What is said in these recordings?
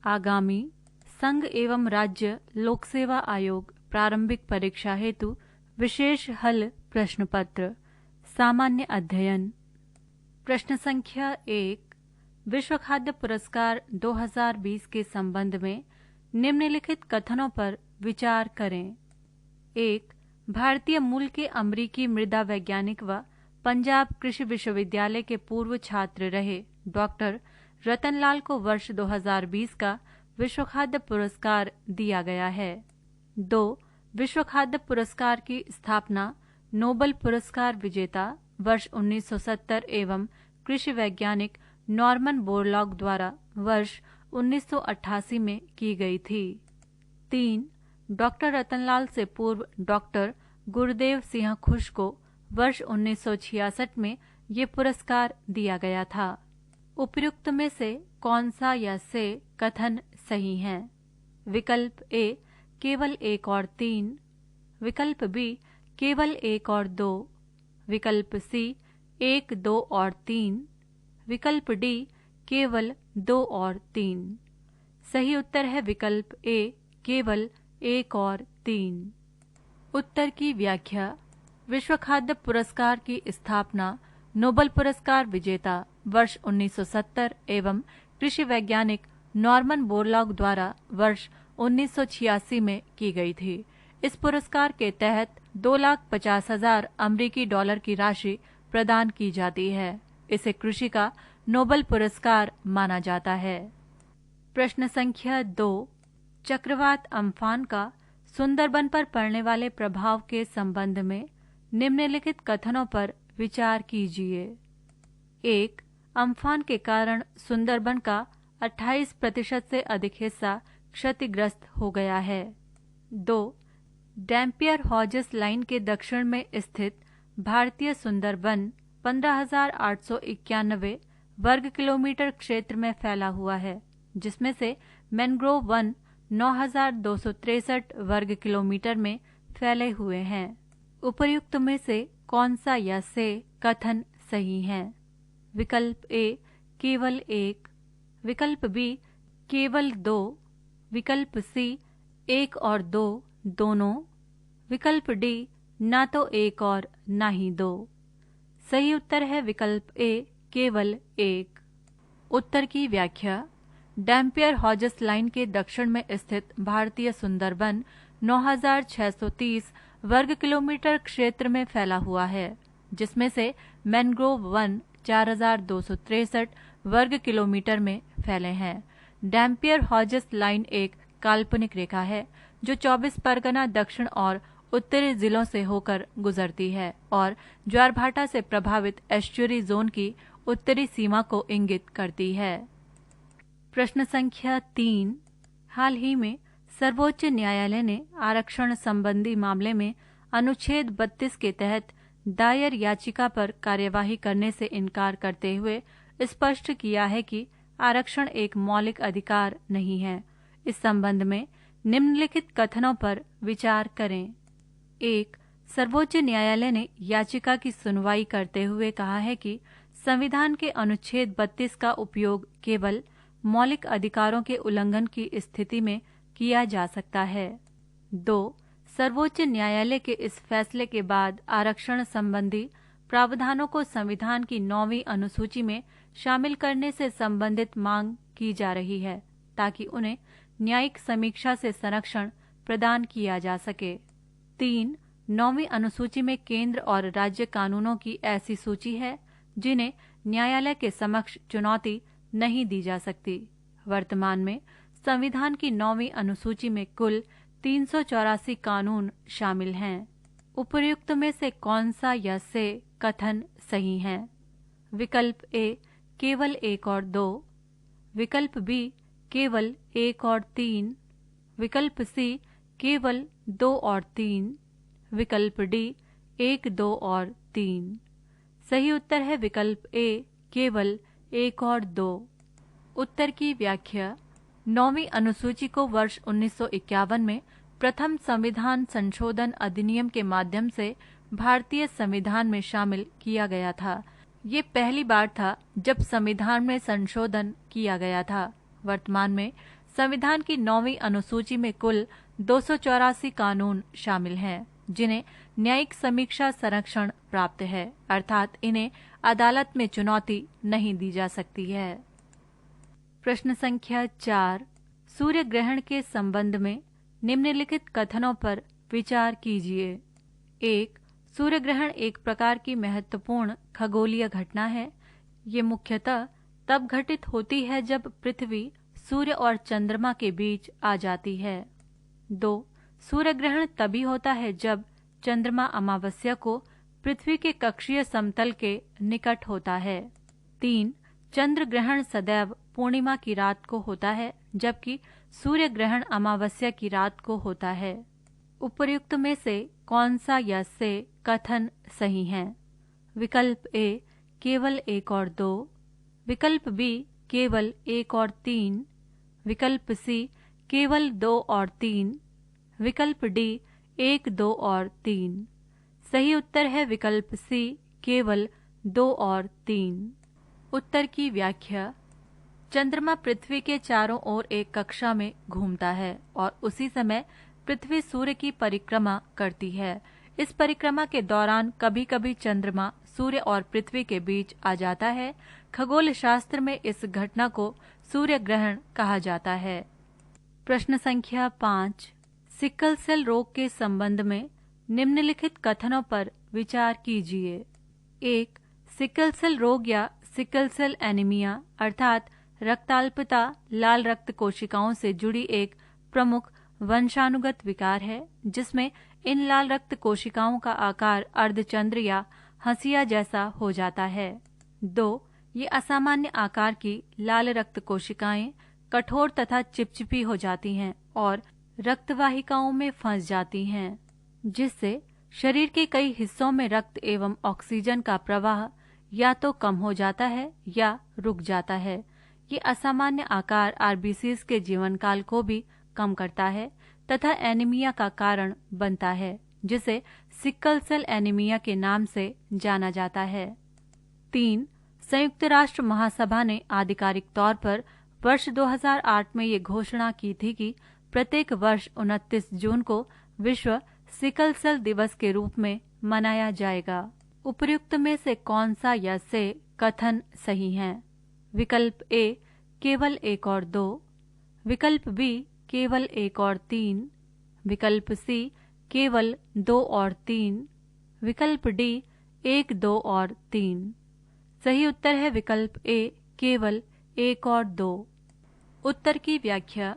आगामी संघ एवं राज्य लोक सेवा आयोग प्रारंभिक परीक्षा हेतु विशेष हल प्रश्न पत्र सामान्य अध्ययन। प्रश्न संख्या 1, विश्व खाद्य पुरस्कार 2020 के संबंध में निम्नलिखित कथनों पर विचार करें। 1. भारतीय मूल के अमरीकी मृदा वैज्ञानिक व पंजाब कृषि विश्वविद्यालय के पूर्व छात्र रहे डॉक्टर रतनलाल को वर्ष 2020 का विश्व खाद्य पुरस्कार दिया गया है। 2. विश्व खाद्य पुरस्कार की स्थापना नोबेल पुरस्कार विजेता वर्ष 1970 एवं कृषि वैज्ञानिक नॉर्मन बोरलॉग द्वारा वर्ष 1988 में की गई थी। 3. डॉक्टर रतनलाल से पूर्व डॉक्टर गुरुदेव सिंह खुश को वर्ष 1966 में ये पुरस्कार दिया गया था। उपर्युक्त में से कौन सा या से कथन सही है? विकल्प ए केवल 1 और 3, विकल्प बी केवल 1 और 2, विकल्प सी 1, 2 और 3, विकल्प डी केवल 2 और 3। सही उत्तर है विकल्प ए केवल 1 और 3। उत्तर की व्याख्या। विश्व खाद्य पुरस्कार की स्थापना नोबेल पुरस्कार विजेता वर्ष 1970 एवं कृषि वैज्ञानिक नॉर्मन बोरलॉग द्वारा वर्ष 1986 में की गई थी। इस पुरस्कार के तहत 2,50,000 अमेरिकी डॉलर की राशि प्रदान की जाती है। इसे कृषि का नोबेल पुरस्कार माना जाता है। प्रश्न संख्या 2, चक्रवात अम्फान का सुंदरबन पर पड़ने वाले प्रभाव के संबंध में निम्नलिखित कथनों पर विचार कीजिए। 1. अम्फान के कारण सुंदरबन का 28% से अधिक हिस्सा क्षतिग्रस्त हो गया है। 2. डैम्पियर हॉजेस लाइन के दक्षिण में स्थित भारतीय सुंदरबन 15,891 वर्ग किलोमीटर क्षेत्र में फैला हुआ है, जिसमें से मैंग्रोव वन 9,263 वर्ग किलोमीटर में फैले हुए हैं। उपर्युक्त में से कौन सा या से कथन सही है? विकल्प ए केवल 1, विकल्प बी केवल 2, विकल्प सी 1 और 2 दोनों, विकल्प डी ना तो 1 और ना ही 2। सही उत्तर है विकल्प ए केवल 1। उत्तर की व्याख्या। डैम्पियर हॉजेस लाइन के दक्षिण में स्थित भारतीय सुंदरबन 9,630 वर्ग किलोमीटर क्षेत्र में फैला हुआ है, जिसमें से मैंग्रोव वन 4,263 वर्ग किलोमीटर में फैले हैं। डैम्पियर हॉजेस लाइन एक काल्पनिक रेखा है जो 24 परगना दक्षिण और उत्तरी जिलों से होकर गुजरती है और ज्वारभाटा से प्रभावित एस्चुरी जोन की उत्तरी सीमा को इंगित करती है। प्रश्न संख्या 3, हाल ही में सर्वोच्च न्यायालय ने आरक्षण संबंधी मामले में अनुच्छेद 32 के तहत दायर याचिका पर कार्यवाही करने से इनकार करते हुए स्पष्ट किया है कि आरक्षण एक मौलिक अधिकार नहीं है। इस संबंध में निम्नलिखित कथनों पर विचार करें। 1. सर्वोच्च न्यायालय ने याचिका की सुनवाई करते हुए कहा है कि संविधान के अनुच्छेद 32 का उपयोग केवल मौलिक अधिकारों के उल्लंघन की स्थिति में किया जा सकता है। 2. सर्वोच्च न्यायालय के इस फैसले के बाद आरक्षण संबंधी प्रावधानों को संविधान की 9वीं अनुसूची में शामिल करने से संबंधित मांग की जा रही है, ताकि उन्हें न्यायिक समीक्षा से संरक्षण प्रदान किया जा सके। 3. 9वीं अनुसूची में केंद्र और राज्य कानूनों की ऐसी सूची है जिन्हें न्यायालय के समक्ष चुनौती नहीं दी जा सकती। वर्तमान में संविधान की 9वीं अनुसूची में कुल 384 कानून शामिल हैं। उपर्युक्त में से कौन सा या से कथन सही है? विकल्प ए केवल 1 और 2, विकल्प बी केवल 1 और 3, विकल्प सी केवल 2 और 3, विकल्प डी 1, 2 और 3। सही उत्तर है विकल्प ए केवल 1 और 2। उत्तर की व्याख्या। 9वीं अनुसूची को वर्ष 1951 में प्रथम संविधान संशोधन अधिनियम के माध्यम से भारतीय संविधान में शामिल किया गया था। ये पहली बार था जब संविधान में संशोधन किया गया था। वर्तमान में संविधान की 9वीं अनुसूची में कुल 284 कानून शामिल हैं, जिन्हें न्यायिक समीक्षा संरक्षण प्राप्त है, अर्थात इन्हें अदालत में चुनौती नहीं दी जा सकती है। प्रश्न संख्या 4, सूर्य ग्रहण के संबंध में निम्नलिखित कथनों पर विचार कीजिए। 1. सूर्य ग्रहण एक प्रकार की महत्वपूर्ण खगोलीय घटना है। ये मुख्यतः तब घटित होती है जब पृथ्वी सूर्य और चंद्रमा के बीच आ जाती है। 2. सूर्य ग्रहण तभी होता है जब चंद्रमा अमावस्या को पृथ्वी के कक्षीय समतल के निकट होता है। 3. चंद्र ग्रहण सदैव पूर्णिमा की रात को होता है, जबकि सूर्य ग्रहण अमावस्या की रात को होता है। उपर्युक्त में से कौन सा या से कथन सही है? विकल्प ए केवल 1 और 2, विकल्प बी केवल 1 और 3, विकल्प सी केवल 2 और 3, विकल्प डी 1, 2 और 3। सही उत्तर है विकल्प सी केवल 2 और 3। उत्तर की व्याख्या। चंद्रमा पृथ्वी के चारों ओर एक कक्षा में घूमता है और उसी समय पृथ्वी सूर्य की परिक्रमा करती है। इस परिक्रमा के दौरान कभी कभी चंद्रमा सूर्य और पृथ्वी के बीच आ जाता है। खगोल शास्त्र में इस घटना को सूर्य ग्रहण कहा जाता है। प्रश्न संख्या 5, सिकल सेल रोग के संबंध में निम्नलिखित कथनों पर विचार कीजिए। 1. सिकल सेल रोग या सिकल सेल एनीमिया अर्थात रक्ताल्पता लाल रक्त कोशिकाओं से जुड़ी एक प्रमुख वंशानुगत विकार है, जिसमें इन लाल रक्त कोशिकाओं का आकार अर्धचंद्र या हंसिया जैसा हो जाता है। 2. ये असामान्य आकार की लाल रक्त कोशिकाएं कठोर तथा चिपचिपी हो जाती हैं और रक्तवाहिकाओं में फंस जाती हैं, जिससे शरीर के कई हिस्सों में रक्त एवं ऑक्सीजन का प्रवाह या तो कम हो जाता है या रुक जाता है। ये असामान्य आकार आरबीसीज के जीवन काल को भी कम करता है तथा एनीमिया का कारण बनता है, जिसे सिकल सेल एनीमिया के नाम से जाना जाता है। 3. संयुक्त राष्ट्र महासभा ने आधिकारिक तौर पर वर्ष 2008 में ये घोषणा की थी कि प्रत्येक वर्ष 29 जून को विश्व सिकल सेल दिवस के रूप में मनाया जाएगा। उपर्युक्त में से कौन सा या से कथन सही है? विकल्प ए केवल 1 और 2, विकल्प बी केवल 1 और 3, विकल्प सी केवल 2 और 3, विकल्प डी 1, 2 और 3। सही उत्तर है विकल्प ए केवल 1 और 2। उत्तर की व्याख्या।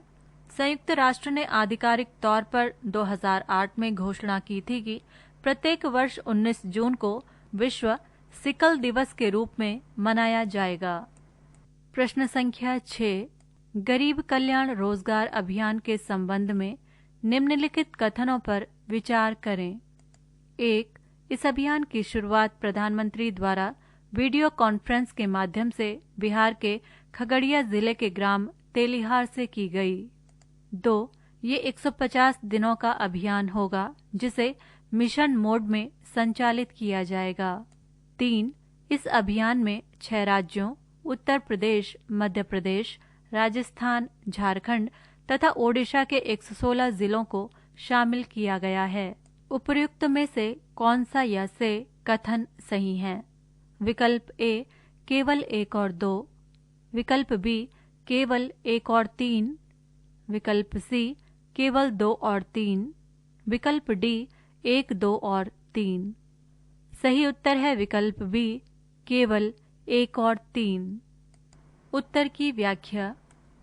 संयुक्त राष्ट्र ने आधिकारिक तौर पर 2008 में घोषणा की थी कि प्रत्येक वर्ष 19 जून को विश्व सिकल दिवस के रूप में मनाया जाएगा। प्रश्न संख्या 6, गरीब कल्याण रोजगार अभियान के संबंध में निम्नलिखित कथनों पर विचार करें। 1. इस अभियान की शुरुआत प्रधानमंत्री द्वारा वीडियो कॉन्फ्रेंस के माध्यम से बिहार के खगड़िया जिले के ग्राम तेलिहार से की गई। 2. ये 150 दिनों का अभियान होगा, जिसे मिशन मोड में संचालित किया जाएगा। 3. इस अभियान में 6 राज्यों उत्तर प्रदेश, मध्य प्रदेश, राजस्थान, झारखंड तथा ओडिशा के 116 जिलों को शामिल किया गया है। उपर्युक्त में से कौन सा या से कथन सही है? विकल्प ए केवल 1 और 2, विकल्प बी केवल 1 और 3, विकल्प सी केवल 2 और 3, विकल्प डी 1, 2 और 3। सही उत्तर है विकल्प बी केवल 1 और 3। उत्तर की व्याख्या।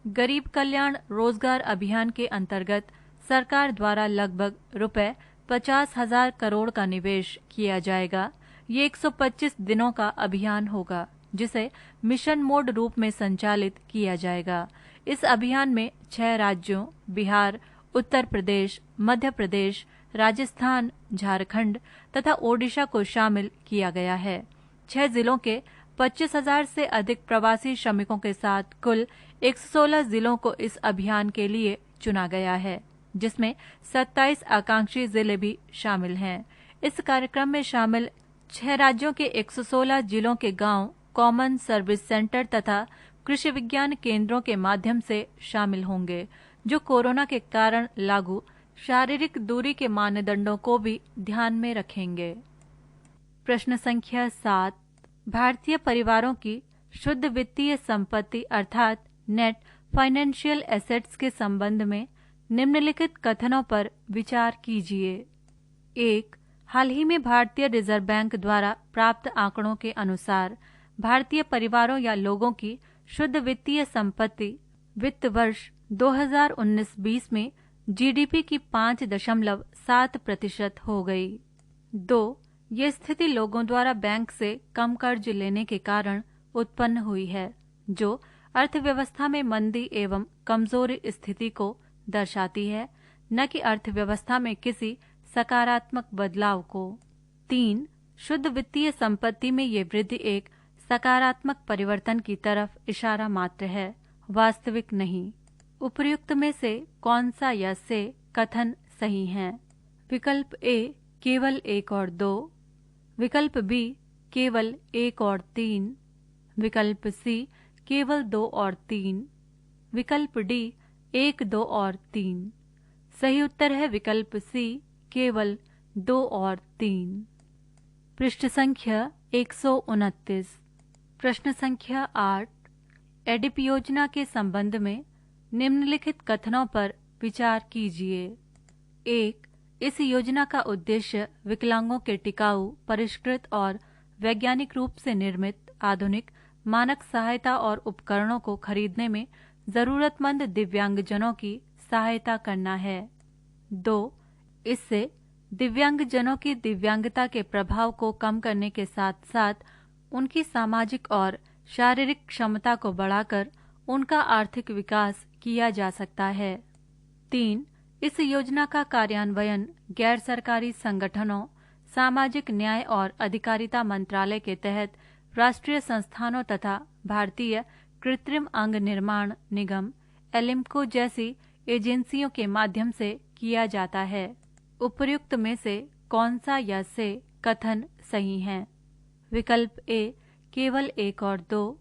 गरीब कल्याण रोजगार अभियान के अंतर्गत सरकार द्वारा लगभग रुपए 50,000 करोड़ का निवेश किया जाएगा। ये 125 दिनों का अभियान होगा, जिसे मिशन मोड रूप में संचालित किया जाएगा। इस अभियान में 6 राज्यों बिहार, उत्तर प्रदेश, मध्य प्रदेश, राजस्थान, झारखंड तथा ओडिशा को शामिल किया गया है। 6 जिलों के 25,000 से अधिक प्रवासी श्रमिकों के साथ कुल 116 जिलों को इस अभियान के लिए चुना गया है, जिसमें 27 आकांक्षी जिले भी शामिल हैं। इस कार्यक्रम में शामिल 6 राज्यों के 116 जिलों के गांव कॉमन सर्विस सेंटर तथा कृषि विज्ञान केंद्रों के माध्यम से शामिल होंगे, जो कोरोना के कारण लागू शारीरिक दूरी के मानदंडों को भी ध्यान में रखेंगे। प्रश्न संख्या 7, भारतीय परिवारों की शुद्ध वित्तीय संपत्ति अर्थात नेट फाइनेंशियल एसेट्स के संबंध में निम्नलिखित कथनों पर विचार कीजिए। 1. हाल ही में भारतीय रिजर्व बैंक द्वारा प्राप्त आंकड़ों के अनुसार भारतीय परिवारों या लोगों की शुद्ध वित्तीय संपत्ति वित्त वर्ष 2019-20 में जीडीपी की 5.7% हो गई। 2. ये स्थिति लोगों द्वारा बैंक से कम कर्ज लेने के कारण उत्पन्न हुई है, जो अर्थव्यवस्था में मंदी एवं कमजोर स्थिति को दर्शाती है, न कि अर्थव्यवस्था में किसी सकारात्मक बदलाव को। 3. शुद्ध वित्तीय संपत्ति में ये वृद्धि एक सकारात्मक परिवर्तन की तरफ इशारा मात्र है, वास्तविक नहीं। उपर्युक्त में से कौन सा या से कथन सही है? विकल्प ए केवल 1 और 2, विकल्प बी केवल 1 और 3, विकल्प सी केवल 2 और 3, विकल्प डी 1, 2 और 3। सही उत्तर है विकल्प सी केवल 2 और 3। पृष्ठ संख्या 129। प्रश्न संख्या 8, एडिप योजना के संबंध में निम्नलिखित कथनों पर विचार कीजिए। 1. इस योजना का उद्देश्य विकलांगों के टिकाऊ, परिष्कृत और वैज्ञानिक रूप से निर्मित आधुनिक मानक सहायता और उपकरणों को खरीदने में जरूरतमंद दिव्यांगजनों की सहायता करना है। 2. इससे दिव्यांगजनों की दिव्यांगता के प्रभाव को कम करने के साथ साथ उनकी सामाजिक और शारीरिक क्षमता को बढ़ाकर उनका आर्थिक विकास किया जा सकता है। 3. इस योजना का कार्यान्वयन गैर सरकारी संगठनों, सामाजिक न्याय और अधिकारिता मंत्रालय के तहत राष्ट्रीय संस्थानों तथा भारतीय कृत्रिम अंग निर्माण निगम एलिम्को जैसी एजेंसियों के माध्यम से किया जाता है। उपर्युक्त में से कौन सा या से कथन सही है? विकल्प ए केवल 1 और 2,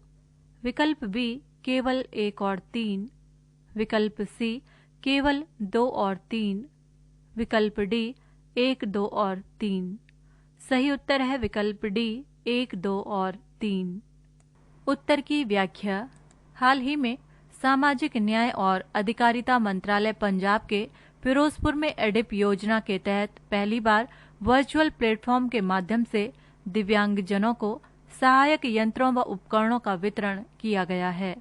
विकल्प बी केवल 1 और 3, विकल्प सी केवल 2 और 3, विकल्प डी 1, 2 और 3। सही उत्तर है विकल्प डी 1, 2 और 3। उत्तर की व्याख्या। हाल ही में सामाजिक न्याय और अधिकारिता मंत्रालय पंजाब के फिरोजपुर में एडिप योजना के तहत पहली बार वर्चुअल प्लेटफॉर्म के माध्यम से दिव्यांगजनों को सहायक यंत्रों व उपकरणों का वितरण किया गया है।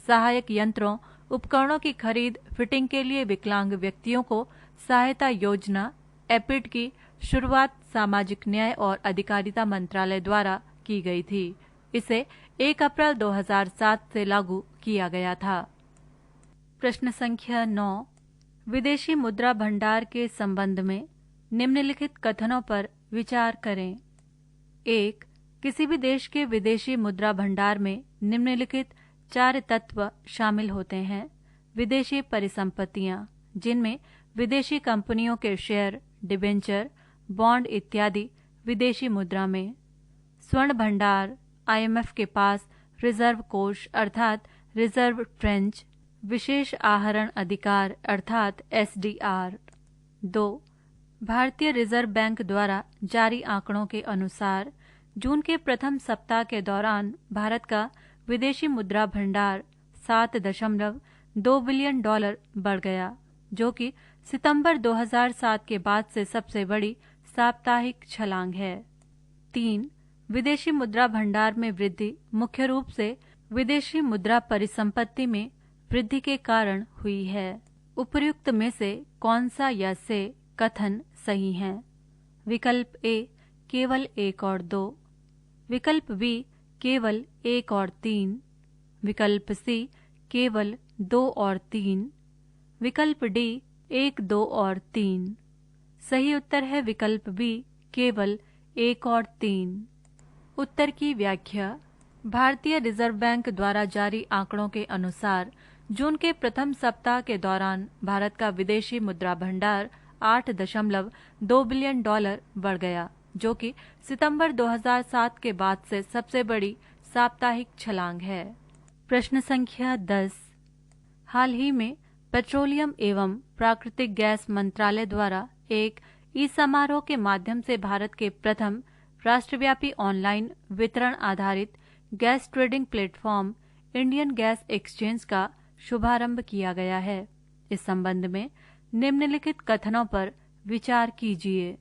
सहायक यंत्रों उपकरणों की खरीद फिटिंग के लिए विकलांग व्यक्तियों को सहायता योजना एपिड की शुरुआत सामाजिक न्याय और अधिकारिता मंत्रालय द्वारा की गई थी। इसे 1 अप्रैल 2007 से लागू किया गया था। प्रश्न संख्या 9, विदेशी मुद्रा भंडार के संबंध में निम्नलिखित कथनों पर विचार करें। 1. किसी भी देश के विदेशी मुद्रा भंडार में निम्नलिखित 4 तत्व शामिल होते हैं। विदेशी परिसंपत्तियां, जिनमें विदेशी कंपनियों के शेयर, डिबेंचर, बॉन्ड इत्यादि विदेशी मुद्रा में। स्वर्ण भंडार, IMF के पास रिजर्व कोष अर्थात रिजर्व ट्रेंच, विशेष आहरण अधिकार अर्थात SDR। 2. भारतीय रिजर्व बैंक द्वारा जारी आंकड़ों के अनुसार जून के प्रथम सप्ताह के दौरान भारत का विदेशी मुद्रा भंडार $7.2 बिलियन बढ़ गया, जो कि सितंबर 2007 के बाद से सबसे बड़ी साप्ताहिक छलांग है। 3. विदेशी मुद्रा भंडार में वृद्धि मुख्य रूप से विदेशी मुद्रा परिसंपत्ति में वृद्धि के कारण हुई है। उपर्युक्त में से कौन सा या से कथन सही है? विकल्प ए केवल 1 और 2, विकल्प बी केवल 1 और 3, विकल्प सी केवल 2 और 3, विकल्प डी 1, 2 और 3। सही उत्तर है विकल्प बी केवल 1 और 3। उत्तर की व्याख्या। भारतीय रिजर्व बैंक द्वारा जारी आंकड़ों के अनुसार जून के प्रथम सप्ताह के दौरान भारत का विदेशी मुद्रा भंडार $8.2 बिलियन बढ़ गया, जो कि सितंबर 2007 के बाद से सबसे बड़ी साप्ताहिक छलांग है। प्रश्न संख्या 10। हाल ही में पेट्रोलियम एवं प्राकृतिक गैस मंत्रालय द्वारा एक ई-समारोह के माध्यम से भारत के प्रथम राष्ट्रव्यापी ऑनलाइन वितरण आधारित gas trading platform Indian gas exchange का शुभारंभ किया गया है। इस संबंध में निम्नलिखित कथनों पर विचार कीजिए।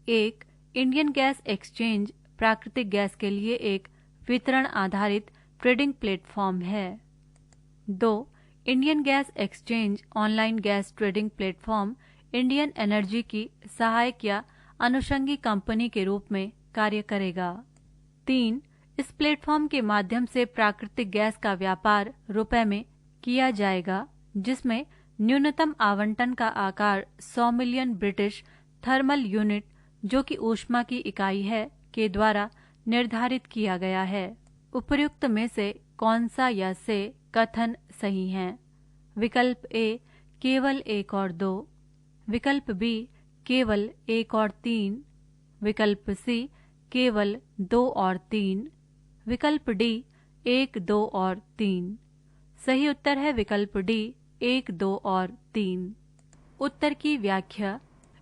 1. इंडियन गैस एक्सचेंज प्राकृतिक गैस के लिए एक वितरण आधारित ट्रेडिंग प्लेटफॉर्म है। 2. Indian gas exchange online gas trading platform Indian energy की सहायक या अनुषंगी कंपनी के रूप में कार्य करेगा। 3. इस प्लेटफॉर्म के माध्यम से प्राकृतिक गैस का व्यापार रुपए में किया जाएगा, जिसमें न्यूनतम आवंटन का आकार 100 मिलियन ब्रिटिश थर्मल यूनिट, जो कि ऊष्मा की इकाई है, के द्वारा निर्धारित किया गया है। उपर्युक्त में से कौन सा या से कथन सही हैं? विकल्प ए केवल 1 और 2, विकल्प बी केवल 1 और 3, विकल्प सी केवल 2 और 3, विकल्प डी 1, 2 और 3। सही उत्तर है विकल्प डी 1, 2 और 3। उत्तर की व्याख्या।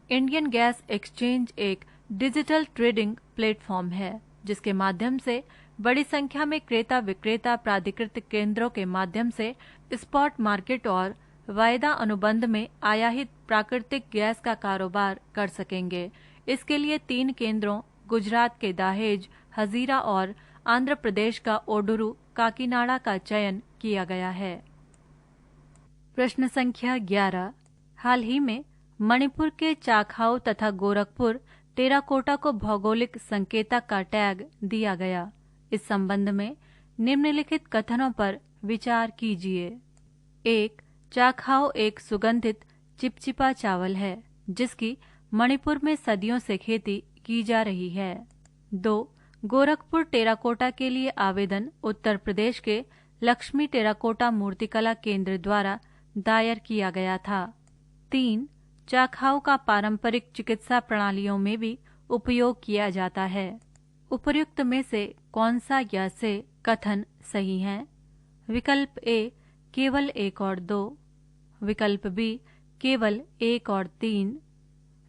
इंडियन गैस एक्सचेंज एक डिजिटल ट्रेडिंग प्लेटफॉर्म है, जिसके माध्यम से बड़ी संख्या में क्रेता विक्रेता प्राधिकृत केंद्रों के माध्यम से स्पॉट मार्केट और वायदा अनुबंध में आयातित प्राकृतिक गैस का कारोबार कर सकेंगे। इसके लिए 3 केंद्रों गुजरात के दाहेज, हजीरा और आंध्र प्रदेश का ओडुरू, काकीनाडा का चयन किया गया है। प्रश्न संख्या 11। हाल ही में मणिपुर के चाखाओ तथा गोरखपुर टेराकोटा को भौगोलिक संकेतक का टैग दिया गया। इस संबंध में निम्नलिखित कथनों पर विचार कीजिए। 1. चाखाओ एक सुगंधित चिपचिपा चावल है, जिसकी मणिपुर में सदियों से खेती की जा रही है। 2. गोरखपुर टेराकोटा के लिए आवेदन उत्तर प्रदेश के लक्ष्मी टेराकोटा मूर्तिकला केंद्र द्वारा दायर किया गया था। 3. चाखाओ का पारंपरिक चिकित्सा प्रणालियों में भी उपयोग किया जाता है। उपर्युक्त में से कौन सा या से कथन सही हैं? विकल्प ए केवल 1 और 2, विकल्प बी केवल 1 और 3,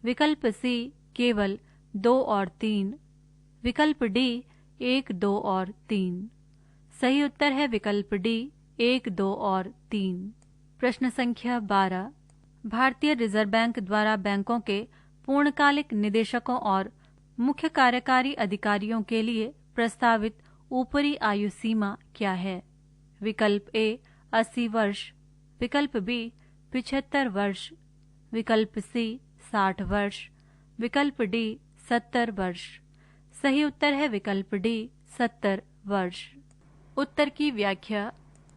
विकल्प सी केवल 2 और 3, विकल्प डी 1, 2 और 3। सही उत्तर है विकल्प डी 1, 2 और 3। प्रश्न संख्या 12। भारतीय रिजर्व बैंक द्वारा बैंकों के पूर्णकालिक निदेशकों और मुख्य कार्यकारी अधिकारियों के लिए प्रस्तावित ऊपरी आयु सीमा क्या है? विकल्प ए 80 वर्ष, विकल्प बी 75 वर्ष, विकल्प सी 60 वर्ष, विकल्प डी 70 वर्ष। सही उत्तर है विकल्प डी 70 वर्ष। उत्तर की व्याख्या।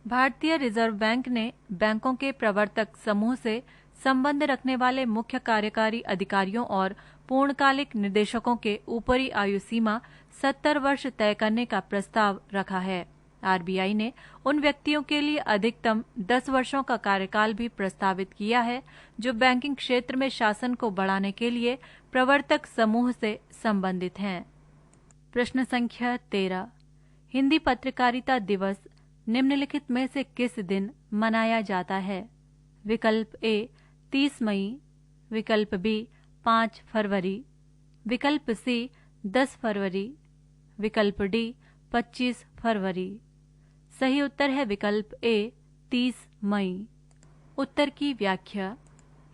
भारतीय रिजर्व बैंक ने बैंकों के प्रवर्तक समूह से संबंध रखने वाले मुख्य कार्यकारी अधिकारियों और पूर्णकालिक निदेशकों के ऊपरी आयु सीमा 70 वर्ष तय करने का प्रस्ताव रखा है। आरबीआई ने उन व्यक्तियों के लिए अधिकतम 10 वर्षों का कार्यकाल भी प्रस्तावित किया है, जो बैंकिंग क्षेत्र में शासन को बढ़ाने के लिए प्रवर्तक समूह से संबंधित हैं। प्रश्न संख्या 13। हिंदी पत्रकारिता दिवस निम्नलिखित में से किस दिन मनाया जाता है? विकल्प ए 30 मई, विकल्प बी 5 फरवरी, विकल्प सी 10 फरवरी, विकल्प डी 25 फरवरी। सही उत्तर है विकल्प ए 30 मई। उत्तर की व्याख्या।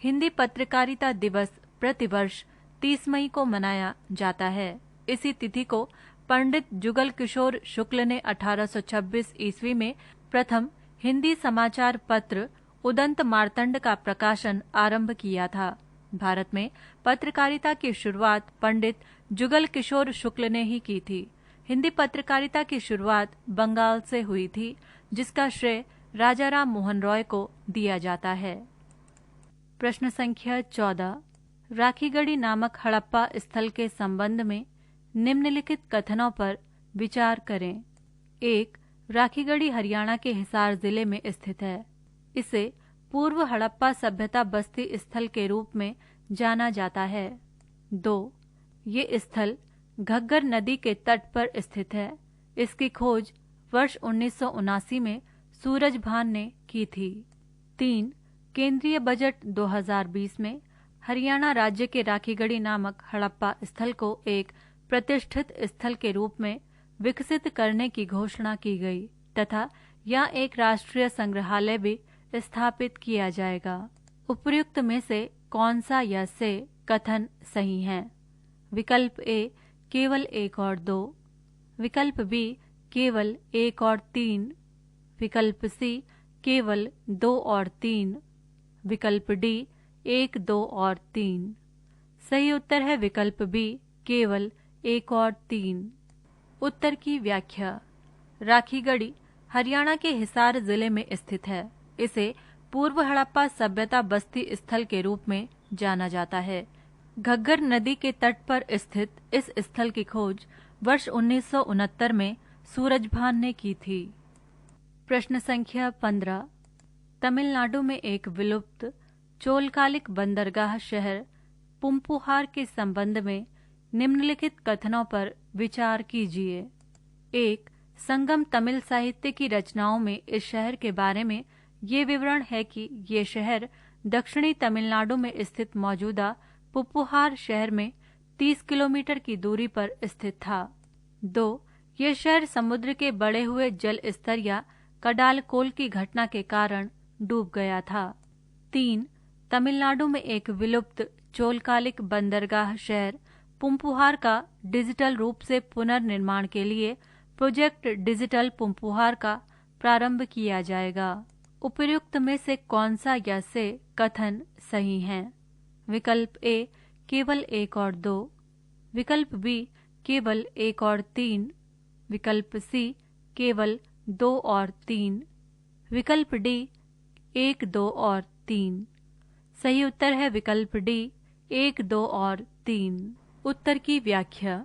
हिंदी पत्रकारिता दिवस प्रतिवर्ष 30 मई को मनाया जाता है। इसी तिथि को पंडित जुगल किशोर शुक्ल ने 1826 ईस्वी में प्रथम हिंदी समाचार पत्र उदंत मार्तंड का प्रकाशन आरंभ किया था। भारत में पत्रकारिता की शुरुआत पंडित जुगल किशोर शुक्ल ने ही की थी। हिंदी पत्रकारिता की शुरुआत बंगाल से हुई थी, जिसका श्रेय राजा राम मोहन रॉय को दिया जाता है। प्रश्न संख्या 14। राखीगढ़ी नामक हड़प्पा स्थल के संबंध में निम्नलिखित कथनों पर विचार करें। 1. राखीगढ़ी हरियाणा के हिसार जिले में स्थित है। इसे पूर्व हड़प्पा सभ्यता बस्ती स्थल के रूप में जाना जाता है। 2. ये स्थल घग्गर नदी के तट पर स्थित है। इसकी खोज वर्ष 1979 में सूरजभान ने की थी। 3. केंद्रीय बजट 2020 में हरियाणा राज्य के राखीगढ़ी नामक हड़प्पा स्थल को एक प्रतिष्ठित स्थल के रूप में विकसित करने की घोषणा की गई तथा यहाँ एक राष्ट्रीय संग्रहालय भी स्थापित किया जाएगा। उपर्युक्त में से कौन सा या से कथन सही है? विकल्प ए केवल 1 और 2, विकल्प बी केवल 1 और 3, विकल्प सी केवल 2 और 3, विकल्प डी 1, 2 और 3। सही उत्तर है विकल्प बी केवल 1 और 3। उत्तर की व्याख्या। राखीगढ़ी हरियाणा के हिसार जिले में स्थित है। इसे पूर्व हड़प्पा सभ्यता बस्ती स्थल के रूप में जाना जाता है। घग्गर नदी के तट पर स्थित इस स्थल की खोज वर्ष 1969 में सूरजभान ने की थी। प्रश्न संख्या 15। तमिलनाडु में एक विलुप्त चोलकालिक बंदरगाह शहर पुम्पुहार के संबंध में निम्नलिखित कथनों पर विचार कीजिए। 1. संगम तमिल साहित्य की रचनाओं में इस शहर के बारे में ये विवरण है कि ये शहर दक्षिणी तमिलनाडु में स्थित मौजूदा पुम्पुहार शहर में 30 किलोमीटर की दूरी पर स्थित था। 2. ये शहर समुद्र के बढ़े हुए जल स्तर या कडालकोल की घटना के कारण डूब गया था। 3. तमिलनाडु में एक विलुप्त चोलकालिक बंदरगाह शहर पुम्पुहार का डिजिटल रूप से पुनर्निर्माण के लिए प्रोजेक्ट डिजिटल पुम्पुहार का प्रारंभ किया जाएगा। उपर्युक्त में से कौन सा या से कथन सही है? विकल्प ए केवल 1 और 2, विकल्प बी केवल 1 और 3, विकल्प सी केवल 2 और 3, विकल्प डी 1, 2 और 3। सही उत्तर है विकल्प डी 1, 2 और 3। उत्तर की व्याख्या।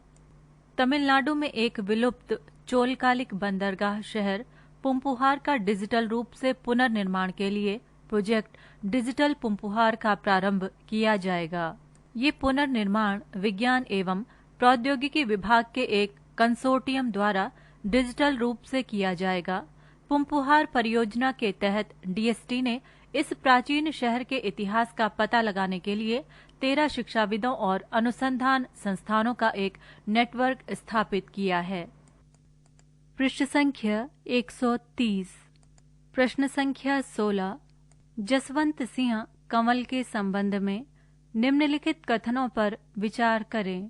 तमिलनाडु में एक विलुप्त चोलकालिक बंदरगाह शहर पुम्पुहार का डिजिटल रूप से पुनर्निर्माण के लिए प्रोजेक्ट डिजिटल पुम्पुहार का प्रारंभ किया जाएगा। ये पुनर्निर्माण विज्ञान एवं प्रौद्योगिकी विभाग के एक कंसोर्टियम द्वारा डिजिटल रूप से किया जाएगा। पुम्पुहार परियोजना के तहत डीएसटी ने इस प्राचीन शहर के इतिहास का पता लगाने के लिए 13 शिक्षाविदों और अनुसंधान संस्थानों का एक नेटवर्क स्थापित किया है। पृष्ठ संख्या 130। प्रश्न संख्या 16। जसवंत सिंह कंवल के संबंध में निम्नलिखित कथनों पर विचार करें।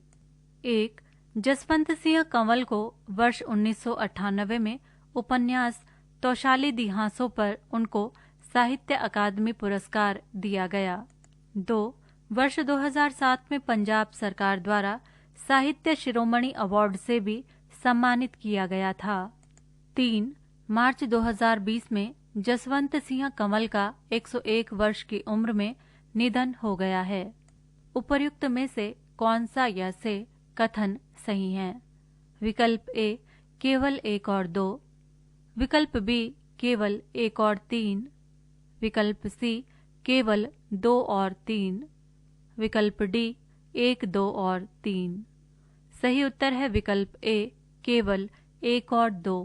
1. जसवंत सिंह कंवल को वर्ष 1998 में उपन्यास तौशाली दिहासों पर उनको साहित्य अकादमी पुरस्कार दिया गया। 2. वर्ष 2007 में पंजाब सरकार द्वारा साहित्य शिरोमणि अवार्ड से भी सम्मानित किया गया था। 3. मार्च 2020 में जसवंत सिंह कंवल का 101 वर्ष की उम्र में निधन हो गया है। उपर्युक्त में से कौन सा या से कथन सही है? विकल्प ए केवल 1 और 2, विकल्प बी केवल 1 और 3, विकल्प सी केवल 2 और 3, विकल्प डी 1, 2 और 3। सही उत्तर है विकल्प ए केवल 1 और 2।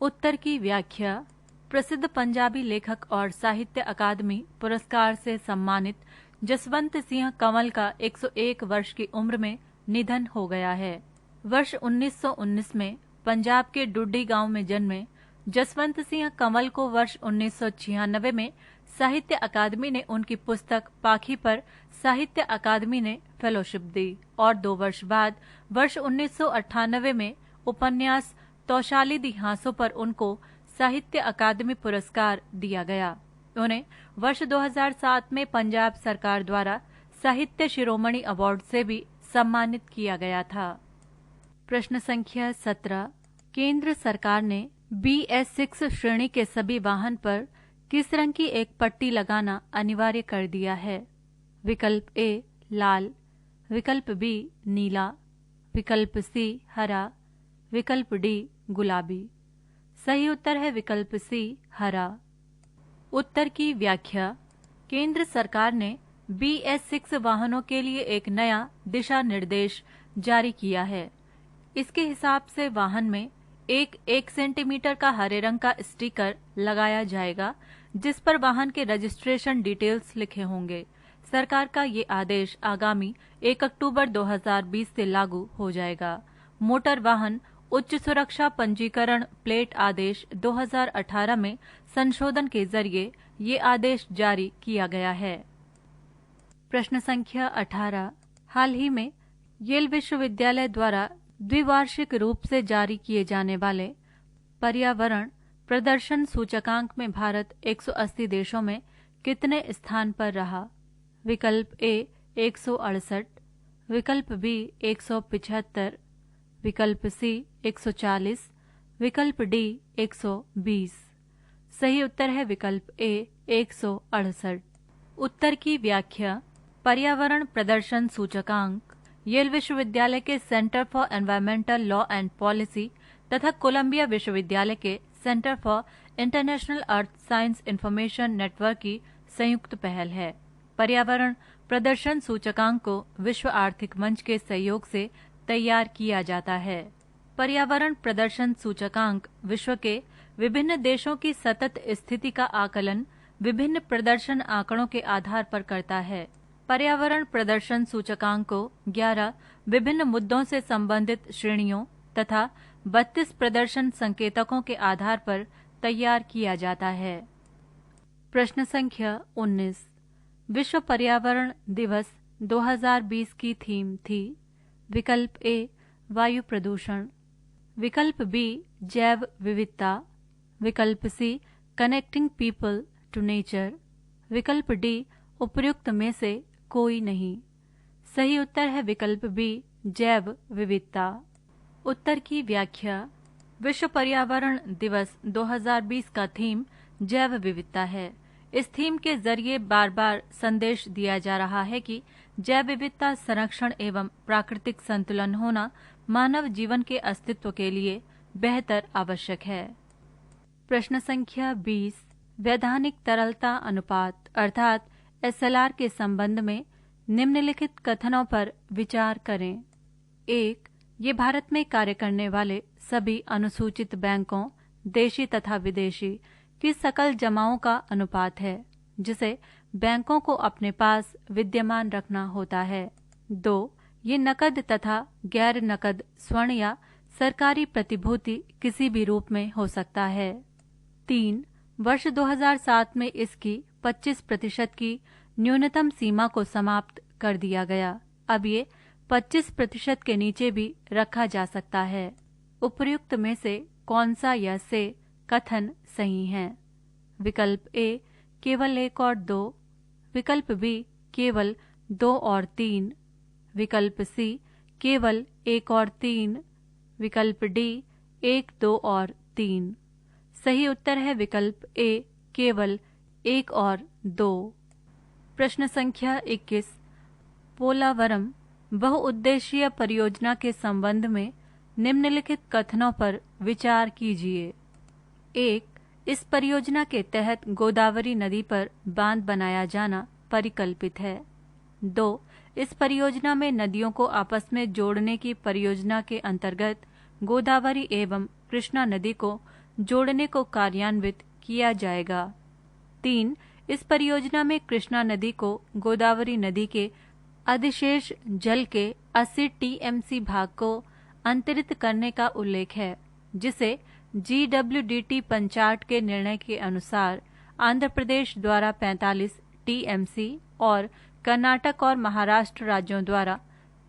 उत्तर की व्याख्या। प्रसिद्ध पंजाबी लेखक और साहित्य अकादमी पुरस्कार से सम्मानित जसवंत सिंह कंवल का 101 वर्ष की उम्र में निधन हो गया है। वर्ष 1919 में पंजाब के डुड्डी गांव में जन्मे जसवंत सिंह कंवल को वर्ष 1996 में साहित्य अकादमी ने उनकी पुस्तक पाखी पर साहित्य अकादमी ने फेलोशिप दी और 2 वर्ष बाद वर्ष 1998 में उपन्यास तौशाली दिहासों पर उनको साहित्य अकादमी पुरस्कार दिया गया। उन्हें वर्ष 2007 में पंजाब सरकार द्वारा साहित्य शिरोमणि अवार्ड से भी सम्मानित किया गया था। प्रश्न संख्या 17। केंद्र सरकार ने BS6 श्रेणी के सभी वाहन पर किस रंग की एक पट्टी लगाना अनिवार्य कर दिया है? विकल्प ए लाल, विकल्प बी नीला, विकल्प सी हरा, विकल्प डी गुलाबी। सही उत्तर है विकल्प सी हरा। उत्तर की व्याख्या। केंद्र सरकार ने BS6 वाहनों के लिए एक नया दिशा निर्देश जारी किया है। इसके हिसाब से वाहन में एक सेंटीमीटर का हरे रंग का स्टिकर लगाया जाएगा जिस पर वाहन के रजिस्ट्रेशन डिटेल्स लिखे होंगे। सरकार का ये आदेश आगामी 1 अक्टूबर 2020 से लागू हो जाएगा। मोटर वाहन उच्च सुरक्षा पंजीकरण प्लेट आदेश 2018 में संशोधन के जरिए ये आदेश जारी किया गया है। प्रश्न संख्या 18। हाल ही में येल विश्वविद्यालय द्वारा द्विवार्षिक रूप से जारी किए जाने वाले पर्यावरण प्रदर्शन सूचकांक में भारत 180 देशों में कितने स्थान पर रहा? विकल्प ए 168, विकल्प बी 175, विकल्प सी 140, विकल्प डी 120। सही उत्तर है विकल्प ए 168। उत्तर की व्याख्या। पर्यावरण प्रदर्शन सूचकांक येल विश्वविद्यालय के centre for environmental law and policy तथा कोलंबिया विश्वविद्यालय के centre for international earth science information network की संयुक्त पहल है। पर्यावरण प्रदर्शन सूचकांक को विश्व आर्थिक मंच के सहयोग से तैयार किया जाता है। पर्यावरण प्रदर्शन सूचकांक विश्व के विभिन्न देशों की सतत स्थिति का आकलन विभिन्न प्रदर्शन आंकड़ों के आधार पर करता है। पर्यावरण प्रदर्शन सूचकांक को 11 विभिन्न मुद्दों से संबंधित श्रेणियों तथा 32 प्रदर्शन संकेतकों के आधार पर तैयार किया जाता है। प्रश्न संख्या 19। विश्व पर्यावरण दिवस 2020 की थीम थी। विकल्प ए वायु प्रदूषण, विकल्प बी जैव विविधता, विकल्प सी कनेक्टिंग पीपल टू नेचर, विकल्प डी उपर्युक्त में से कोई नहीं। सही उत्तर है विकल्प बी जैव विविधता। उत्तर की व्याख्या। विश्व पर्यावरण दिवस 2020 का थीम जैव विविधता है। इस थीम के जरिए बार बार संदेश दिया जा रहा है कि जैव विविधता संरक्षण एवं प्राकृतिक संतुलन होना मानव जीवन के अस्तित्व के लिए बेहतर आवश्यक है। प्रश्न संख्या 20। वैधानिक तरलता अनुपात अर्थात SLR के संबंध में निम्नलिखित कथनों पर विचार करें। 1. ये भारत में कार्य करने वाले सभी अनुसूचित बैंकों, देशी तथा विदेशी, की सकल जमाओं का अनुपात है जिसे बैंकों को अपने पास विद्यमान रखना होता है। 2. ये नकद तथा गैर नकद स्वर्ण या सरकारी प्रतिभूति किसी भी रूप में हो सकता है। 3. वर्ष 2007 में इसकी 25% की न्यूनतम सीमा को समाप्त कर दिया गया। अब ये 25% के नीचे भी रखा जा सकता है। उपर्युक्त में से कौन सा या से कथन सही है? विकल्प ए केवल 1 और 2, विकल्प बी केवल 2 और 3, विकल्प सी केवल 1 और 3, विकल्प डी 1, 2 और 3। सही उत्तर है विकल्प ए केवल 1 और 2। प्रश्न संख्या 21। पोलावरम बहुउद्देशीय परियोजना के संबंध में निम्नलिखित कथनों पर विचार कीजिए। 1. इस परियोजना के तहत गोदावरी नदी पर बांध बनाया जाना परिकल्पित है। 2. इस परियोजना में नदियों को आपस में जोड़ने की परियोजना के अंतर्गत गोदावरी एवं कृष्णा नदी को जोड़ने को कार्यान्वित किया जाएगा। 3. इस परियोजना में कृष्णा नदी को गोदावरी नदी के अधिशेष जल के 80 TMC भाग को अंतरित करने का उल्लेख है, जिसे GWDT पंचाट के निर्णय के अनुसार आंध्र प्रदेश द्वारा 45 TMC और कर्नाटक और महाराष्ट्र राज्यों द्वारा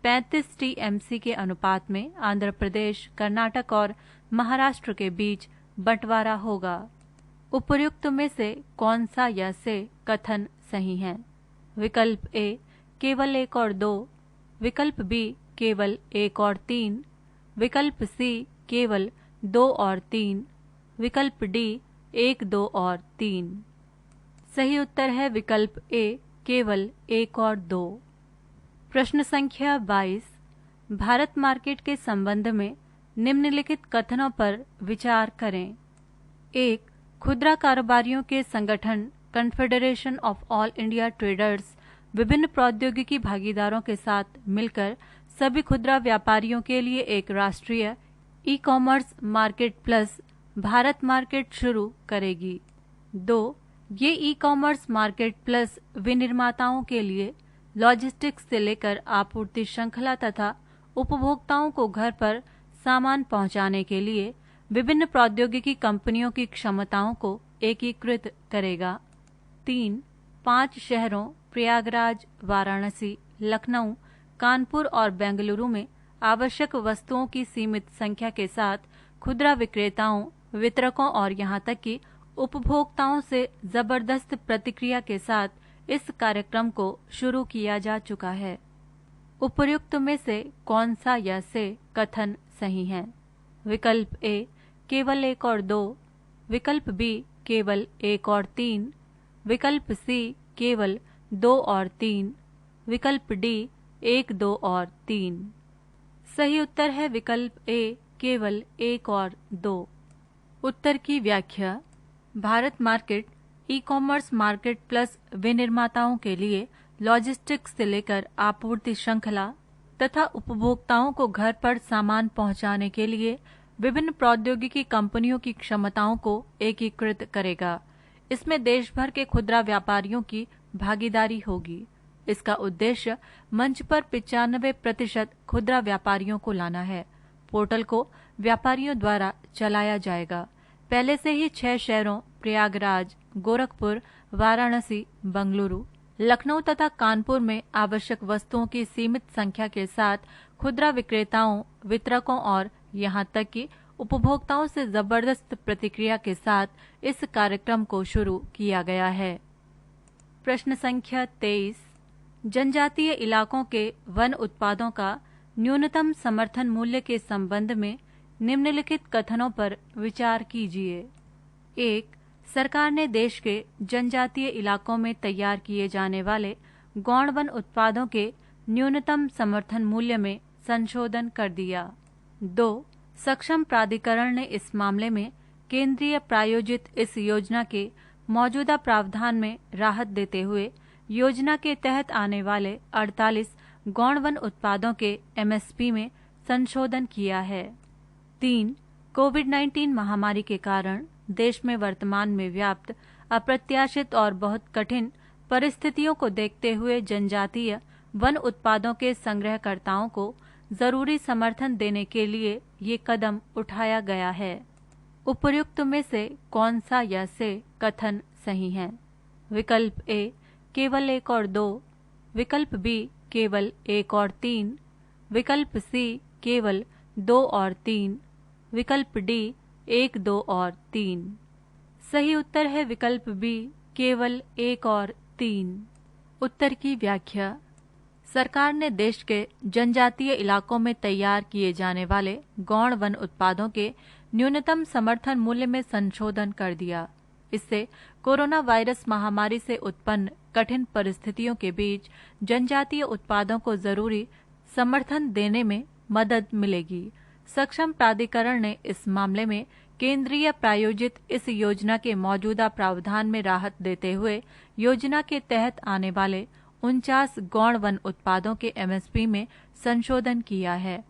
35 TMC के अनुपात में आंध्र प्रदेश, कर्नाटक और महाराष्ट्र के बीच बंटवारा होगा। उपर्युक्त में से कौन सा या से कथन सही है? विकल्प ए केवल 1 और 2, विकल्प बी केवल 1 और 3, विकल्प सी केवल 2 और 3, विकल्प डी 1, 2 और 3। सही उत्तर है विकल्प ए केवल 1 और 2। प्रश्न संख्या 22। भारत मार्केट के संबंध में निम्नलिखित कथनों पर विचार करें। 1. खुदरा कारोबारियों के संगठन confederation of all India traders विभिन्न प्रौद्योगिकी भागीदारों के साथ मिलकर सभी खुदरा व्यापारियों के लिए एक राष्ट्रीय e commerce market plus Bharat market शुरू करेगी। 2. ये ई कॉमर्स मार्केट प्लस विनिर्माताओं के लिए लॉजिस्टिक्स से लेकर आपूर्ति श्रृंखला तथा उपभोक्ताओं को घर पर सामान पहुंचाने के लिए विभिन्न प्रौद्योगिकी कंपनियों की क्षमताओं को एकीकृत करेगा। 3. 5 शहरों प्रयागराज, वाराणसी, लखनऊ, कानपुर और बेंगलुरु में आवश्यक वस्तुओं की सीमित संख्या के साथ खुदरा विक्रेताओं, वितरकों और यहां तक कि उपभोक्ताओं से जबरदस्त प्रतिक्रिया के साथ इस कार्यक्रम को शुरू किया जा चुका है। उपर्युक्त में से कौन सा या से कथन सही है? विकल्प ए केवल 1 और 2, विकल्प बी केवल 1 और 3, विकल्प सी केवल 2 और 3, विकल्प डी 1, 2 और 3। सही उत्तर है विकल्प ए केवल 1 और 2। उत्तर की व्याख्या। Bharat market e commerce market plus विनिर्माताओं के लिए लॉजिस्टिक्स से लेकर आपूर्ति श्रृंखला तथा उपभोक्ताओं को घर पर सामान पहुंचाने के लिए विभिन्न प्रौद्योगिकी कंपनियों की क्षमताओं को एकीकृत करेगा। इसमें देश भर के खुदरा व्यापारियों की भागीदारी होगी। इसका उद्देश्य मंच पर 95% खुदरा व्यापारियों को लाना है। पोर्टल को व्यापारियों द्वारा चलाया जाएगा। पहले से ही 6 शहरों प्रयागराज, गोरखपुर, वाराणसी, बेंगलुरु, लखनऊ तथा कानपुर में आवश्यक वस्तुओं की सीमित संख्या के साथ खुदरा विक्रेताओं, वितरकों और यहां तक कि उपभोक्ताओं से जबरदस्त प्रतिक्रिया के साथ इस कार्यक्रम को शुरू किया गया है। प्रश्न संख्या 23। जनजातीय इलाकों के वन उत्पादों का न्यूनतम समर्थन मूल्य के संबंध में निम्नलिखित कथनों पर विचार कीजिए। 1. सरकार ने देश के जनजातीय इलाकों में तैयार किए जाने वाले गौण वन उत्पादों के न्यूनतम समर्थन मूल्य में संशोधन कर दिया। 2. सक्षम प्राधिकरण ने इस मामले में केंद्रीय प्रायोजित इस योजना के मौजूदा प्रावधान में राहत देते हुए योजना के तहत आने वाले 48 गौण वन उत्पादों के एमएसपी में संशोधन किया है। 3. कोविड-19 महामारी के कारण देश में वर्तमान में व्याप्त अप्रत्याशित और बहुत कठिन परिस्थितियों को देखते हुए जनजातीय वन उत्पादों के संग्रहकर्ताओं को जरूरी समर्थन देने के लिए ये कदम उठाया गया है। उपर्युक्त में से कौन सा या से कथन सही है? विकल्प ए केवल 1 और 2, विकल्प बी केवल 1 और 3, विकल्प सी केवल 2 और 3, विकल्प डी 1, 2 और 3। सही उत्तर है विकल्प बी केवल 1 और 3। उत्तर की व्याख्या। सरकार ने देश के जनजातीय इलाकों में तैयार किए जाने वाले गौण वन उत्पादों के न्यूनतम समर्थन मूल्य में संशोधन कर दिया। इससे कोरोना वायरस महामारी से उत्पन्न कठिन परिस्थितियों के बीच जनजातीय उत्पादों को जरूरी समर्थन देने में मदद मिलेगी। सक्षम प्राधिकरण ने इस मामले में केंद्रीय प्रायोजित इस योजना के मौजूदा प्रावधान में राहत देते हुए योजना के तहत आने वाले 49 गौण वन उत्पादों के एमएसपी में संशोधन किया है।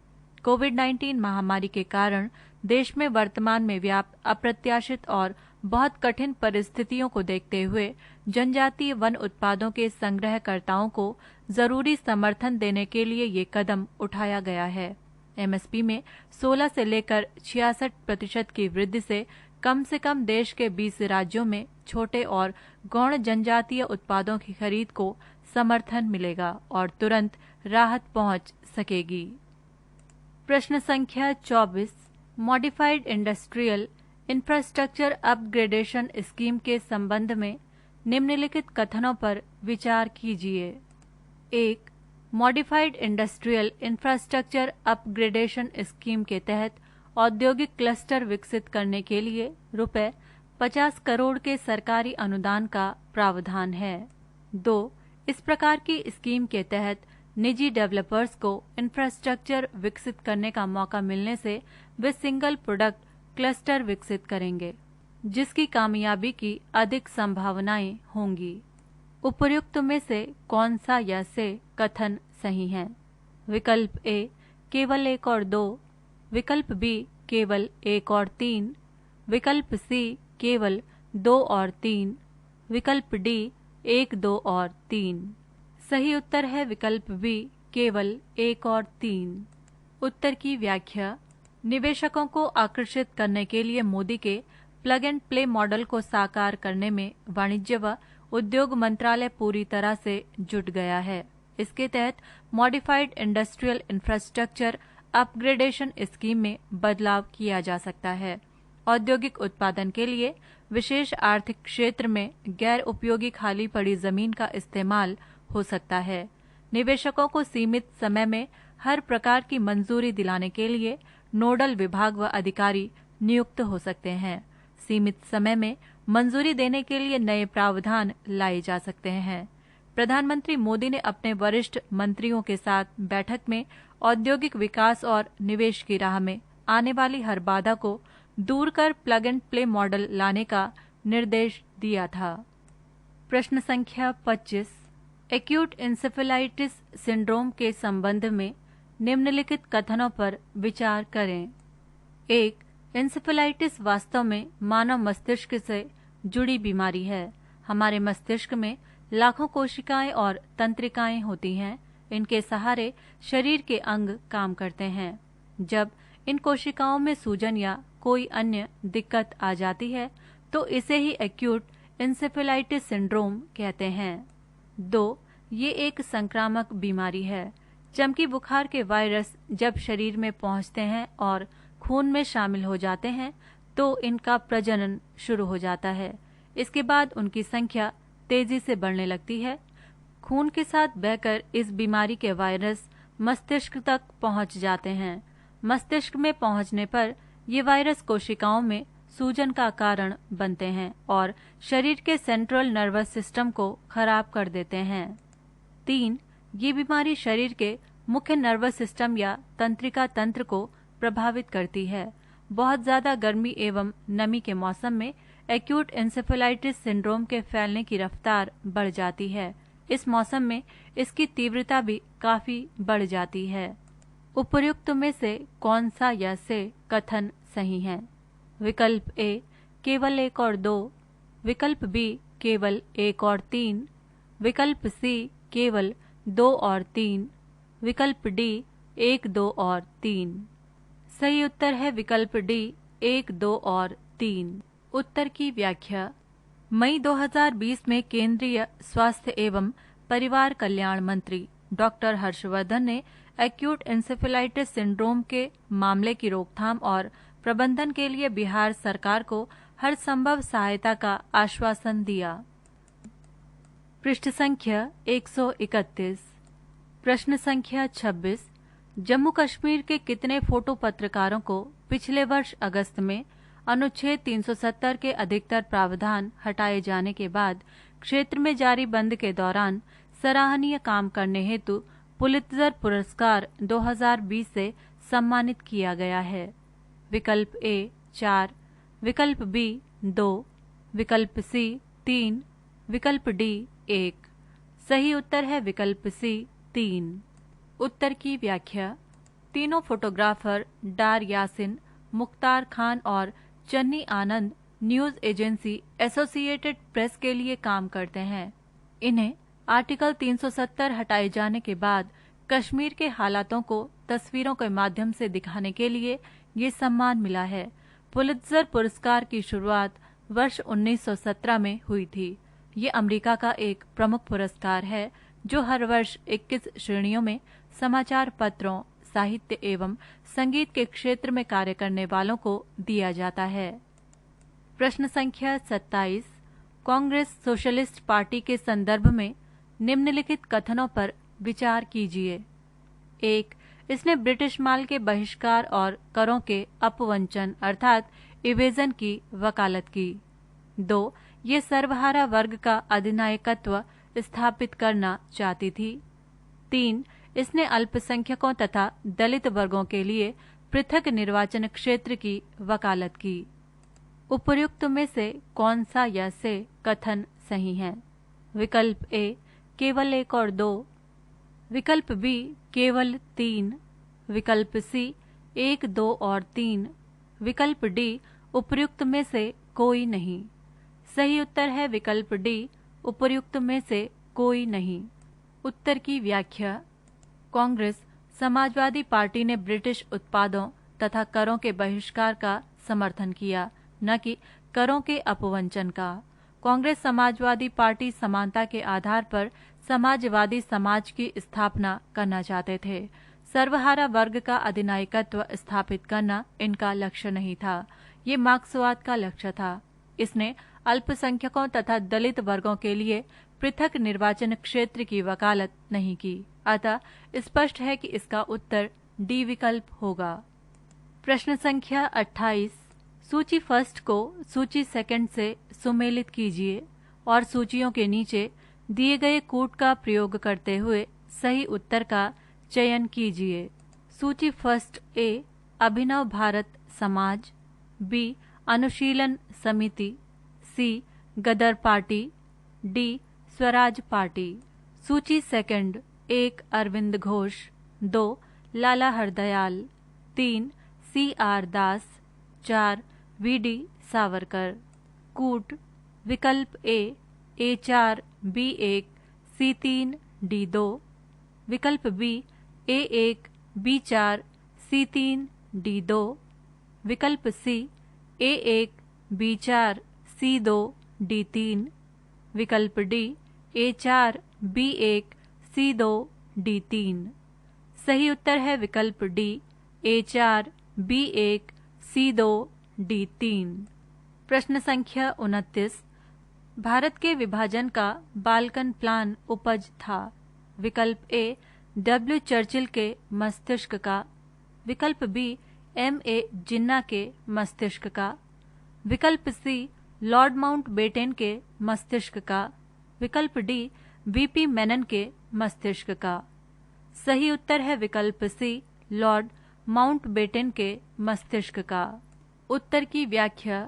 कोविड-19 महामारी के कारण देश में वर्तमान में व्याप्त अप्रत्याशित और बहुत कठिन परिस्थितियों को देखते हुए जनजातीय वन उत्पादों के संग्रहकर्ताओं को जरूरी समर्थन देने के लिए ये कदम उठाया गया है। एमएसपी में 16 से लेकर 66% की वृद्धि से कम देश के 20 राज्यों में छोटे और गौण जनजातीय उत्पादों की खरीद को समर्थन मिलेगा और तुरंत राहत पहुंच सकेगी। प्रश्न संख्या 24। Modified industrial infrastructure upgradation scheme के संबंध में निम्नलिखित कथनों पर विचार कीजिए। 1. Modified industrial infrastructure upgradation scheme के तहत औद्योगिक क्लस्टर विकसित करने के लिए रुपए 50 करोड़ के सरकारी अनुदान का प्रावधान है। 2. इस प्रकार की स्कीम के तहत निजी डेवलपर्स को इंफ्रास्ट्रक्चर विकसित करने का मौका मिलने से वे सिंगल प्रोडक्ट क्लस्टर विकसित करेंगे, जिसकी कामयाबी की अधिक संभावनाएं होंगी। उपर्युक्त में से कौन सा या से कथन सही है? विकल्प ए केवल 1 और 2, विकल्प बी केवल 1 और 3, विकल्प सी केवल 2 और 3, विकल्प डी 1, 2 और 3। सही उत्तर है विकल्प बी केवल 1 और 3। उत्तर की व्याख्या। निवेशकों को आकर्षित करने के लिए मोदी के प्लग एंड प्ले मॉडल को साकार करने में वाणिज्य व उद्योग मंत्रालय पूरी तरह से जुट गया है। इसके तहत modified industrial infrastructure upgradation scheme में बदलाव किया जा सकता है। औद्योगिक उत्पादन के लिए विशेष आर्थिक क्षेत्र में गैर उपयोगी खाली पड़ी जमीन का इस्तेमाल हो सकता है। निवेशकों को सीमित समय में हर प्रकार की मंजूरी दिलाने के लिए नोडल विभाग व अधिकारी नियुक्त हो सकते हैं। सीमित समय में मंजूरी देने के लिए नए प्रावधान लाए जा सकते हैं। प्रधानमंत्री मोदी ने अपने वरिष्ठ मंत्रियों के साथ बैठक में औद्योगिक विकास और निवेश की राह में आने वाली हर बाधा को दूर कर प्लग एंड प्ले मॉडल लाने का निर्देश दिया था। प्रश्न संख्या 25। एक्यूट इंसेफेलाइटिस सिंड्रोम के संबंध में निम्नलिखित कथनों पर विचार करें। 1. इंसेफेलाइटिस वास्तव में मानव मस्तिष्क से जुड़ी बीमारी है। हमारे मस्तिष्क में लाखों कोशिकाएं और तंत्रिकाएं होती हैं। इनके सहारे शरीर के अंग काम करते हैं। जब इन कोशिकाओं में सूजन या कोई अन्य दिक्कत आ जाती है तो इसे ही एक्यूट इंसेफेलाइटिस सिंड्रोम कहते हैं। 2. ये एक संक्रामक बीमारी है। चमकी बुखार के वायरस जब शरीर में पहुंचते हैं और खून में शामिल हो जाते हैं तो इनका प्रजनन शुरू हो जाता है। इसके बाद उनकी संख्या तेजी से बढ़ने लगती है। खून के साथ बहकर इस बीमारी के वायरस मस्तिष्क तक पहुंच जाते हैं। मस्तिष्क में पहुंचने पर ये वायरस कोशिकाओं में सूजन का कारण बनते हैं और शरीर के सेंट्रल नर्वस सिस्टम को खराब कर देते हैं। 3. ये बीमारी शरीर के मुख्य नर्वस सिस्टम या तंत्रिका तंत्र को प्रभावित करती है। बहुत ज्यादा गर्मी एवं नमी के मौसम में एक्यूट इंसेफेलाइटिस सिंड्रोम के फैलने की रफ्तार बढ़ जाती है। इस मौसम में इसकी तीव्रता भी काफी बढ़ जाती है। उपर्युक्त में से कौन सा या से कथन सही है? विकल्प ए केवल 1 और 2, विकल्प बी केवल 1 और 3, विकल्प सी केवल 2 और 3, विकल्प डी 1, 2 और 3। सही उत्तर है विकल्प डी 1, 2 और 3। उत्तर की व्याख्या। मई 2020 में केंद्रीय स्वास्थ्य एवं परिवार कल्याण मंत्री डॉक्टर हर्षवर्धन ने एक्यूट इंसेफेलाइटिस सिंड्रोम के मामले की रोकथाम और प्रबंधन के लिए बिहार सरकार को हर संभव सहायता का आश्वासन दिया। पृष्ठ संख्या 131। प्रश्न संख्या 26। जम्मू कश्मीर के कितने फोटो पत्रकारों को पिछले वर्ष अगस्त में अनुच्छेद 370 के अधिकतर प्रावधान हटाए जाने के बाद क्षेत्र में जारी बंद के दौरान सराहनीय काम करने हेतु पुलित्जर पुरस्कार 2020 से सम्मानित किया गया है? विकल्प ए 4, विकल्प बी 2, विकल्प सी 3, विकल्प डी 1। सही उत्तर है विकल्प सी 3। उत्तर की व्याख्या। तीनों फोटोग्राफर डार यासिन, मुख्तार खान और चन्नी आनंद न्यूज एजेंसी एसोसिएटेड प्रेस के लिए काम करते हैं। इन्हें आर्टिकल 370 हटाए जाने के बाद कश्मीर के हालातों को तस्वीरों के माध्यम से दिखाने के लिए ये सम्मान मिला है। पुलित्जर पुरस्कार की शुरुआत वर्ष 1917 में हुई थी। ये अमेरिका का एक प्रमुख पुरस्कार है जो हर वर्ष 21 श्रेणियों में समाचार पत्रों, साहित्य एवं संगीत के क्षेत्र में कार्य करने वालों को दिया जाता है। प्रश्न संख्या 27। कांग्रेस सोशलिस्ट पार्टी के संदर्भ में निम्नलिखित कथनों पर विचार कीजिए। 1. इसने ब्रिटिश माल के बहिष्कार और करों के अपवंचन अर्थात इवेजन की वकालत की। 2. ये सर्वहारा वर्ग का अधिनायकत्व स्थापित करना चाहती थी। 3. इसने अल्पसंख्यकों तथा दलित वर्गों के लिए पृथक निर्वाचन क्षेत्र की वकालत की। उपर्युक्त में से कौन सा या से कथन सही है? विकल्प ए केवल 1 और 2, विकल्प बी केवल 3, विकल्प सी 1, 2 और 3, विकल्प डी उपर्युक्त में से कोई नहीं। सही उत्तर है विकल्प डी, उपर्युक्त में से कोई नहीं। उत्तर की व्याख्या। कांग्रेस समाजवादी पार्टी ने ब्रिटिश उत्पादों तथा करों के बहिष्कार का समर्थन किया, न कि करों के अपवंचन का। कांग्रेस समाजवादी पार्टी समानता के आधार पर समाजवादी समाज की स्थापना करना चाहते थे। सर्वहारा वर्ग का अधिनायकत्व स्थापित करना इनका लक्ष्य नहीं था, ये मार्क्सवाद का लक्ष्य था। इसने अल्पसंख्यकों तथा दलित वर्गों के लिए पृथक निर्वाचन क्षेत्र की वकालत नहीं की। अतः स्पष्ट है कि इसका उत्तर डी विकल्प होगा। प्रश्न संख्या 28। सूची फर्स्ट को सूची सेकंड से सुमेलित कीजिए और सूचियों के नीचे दिए गए कूट का प्रयोग करते हुए सही उत्तर का चयन कीजिए। सूची फर्स्ट ए अभिनव भारत समाज, बी अनुशीलन समिति, सी गदर पार्टी, डी स्वराज पार्टी। सूची सेकंड 1 अरविंद घोष, 2 लाला हरदयाल, 3 CR दास, 4 VD सावरकर। कूट विकल्प ए A4 B1 C3 D2, विकल्प B A1 B4 C3 D2, विकल्प सी A1 B4 C2 D3, विकल्प D A4 B1 C2 D3। सही उत्तर है विकल्प D A4 B1 C2 D3। प्रश्न संख्या 29। भारत के विभाजन का बाल्कन प्लान उपज था। विकल्प ए W चर्चिल के मस्तिष्क का, विकल्प बी MA जिन्ना के मस्तिष्क का, विकल्प सी लॉर्ड माउंटबेटन के मस्तिष्क का, विकल्प डी VP मेनन के मस्तिष्क का। सही उत्तर है विकल्प सी लॉर्ड माउंटबेटन के मस्तिष्क का। उत्तर की व्याख्या।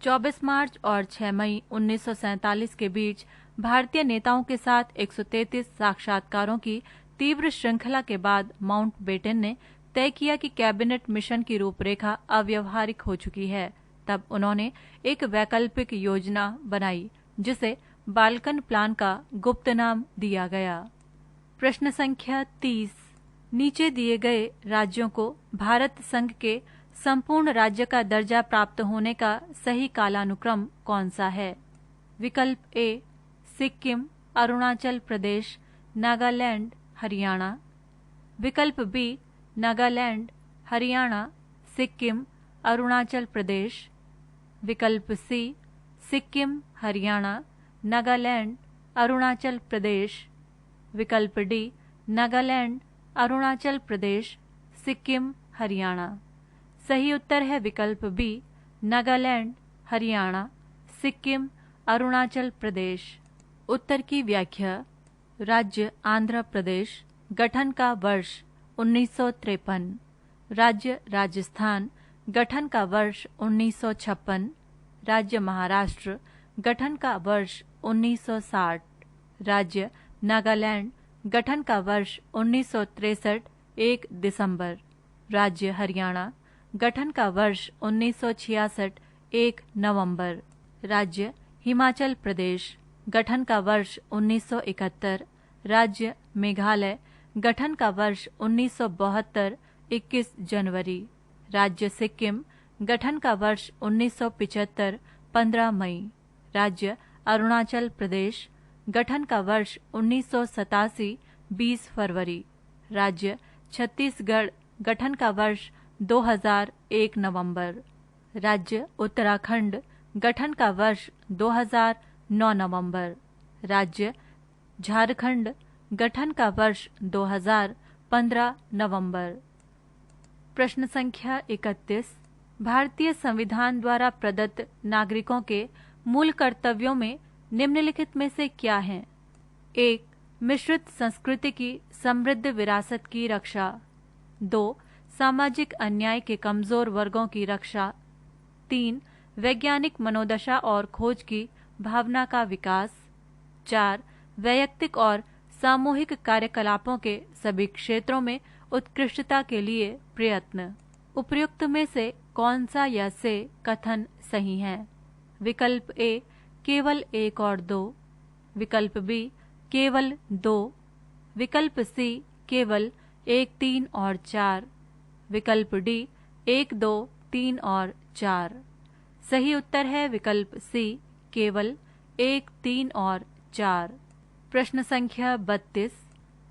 24 मार्च और 6 मई 1947 के बीच भारतीय नेताओं के साथ 133 साक्षात्कारों की तीव्र श्रृंखला के बाद माउंटबेटन ने तय किया कि कैबिनेट मिशन की रूपरेखा अव्यवहारिक हो चुकी है। तब उन्होंने एक वैकल्पिक योजना बनाई जिसे बाल्कन प्लान का गुप्त नाम दिया गया। प्रश्न संख्या 30। नीचे दिए गए राज्यों को भारत संघ के संपूर्ण राज्य का दर्जा प्राप्त होने का सही कालानुक्रम कौन सा है? विकल्प ए सिक्किम, अरुणाचल प्रदेश, नागालैंड, हरियाणा, विकल्प बी नागालैंड, हरियाणा, सिक्किम, अरुणाचल प्रदेश, विकल्प सी सिक्किम, हरियाणा, नागालैंड, अरुणाचल प्रदेश, विकल्प डी नागालैंड, अरुणाचल प्रदेश, सिक्किम, हरियाणा। सही उत्तर है विकल्प बी नागालैंड, हरियाणा, सिक्किम, अरुणाचल प्रदेश। उत्तर की व्याख्या। राज्य आंध्र प्रदेश, गठन का वर्ष 1953। राज्य राजस्थान, गठन का वर्ष 1956। राज्य महाराष्ट्र, गठन का वर्ष 1960। राज्य नागालैंड, गठन का वर्ष 1963 1 दिसंबर। राज्य हरियाणा, गठन का वर्ष 1966 1 नवंबर। राज्य हिमाचल प्रदेश, गठन का वर्ष 1971। राज्य मेघालय, गठन का वर्ष 1972 21 जनवरी। राज्य सिक्किम, गठन का वर्ष 1975 15 मई। राज्य अरुणाचल प्रदेश, गठन का वर्ष 1987 20 फरवरी। राज्य छत्तीसगढ़, गठन का वर्ष 2000 1 नवंबर। राज्य उत्तराखंड, गठन का वर्ष 2009 नवंबर। राज्य झारखंड, गठन का वर्ष 2015 नवंबर। प्रश्न संख्या 31। भारतीय संविधान द्वारा प्रदत्त नागरिकों के मूल कर्तव्यों में निम्नलिखित में से क्या है? 1. मिश्रित संस्कृति की समृद्ध विरासत की रक्षा। 2. सामाजिक अन्याय के कमजोर वर्गों की रक्षा। 3. वैज्ञानिक मनोदशा और खोज की भावना का विकास। 4. वैयक्तिक और सामूहिक कार्यकलापों के सभी क्षेत्रों में उत्कृष्टता के लिए प्रयत्न। उपयुक्त में से कौन सा या से कथन सही है? विकल्प ए केवल 1 और 2, विकल्प बी केवल 2, विकल्प सी केवल 1, 3 और 4, विकल्प डी 1, 2, 3 और 4। सही उत्तर है विकल्प सी केवल 1, 3 और 4। प्रश्न संख्या 32।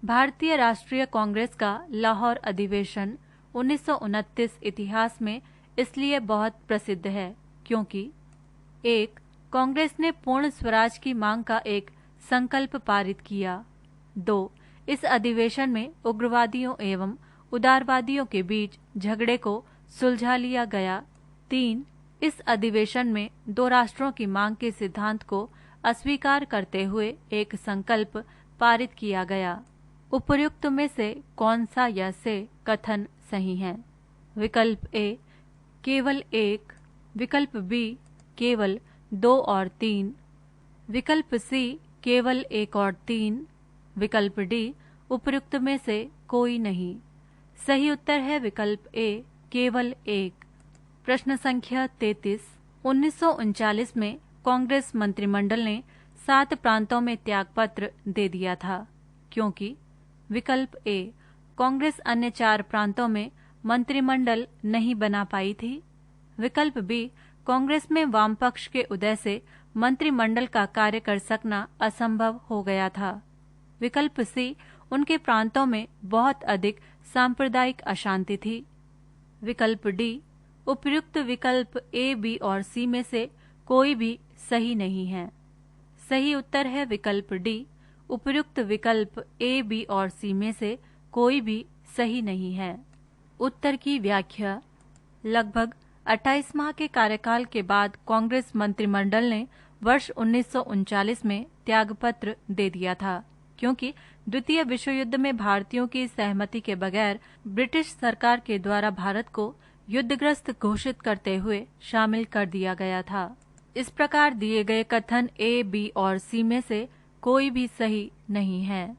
भारतीय राष्ट्रीय कांग्रेस का लाहौर अधिवेशन 1929 इतिहास में इसलिए बहुत प्रसिद्ध है क्योंकि 1. कांग्रेस ने पूर्ण स्वराज की मांग का एक संकल्प पारित किया। 2. इस अधिवेशन में उग्रवादियों एवं उदारवादियों के बीच झगड़े को सुलझा लिया गया। 3. इस अधिवेशन में 2 राष्ट्रों की मांग के सिद्धांत को अस्वीकार करते हुए एक संकल्प पारित किया गया। उपर्युक्त में से कौन सा या से कथन सही है? विकल्प ए केवल 1, विकल्प बी केवल 2 और 3, विकल्प सी केवल 1 और 3, विकल्प डी उपर्युक्त में से कोई नहीं। सही उत्तर है विकल्प ए केवल 1। प्रश्न संख्या 33। 1939 में कांग्रेस मंत्रिमंडल ने 7 प्रांतों में त्यागपत्र दे दिया था क्योंकि विकल्प ए कांग्रेस अन्य 4 प्रांतों में मंत्रिमंडल नहीं बना पाई थी, विकल्प बी कांग्रेस में वामपक्ष के उदय से मंत्रिमंडल का कार्य कर सकना असंभव हो गया था, विकल्प सी उनके प्रांतों में बहुत अधिक सांप्रदायिक अशांति थी, विकल्प डी उपर्युक्त विकल्प ए, बी और सी में से कोई भी सही नहीं है। सही उत्तर है विकल्प डी उपर्युक्त विकल्प ए, बी और सी में से कोई भी सही नहीं है। उत्तर की व्याख्या। लगभग 28 माह के कार्यकाल के बाद कांग्रेस मंत्रिमंडल ने वर्ष 1939 में त्यागपत्र दे दिया था क्योंकि द्वितीय विश्व युद्ध में भारतीयों की सहमति के बगैर ब्रिटिश सरकार के द्वारा भारत को युद्धग्रस्त घोषित करते हुए शामिल कर दिया गया था। इस प्रकार दिए गए कथन ए, बी और सी में से कोई भी सही नहीं है।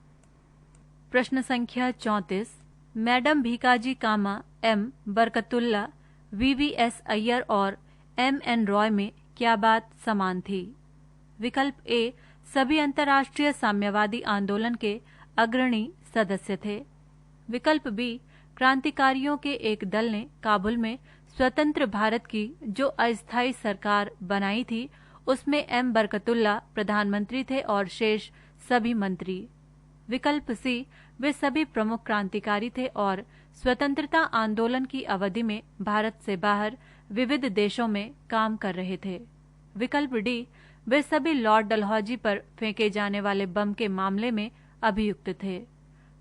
प्रश्न संख्या 34। मैडम भीकाजी कामा, एम बरकतुल्ला, वीवीएस अय्यर और एमएन रॉय में क्या बात समान थी? विकल्प ए सभी अंतर्राष्ट्रीय साम्यवादी आंदोलन के अग्रणी सदस्य थे, विकल्प बी क्रांतिकारियों के एक दल ने काबुल में स्वतंत्र भारत की जो अस्थायी सरकार बनाई थी उसमें एम बरकतुल्ला प्रधानमंत्री थे और शेष सभी मंत्री, विकल्प सी वे सभी प्रमुख क्रांतिकारी थे और स्वतंत्रता आंदोलन की अवधि में भारत से बाहर विविध देशों में काम कर रहे थे, विकल्प डी वे सभी लॉर्ड डलहौजी पर फेंके जाने वाले बम के मामले में अभियुक्त थे।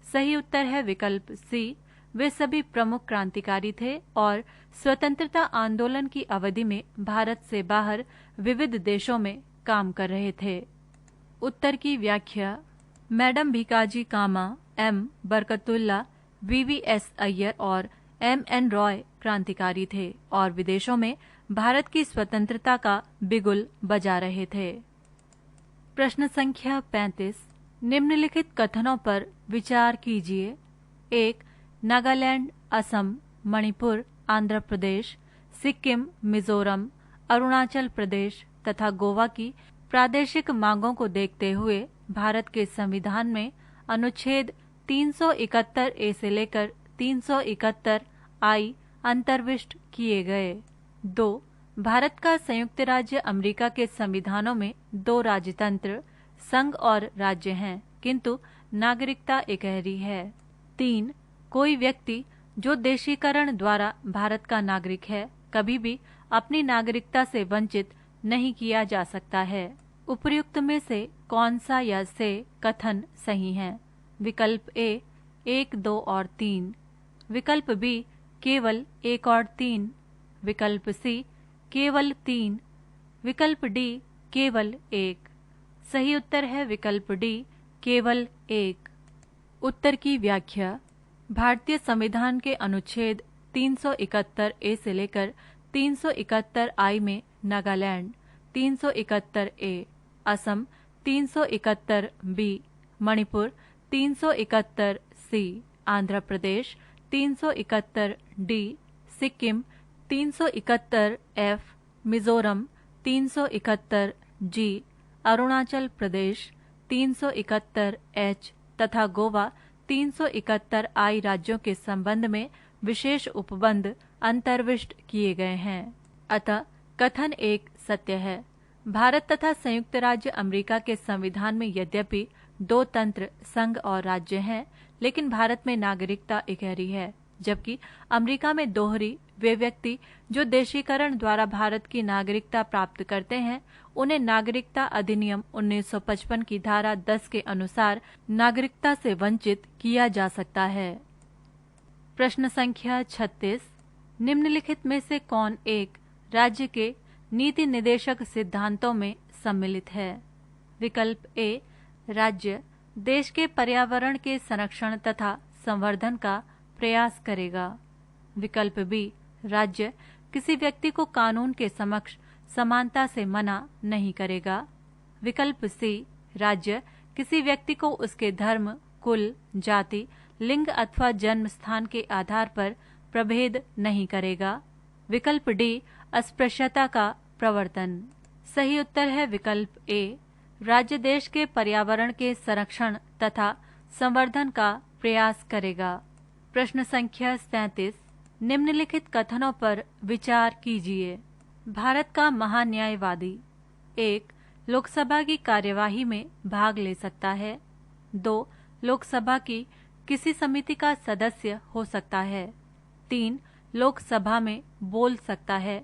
सही उत्तर है विकल्प सी वे सभी प्रमुख क्रांतिकारी थे और स्वतंत्रता आंदोलन की अवधि में भारत से बाहर विविध देशों में काम कर रहे थे। उत्तर की व्याख्या। मैडम भीकाजी कामा, एम बरकतुल्ला, वीवीएस अय्यर और एमएन रॉय क्रांतिकारी थे और विदेशों में भारत की स्वतंत्रता का बिगुल बजा रहे थे। प्रश्न संख्या 35। निम्नलिखित कथनों पर विचार कीजिए। 1. नागालैंड, असम, मणिपुर, आंध्र प्रदेश, सिक्किम, मिजोरम, अरुणाचल प्रदेश तथा गोवा की प्रादेशिक मांगों को देखते हुए भारत के संविधान में अनुच्छेद 371 ए से लेकर 371 आई अंतर्विष्ट किए गए। 2. भारत का संयुक्त राज्य अमेरिका के संविधानों में 2 राजतंत्र, संघ और राज्य हैं, किंतु नागरिकता इकहरी है। 3. कोई व्यक्ति जो देशीकरण द्वारा भारत का नागरिक है कभी भी अपनी नागरिकता से वंचित नहीं किया जा सकता है। उपर्युक्त में से कौन सा या से कथन सही है? विकल्प ए 1, 2 और 3, विकल्प बी केवल 1 और 3, विकल्प सी केवल 3, विकल्प डी केवल 1। सही उत्तर है विकल्प डी केवल 1। उत्तर की व्याख्या। भारतीय संविधान के अनुच्छेद 371 ए से लेकर 371 आई में Nagaland, 371 A, Assam 371 B, Manipur 371 C, Andhra Pradesh 371 D, Sikkim 371 F, Mizoram 371 G, Arunachal Pradesh 371 H तथा गोवा 371 I राज्यों के संबंध में विशेष उपबंध अंतर्विष्ट किए गए हैं। अतः कथन एक सत्य है। भारत तथा संयुक्त राज्य अमेरिका के संविधान में यद्यपि दो तंत्र संघ और राज्य हैं, लेकिन भारत में नागरिकता इकहरी है, जबकि अमेरिका में दोहरी। वे व्यक्ति जो देशीकरण द्वारा भारत की नागरिकता प्राप्त करते हैं, उन्हें नागरिकता अधिनियम 1955 की धारा 10 के अनुसार नागरिकता से वंचित किया जा सकता है। प्रश्न संख्या 36, निम्नलिखित में से कौन एक राज्य के नीति निदेशक सिद्धांतों में सम्मिलित है? विकल्प ए, राज्य देश के पर्यावरण के संरक्षण तथा संवर्धन का प्रयास करेगा। विकल्प बी, राज्य किसी व्यक्ति को कानून के समक्ष समानता से मना नहीं करेगा। विकल्प सी, राज्य किसी व्यक्ति को उसके धर्म, कुल, जाति, लिंग अथवा जन्म स्थान के आधार पर प्रभेद नहीं करेगा। विकल्प डी, अस्पृश्यता का प्रवर्तन। सही उत्तर है विकल्प ए, राज्य देश के पर्यावरण के संरक्षण तथा संवर्धन का प्रयास करेगा। प्रश्न संख्या 37, निम्नलिखित कथनों पर विचार कीजिए। भारत का महान्यायवादी 1. लोकसभा की कार्यवाही में भाग ले सकता है। 2. लोकसभा की किसी समिति का सदस्य हो सकता है। 3. लोकसभा में बोल सकता है।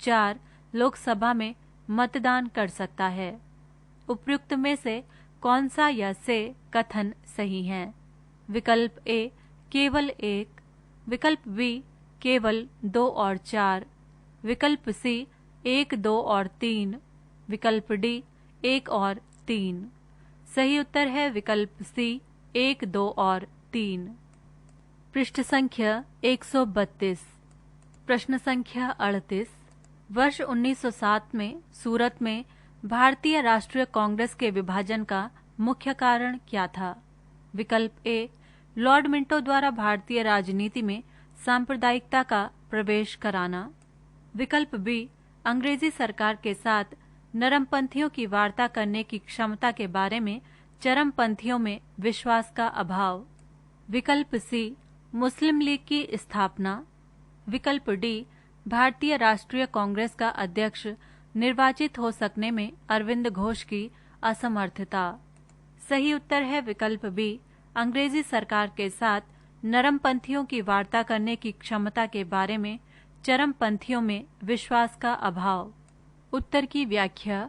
4. लोकसभा में मतदान कर सकता है। उपयुक्त में से कौन सा या से कथन सही है? विकल्प ए, केवल 1। विकल्प बी, केवल 2 और 4। विकल्प सी, 1, 2 और 3। विकल्प डी, 1 और 3। सही उत्तर है विकल्प सी, 1, 2 और 3। पृष्ठ संख्या 132। प्रश्न संख्या 38, वर्ष 1907 में सूरत में भारतीय राष्ट्रीय कांग्रेस के विभाजन का मुख्य कारण क्या था? विकल्प ए, लॉर्ड मिंटो द्वारा भारतीय राजनीति में सांप्रदायिकता का प्रवेश कराना। विकल्प बी, अंग्रेजी सरकार के साथ नरमपंथियों की वार्ता करने की क्षमता के बारे में चरमपंथियों में विश्वास का अभाव। विकल्प सी, मुस्लिम लीग की स्थापना। विकल्प डी, भारतीय राष्ट्रीय कांग्रेस का अध्यक्ष निर्वाचित हो सकने में अरविंद घोष की असमर्थता। सही उत्तर है विकल्प बी, अंग्रेजी सरकार के साथ नरमपंथियों की वार्ता करने की क्षमता के बारे में चरमपंथियों में विश्वास का अभाव। उत्तर की व्याख्या।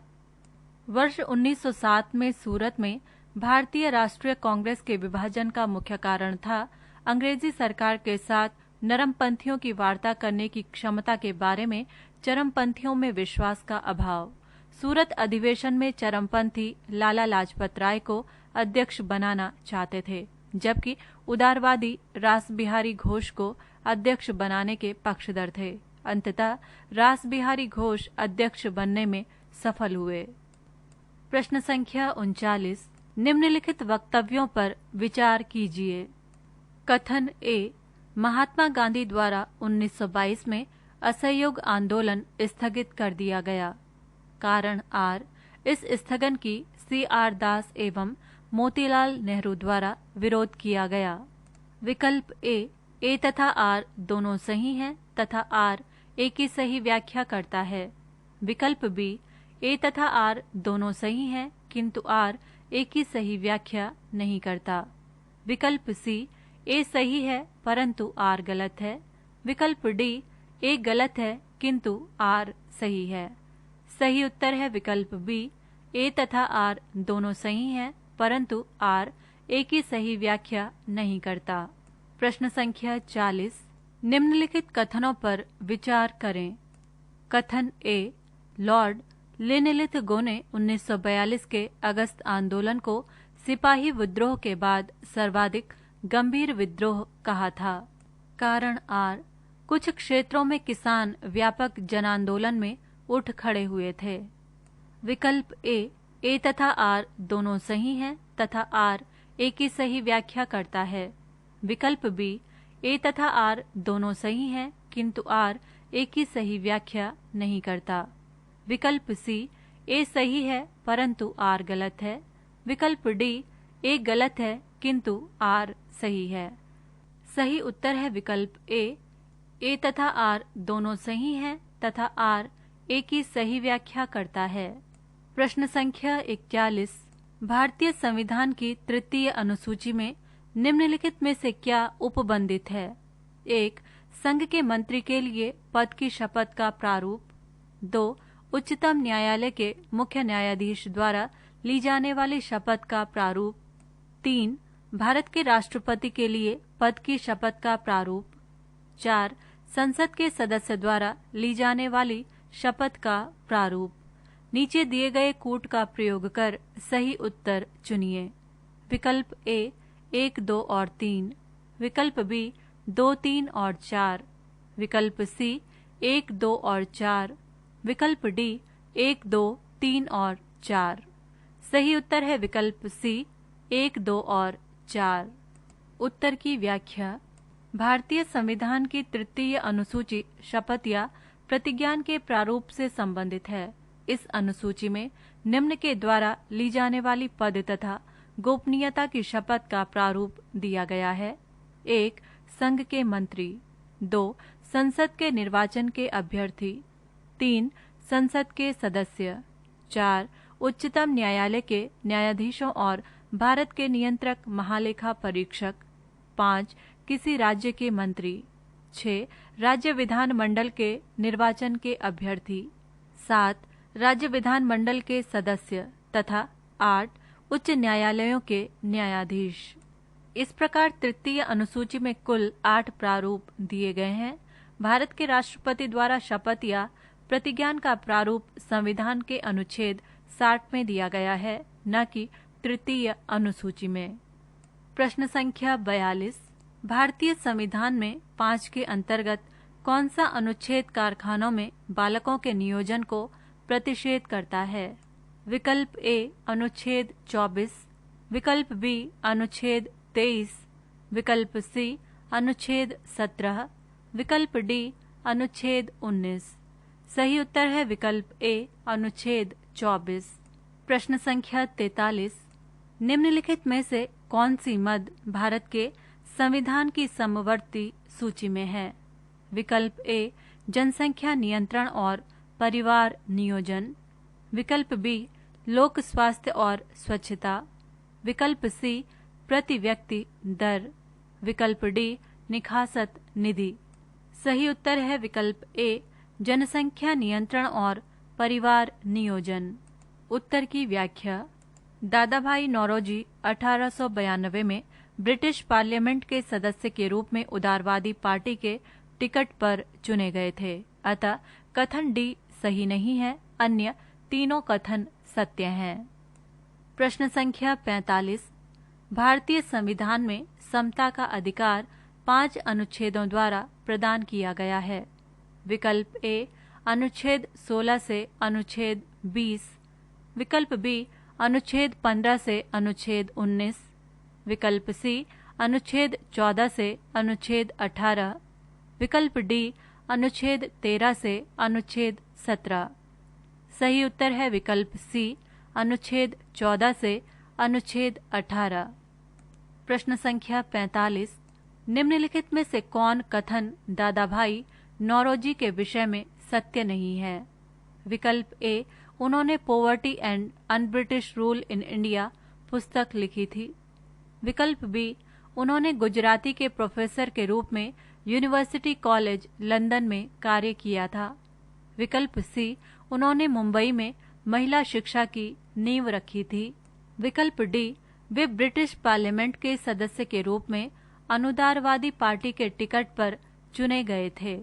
वर्ष 1907 में सूरत में भारतीय राष्ट्रीय कांग्रेस के विभाजन का मुख्य कारण था अंग्रेजी सरकार के साथ नरमपंथियों की वार्ता करने की क्षमता के बारे में चरमपंथियों में विश्वास का अभाव। सूरत अधिवेशन में चरमपंथी लाला लाजपत राय को अध्यक्ष बनाना चाहते थे, जबकि उदारवादी रास बिहारी घोष को अध्यक्ष बनाने के पक्षधर थे। अंततः रास बिहारी घोष अध्यक्ष बनने में सफल हुए। प्रश्न संख्या 39, निम्नलिखित वक्तव्यों पर विचार कीजिए। कथन ए, महात्मा गांधी द्वारा 1922 में असहयोग आंदोलन स्थगित कर दिया गया। कारण आर, इस स्थगन की CR दास एवं मोतीलाल नेहरू द्वारा विरोध किया गया। विकल्प ए तथा आर दोनों सही हैं तथा आर ए की सही व्याख्या करता है। विकल्प बी, ए तथा आर दोनों सही हैं किंतु आर ए की सही व्याख्या नहीं करता। विकल्प सी, ए सही है परंतु आर गलत है। विकल्प डी, ए गलत है किंतु आर सही है। सही उत्तर है विकल्प बी, ए तथा आर दोनों सही हैं परंतु आर ए की सही व्याख्या नहीं करता। प्रश्न संख्या 40, निम्नलिखित कथनों पर विचार करें। कथन ए, लॉर्ड लिनलिथगो ने 1942 के अगस्त आंदोलन को सिपाही विद्रोह के बाद सर्वाधिक गंभीर विद्रोह कहा था। कारण आर, कुछ क्षेत्रों में किसान व्यापक जनांदोलन में उठ खड़े हुए थे। विकल्प ए तथा आर दोनों सही हैं तथा आर ए की सही व्याख्या करता है। विकल्प बी, ए तथा आर दोनों सही हैं किंतु आर ए की सही व्याख्या नहीं करता। विकल्प सी, ए सही है परंतु आर गलत है। विकल्प डी, ए गलत है किंतु आर सही है। सही उत्तर है विकल्प ए तथा आर दोनों सही हैं तथा आर ए की सही व्याख्या करता है। प्रश्न संख्या 41, भारतीय संविधान की तृतीय अनुसूची में निम्नलिखित में से क्या उपबंधित है? 1. संघ के मंत्री के लिए पद की शपथ का प्रारूप। 2. उच्चतम न्यायालय के मुख्य न्यायाधीश द्वारा ली जाने वाली शपथ का प्रारूप। 3. भारत के राष्ट्रपति के लिए पद की शपथ का प्रारूप। 4. संसद के सदस्य द्वारा ली जाने वाली शपथ का प्रारूप। नीचे दिए गए कूट का प्रयोग कर सही उत्तर चुनिए। विकल्प ए 1, 2 और 3। विकल्प बी 2, 3 और 4। विकल्प सी 1, 2 और 4। विकल्प डी 1, 2, 3 और 4। सही उत्तर है विकल्प सी 1, 2 और 4। उत्तर की व्याख्या। भारतीय संविधान की तृतीय अनुसूची शपथ या प्रतिज्ञान के प्रारूप से संबंधित है। इस अनुसूची में निम्न के द्वारा ली जाने वाली पद तथा गोपनीयता की शपथ का प्रारूप दिया गया है। 1. संघ के मंत्री। 2. संसद के निर्वाचन के अभ्यर्थी। 3. संसद के सदस्य। 4. उच्चतम न्यायालय के न्यायाधीशों और भारत के नियंत्रक महालेखा परीक्षक। 5. किसी राज्य के मंत्री। 6. राज्य विधान मंडल के निर्वाचन के अभ्यर्थी। 7. राज्य विधान मंडल के सदस्य तथा 8. उच्च न्यायालयों के न्यायाधीश। इस प्रकार तृतीय अनुसूची में कुल 8 प्रारूप दिए गए हैं। भारत के राष्ट्रपति द्वारा शपथ या प्रतिज्ञान का प्रारूप संविधान के अनुच्छेद 60 में दिया गया है, न कि तृतीय अनुसूची में। प्रश्न संख्या 42, भारतीय संविधान में 5 के अंतर्गत कौन सा अनुच्छेद कारखानों में बालकों के नियोजन को प्रतिषेध करता है? विकल्प ए अनुच्छेद 24, विकल्प बी अनुच्छेद 23, विकल्प सी अनुच्छेद 17, विकल्प डी अनुच्छेद 19। सही उत्तर है विकल्प ए अनुच्छेद 24। प्रश्न संख्या 43, निम्नलिखित में से कौन सी मद भारत के संविधान की समवर्ती सूची में है? विकल्प ए जनसंख्या नियंत्रण और परिवार नियोजन, विकल्प बी लोक स्वास्थ्य और स्वच्छता, विकल्प सी प्रति व्यक्ति दर, विकल्प डी निखासत निधि। सही उत्तर है विकल्प ए जनसंख्या नियंत्रण और परिवार नियोजन। उत्तर की व्याख्या। दादाभाई नौरोजी 1892 में ब्रिटिश पार्लियामेंट के सदस्य के रूप में उदारवादी पार्टी के टिकट पर चुने गए थे, अतः कथन डी सही नहीं है, अन्य तीनों कथन सत्य हैं। प्रश्न संख्या 45, भारतीय संविधान में समता का अधिकार 5 अनुच्छेदों द्वारा प्रदान किया गया है। विकल्प ए अनुच्छेद 16 से अनुच्छेद 20, विकल्प बी अनुच्छेद 15 से अनुच्छेद 19, विकल्प सी अनुच्छेद 14 से अनुच्छेद 18, विकल्प डी अनुच्छेद 13 से अनुच्छेद 17। सही उत्तर है विकल्प सी अनुच्छेद 14 से अनुच्छेद 18। प्रश्न संख्या 45, निम्नलिखित में से कौन कथन दादाभाई नौरोजी के विषय में सत्य नहीं है? विकल्प ए उन्होंने poverty and un-British rule in India पुस्तक लिखी थी। विकल्प बी उन्होंने गुजराती के प्रोफेसर के रूप में यूनिवर्सिटी कॉलेज लंदन में कार्य किया था। विकल्प सी उन्होंने मुंबई में महिला शिक्षा की नींव रखी थी। विकल्प डी वे ब्रिटिश पार्लियामेंट के सदस्य के रूप में अनुदारवादी पार्टी के टिकट पर चुने गए थे।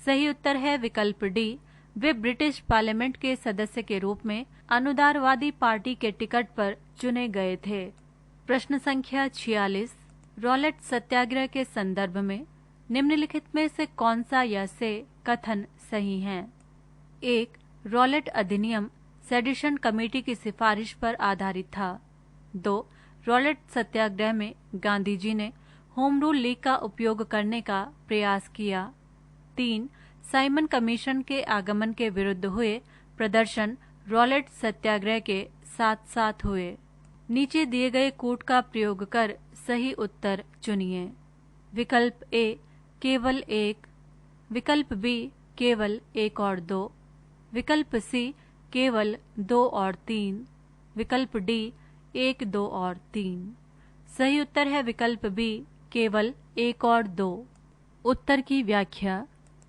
सही उत्तर है विकल्प डी वे ब्रिटिश पार्लियामेंट के सदस्य के रूप में अनुदारवादी पार्टी के टिकट पर चुने गए थे। प्रश्न संख्या 46, रॉलेट सत्याग्रह के संदर्भ में निम्नलिखित में से कौन सा या से कथन सही हैं? 1. रॉलेट अधिनियम सेडिशन कमेटी की सिफारिश पर आधारित था। 2. रॉलेट सत्याग्रह में गांधी जी ने होम रूल लीग का उपयोग करने का प्रयास किया। 3. साइमन कमीशन के आगमन के विरुद्ध हुए प्रदर्शन रॉलेट सत्याग्रह के साथ साथ हुए। नीचे दिए गए कूट का प्रयोग कर सही उत्तर चुनिए। विकल्प ए केवल एक, विकल्प बी केवल एक और दो, विकल्प सी केवल दो और तीन, विकल्प डी एक, दो और तीन। सही उत्तर है विकल्प बी केवल एक और दो। उत्तर की व्याख्या।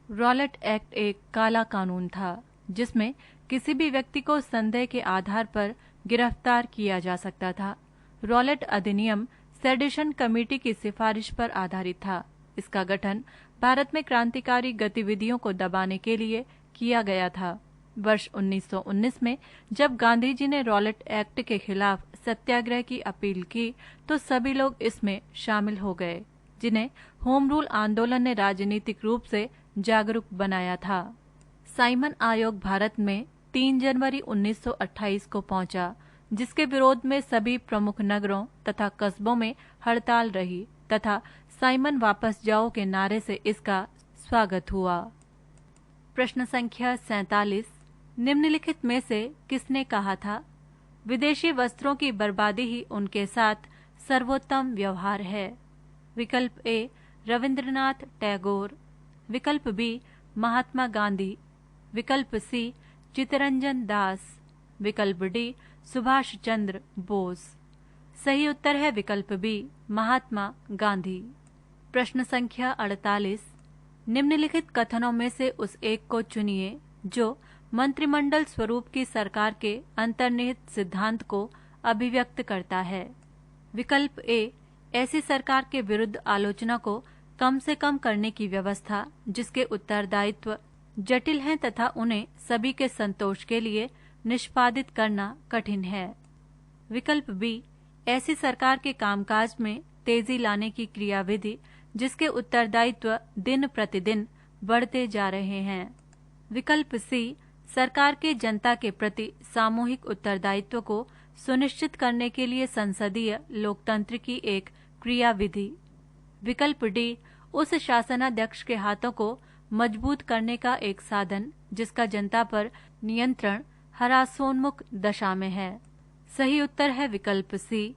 रॉलेट एक्ट एक काला कानून था जिसमें किसी भी व्यक्ति को संदेह के आधार पर गिरफ्तार किया जा सकता था। रॉलेट अधिनियम सेडिशन कमेटी की सिफारिश पर आधारित था। इसका गठन भारत में क्रांतिकारी गतिविधियों को दबाने के लिए किया गया था। वर्ष 1919 में जब गांधी जी ने रॉलेट एक्ट के खिलाफ सत्याग्रह की अपील की तो सभी लोग इसमें शामिल हो गए, जिन्हें होम रूल आंदोलन ने राजनीतिक रूप से जागरूक बनाया था। साइमन आयोग भारत में 3 जनवरी 1928 को पहुंचा, जिसके विरोध में सभी प्रमुख नगरों तथा कस्बों में हड़ताल रही तथा साइमन वापस जाओ के नारे से इसका स्वागत हुआ। प्रश्न संख्या 47, निम्नलिखित में से किसने कहा था विदेशी वस्त्रों की बर्बादी ही उनके साथ सर्वोत्तम व्यवहार है? विकल्प ए रविंद्रनाथ टैगोर, विकल्प बी महात्मा गांधी, विकल्प सी चित्तरंजन दास, विकल्प डी सुभाष चंद्र बोस। सही उत्तर है विकल्प बी महात्मा गांधी। प्रश्न संख्या 48, निम्नलिखित कथनों में से उस एक को चुनिए जो मंत्रिमंडल स्वरूप की सरकार के अंतर्निहित सिद्धांत को अभिव्यक्त करता है। विकल्प ए ऐसी सरकार के विरुद्ध आलोचना को कम से कम करने की व्यवस्था जिसके उत्तरदायित्व जटिल हैं तथा उन्हें सभी के संतोष के लिए निष्पादित करना कठिन है। विकल्प बी ऐसी सरकार के कामकाज में तेजी लाने की क्रियाविधि जिसके उत्तरदायित्व दिन प्रतिदिन बढ़ते जा रहे हैं। विकल्प सी सरकार के जनता के प्रति सामूहिक उत्तरदायित्व को सुनिश्चित करने के लिए संसदीय लोकतंत्र की एक क्रियाविधि। विकल्प डी उस शासनाध्यक्ष के हाथों को मजबूत करने का एक साधन जिसका जनता पर नियंत्रण हरासोन्मुख दशा में है। सही उत्तर है विकल्प सी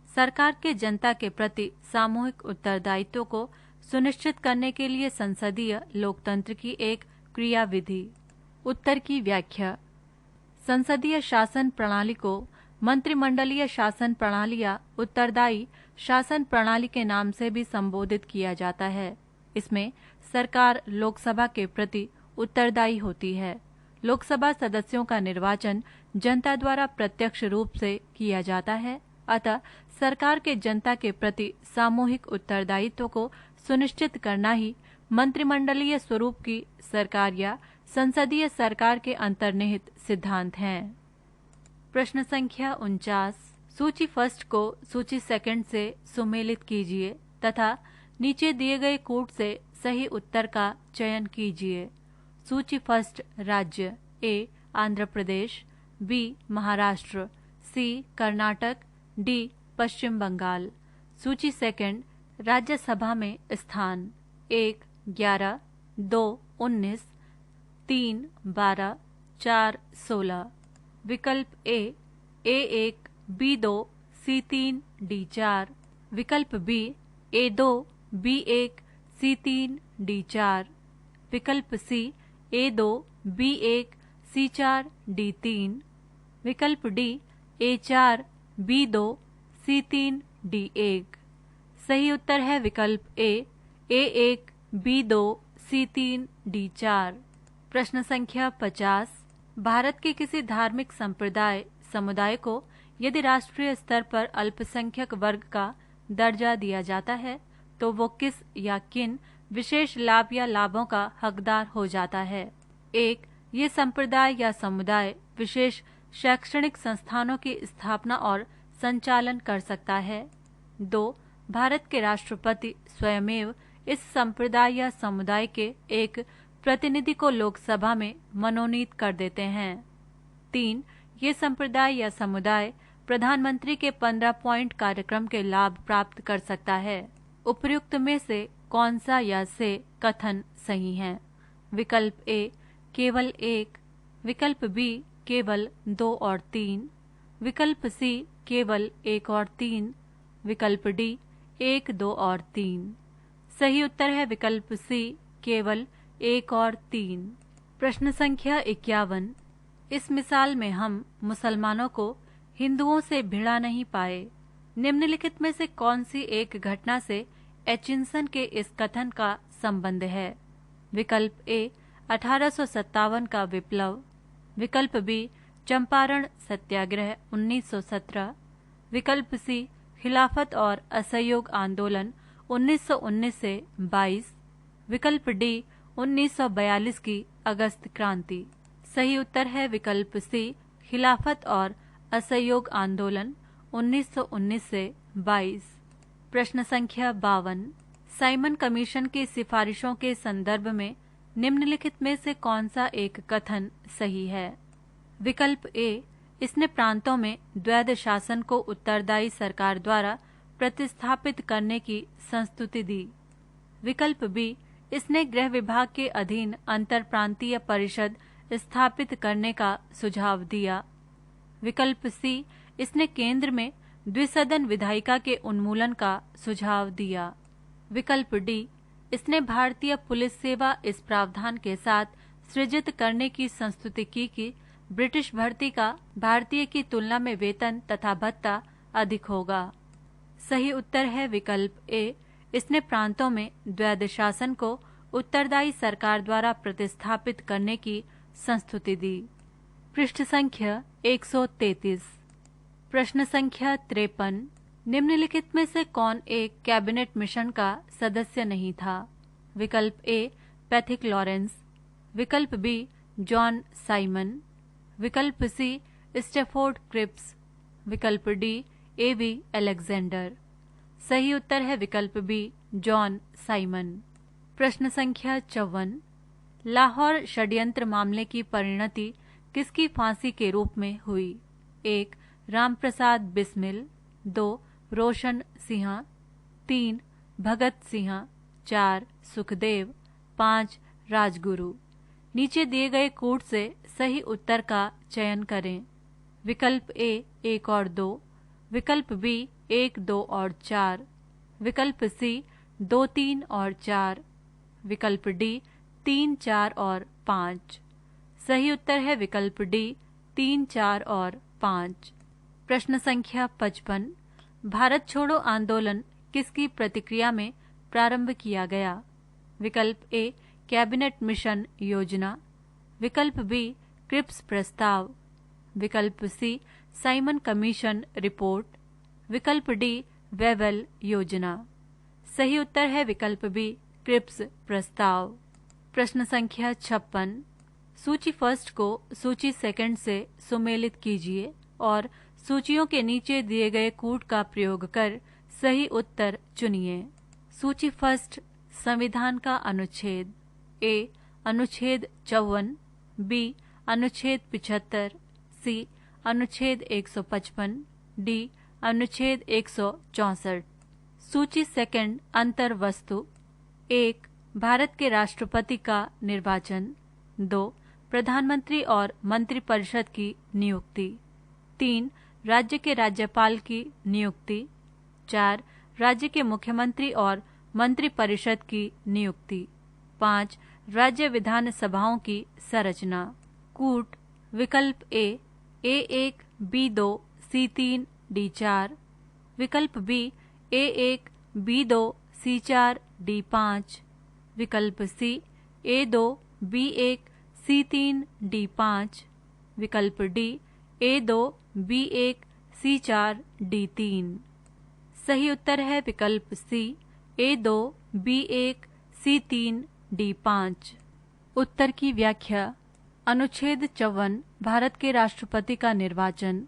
सरकार के जनता के प्रति सामूहिक उत्तरदायित्व को सुनिश्चित करने के लिए संसदीय लोकतंत्र की एक क्रियाविधि। उत्तर की व्याख्या। संसदीय शासन प्रणाली को मंत्रिमंडलीय शासन प्रणाली या उत्तरदायी शासन प्रणाली के नाम से भी संबोधित किया जाता है। इसमें सरकार लोकसभा के प्रति उत्तरदायी होती है। लोकसभा सदस्यों का निर्वाचन जनता द्वारा प्रत्यक्ष रूप से किया जाता है, अतः सरकार के जनता के प्रति सामूहिक उत्तरदायित्व को सुनिश्चित करना ही मंत्रिमंडलीय स्वरूप की सरकार या संसदीय सरकार के अंतर्निहित सिद्धांत हैं। प्रश्न संख्या 49, सूची फर्स्ट को सूची सेकंड से सुमेलित कीजिए तथा नीचे दिए गए कूट से सही उत्तर का चयन कीजिए। सूची फर्स्ट राज्य ए आंध्र प्रदेश, बी महाराष्ट्र, सी कर्नाटक, डी पश्चिम बंगाल। सूची सेकंड राज्यसभा में स्थान 1 11, 2 19, 3 12, 4 16। विकल्प ए A1 B2 C3 D4, विकल्प B A2 B1 C3 D4, विकल्प सी A2 B1 C4 D3, विकल्प D A4 B2 C3 D1। सही उत्तर है विकल्प ए A1 B2 C3 D4। प्रश्न संख्या 50, भारत के किसी धार्मिक संप्रदाय समुदाय को यदि राष्ट्रीय स्तर पर अल्पसंख्यक वर्ग का दर्जा दिया जाता है तो वो किस या किन विशेष लाभ या लाभों का हकदार हो जाता है? 1. ये संप्रदाय या समुदाय विशेष शैक्षणिक संस्थानों की स्थापना और संचालन कर सकता है। 2. भारत के राष्ट्रपति स्वयमेव इस संप्रदाय या समुदाय के एक प्रतिनिधि को लोकसभा में मनोनीत कर देते हैं। 3. ये संप्रदाय या समुदाय प्रधानमंत्री के 15 पॉइंट कार्यक्रम के लाभ प्राप्त कर सकता है। उपर्युक्त में से कौन सा या से कथन सही है? विकल्प ए केवल 1, विकल्प बी केवल 2 और 3, विकल्प सी केवल 1 और 3, विकल्प डी 1, 2 और 3। सही उत्तर है विकल्प सी केवल 1 और 3। प्रश्न संख्या 51। इस मिसाल में हम मुसलमानों को हिंदुओं से भिड़ा नहीं पाए। निम्नलिखित में से कौन सी एक घटना से एचिंसन के इस कथन का संबंध है? विकल्प ए 1857 का विप्लव, विकल्प बी चंपारण सत्याग्रह 1917, विकल्प सी खिलाफत और असहयोग आंदोलन 1919 से 22, विकल्प डी 1942 की अगस्त क्रांति। सही उत्तर है विकल्प सी खिलाफत और असहयोग आंदोलन 1919 से 22। प्रश्न संख्या 52। साइमन कमीशन की सिफारिशों के संदर्भ में निम्नलिखित में से कौन सा एक कथन सही है? विकल्प ए इसने प्रांतों में द्वैध शासन को उत्तरदायी सरकार द्वारा प्रतिस्थापित करने की संस्तुति दी। विकल्प बी इसने गृह विभाग के अधीन अंतर प्रांतीय परिषद स्थापित करने का सुझाव दिया। विकल्प सी इसने केंद्र में द्विसदन विधायिका के उन्मूलन का सुझाव दिया। विकल्प डी इसने भारतीय पुलिस सेवा इस प्रावधान के साथ सृजित करने की संस्तुति की कि ब्रिटिश भर्ती का भारतीय की तुलना में वेतन तथा भत्ता अधिक होगा। सही उत्तर है विकल्प ए इसने प्रांतों में द्वैध शासन को उत्तरदायी सरकार द्वारा प्रतिस्थापित करने की संस्तुति दी। पृष्ठ संख्या 133। प्रश्न संख्या 53। निम्नलिखित में से कौन एक कैबिनेट मिशन का सदस्य नहीं था? विकल्प ए पैथिक लॉरेंस, विकल्प बी जॉन साइमन, विकल्प सी स्टेफोर्ड क्रिप्स, विकल्प डी एवी अलेक्जेंडर। सही उत्तर है विकल्प बी जॉन साइमन। प्रश्न संख्या 54। लाहौर षड्यंत्र मामले की परिणति किसकी फांसी के रूप में हुई? 1 रामप्रसाद बिस्मिल, 2 रोशन सिंह, 3 भगत सिंह, 4 सुखदेव, 5 राजगुरु। नीचे दिए गए कूट से सही उत्तर का चयन करें। विकल्प ए 1 और 2, विकल्प बी 1, 2 और 4, विकल्प सी 2, 3 और 4, विकल्प डी 3, 4 और 5। सही उत्तर है विकल्प डी 3, 4 और 5। प्रश्न संख्या 55। भारत छोड़ो आंदोलन किसकी प्रतिक्रिया में प्रारंभ किया गया? विकल्प ए कैबिनेट मिशन योजना, विकल्प बी क्रिप्स प्रस्ताव, विकल्प सी साइमन कमीशन रिपोर्ट, विकल्प डी वेवेल योजना। सही उत्तर है विकल्प बी क्रिप्स प्रस्ताव। प्रश्न संख्या 56। सूची फर्स्ट को सूची सेकंड से सुमेलित कीजिए और सूचियों के नीचे दिए गए कूट का प्रयोग कर सही उत्तर चुनिए। सूची फर्स्ट संविधान का अनुच्छेद। ए अनुच्छेद 54, बी अनुच्छेद 75, सी अनुच्छेद 155, डी अनुच्छेद 164। सूची सेकंड अंतर वस्तु। 1 भारत के राष्ट्रपति का निर्वाचन, 2 प्रधानमंत्री और मंत्रिपरिषद की नियुक्ति, 3 राज्य के राज्यपाल की नियुक्ति, 4 राज्य के मुख्यमंत्री और मंत्रिपरिषद की नियुक्ति, 5 राज्य विधान सभाओं की संरचना। कूट। विकल्प ए A1, B2, C3, D4, विकल्प B A1, B2, C4, D5, विकल्प सी A2, B1, C3, D5, विकल्प D A2, B1, C4, D3। सही उत्तर है विकल्प सी A2, B1, C3, D5। उत्तर की व्याख्या। अनुच्छेद 54 भारत के राष्ट्रपति का निर्वाचन,